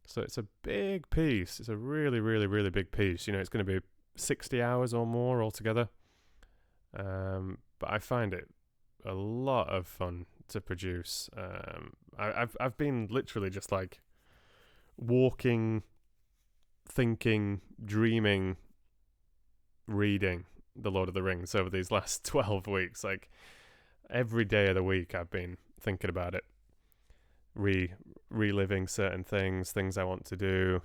So it's a big piece. It's a really, really, really big piece. You know, it's going to be 60 hours or more altogether. But I find it a lot of fun to produce. I've been literally just like walking, thinking, dreaming, reading The Lord of the Rings over these last 12 weeks. Like every day of the week I've been thinking about it, reliving certain things I want to do,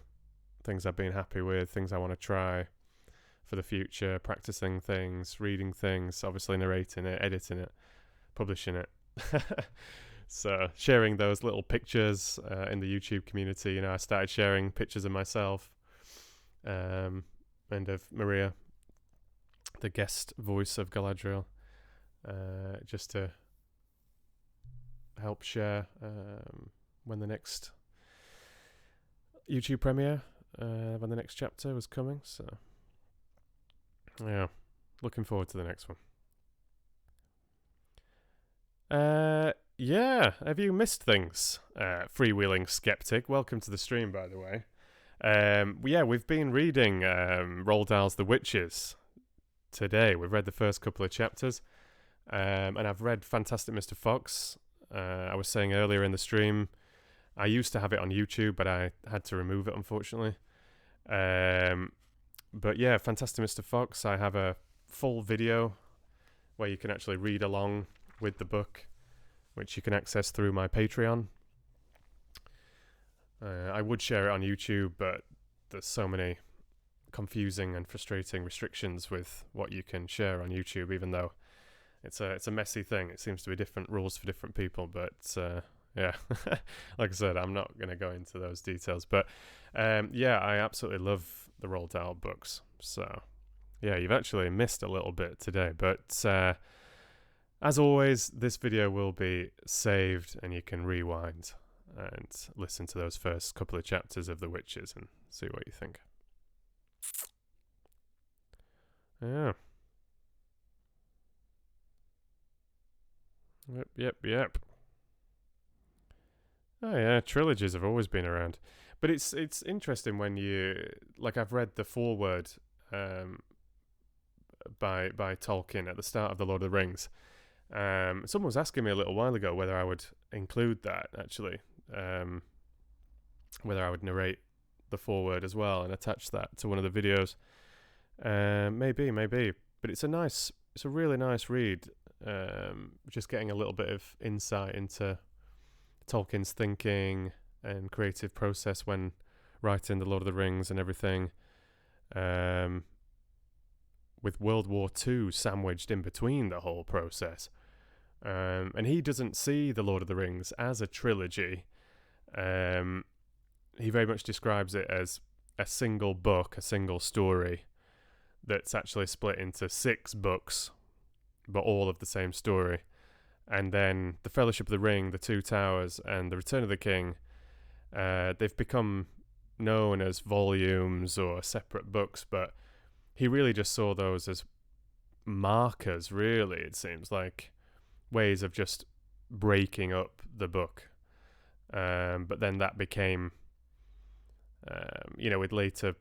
things I've been happy with, things I want to try for the future, practicing things, reading things, obviously narrating it, editing it, publishing it. So sharing those little pictures in the YouTube community. You know, I started sharing pictures of myself and of Maria, the guest voice of Galadriel, just to help share when the next YouTube premiere, when the next chapter was coming. So yeah, looking forward to the next one. Yeah, have you missed things? Freewheeling skeptic, welcome to the stream, by the way. We've been reading Roald Dahl's The Witches today. We've read the first couple of chapters, and I've read Fantastic Mr. Fox. I was saying earlier in the stream, I used to have it on YouTube, but I had to remove it, unfortunately. But yeah, Fantastic Mr. Fox, I have a full video where you can actually read along with the book, which you can access through my Patreon. I would share it on YouTube, but there's so many confusing and frustrating restrictions with what you can share on YouTube, even though it's a messy thing. It seems to be different rules for different people, but yeah, like I said, I'm not going to go into those details. But yeah, I absolutely love the Roald Dahl books. So yeah, you've actually missed a little bit today, but as always, this video will be saved and you can rewind and listen to those first couple of chapters of The Witches and see what you think. Yeah. Yep. Oh yeah, trilogies have always been around. But it's interesting when you, like, I've read the foreword by Tolkien at the start of The Lord of the Rings. Someone was asking me a little while ago whether I would include that, actually. Whether I would narrate the foreword as well and attach that to one of the videos. Maybe. But it's a really nice read. Just getting a little bit of insight into Tolkien's thinking and creative process when writing The Lord of the Rings and everything. With World War II sandwiched in between the whole process. And he doesn't see The Lord of the Rings as a trilogy. He very much describes it as a single book, a single story that's actually split into 6 books, but all of the same story. And then The Fellowship of the Ring, The Two Towers, and The Return of the King, they've become known as volumes or separate books, but he really just saw those as markers, really, it seems like ways of just breaking up the book. But then that became, with later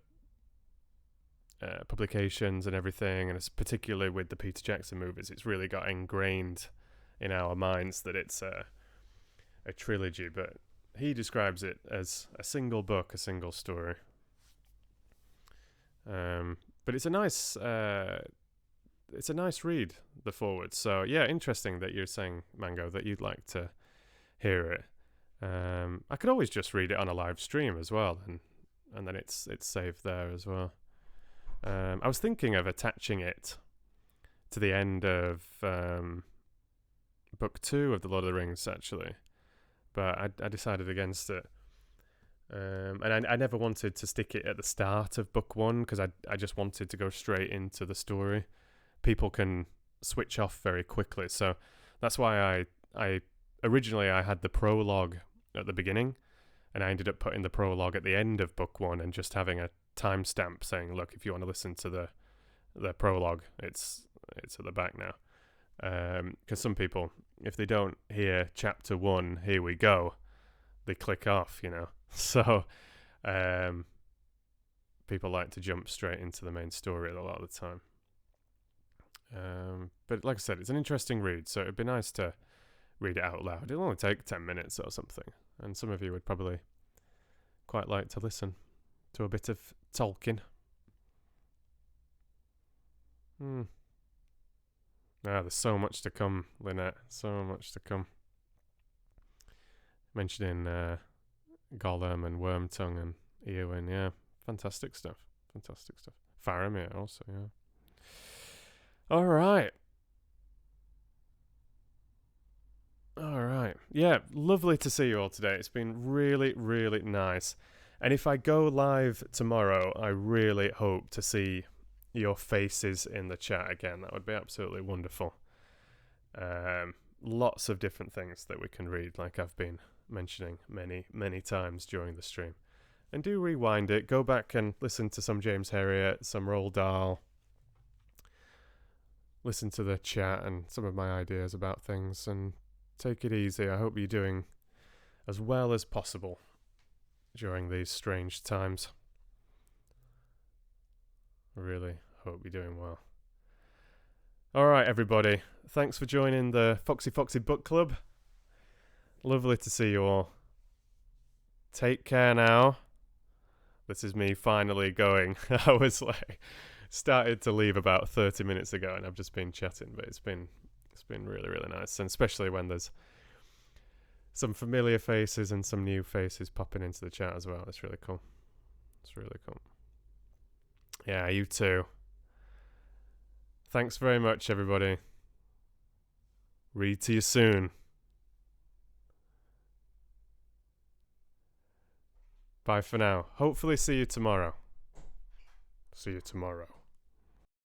publications and everything, and it's particularly with the Peter Jackson movies, it's really got ingrained in our minds that it's a trilogy. But he describes it as a single book, a single story. But it's a nice read, the foreword. So yeah, interesting that you're saying, Mango, that you'd like to hear it. I could always just read it on a live stream as well, and then it's saved there as well. I was thinking of attaching it to the end of book 2 of The Lord of the Rings, actually, but I decided against it. And I never wanted to stick it at the start of book 1 because I just wanted to go straight into the story. People can switch off very quickly, so that's why I originally I had the prologue at the beginning, and I ended up putting the prologue at the end of book 1 and just having a timestamp saying, look, if you want to listen to the prologue, it's at the back now. Because some people, if they don't hear chapter 1, here we go, they click off, So people like to jump straight into the main story a lot of the time. But like I said, it's an interesting read, so it'd be nice to read it out loud. It'll only take 10 minutes or something, and some of you would probably quite like to listen to a bit of Tolkien. There's so much to come, Lynette. So much to come. Mentioning Gollum and Wormtongue and Eowyn, yeah. Fantastic stuff. Faramir also, yeah. Alright. Yeah, lovely to see you all today. It's been really, really nice. And if I go live tomorrow, I really hope to see your faces in the chat again. That would be absolutely wonderful. Lots of different things that we can read, like I've been mentioning many times during the stream. And do rewind it. Go back and listen to some James Herriot, some Roald Dahl. Listen to the chat and some of my ideas about things, and take it easy. I hope you're doing as well as possible during these strange times. I really hope you're doing well. All right, everybody. Thanks for joining the Foxy Book Club. Lovely to see you all. Take care now. This is me finally going. I was started to leave about 30 minutes ago, and I've just been chatting, but it's been really, really nice, and especially when there's some familiar faces and some new faces popping into the chat as well. It's really cool. Yeah, you too. Thanks very much, everybody. Read to you soon. Bye for now. Hopefully see you tomorrow.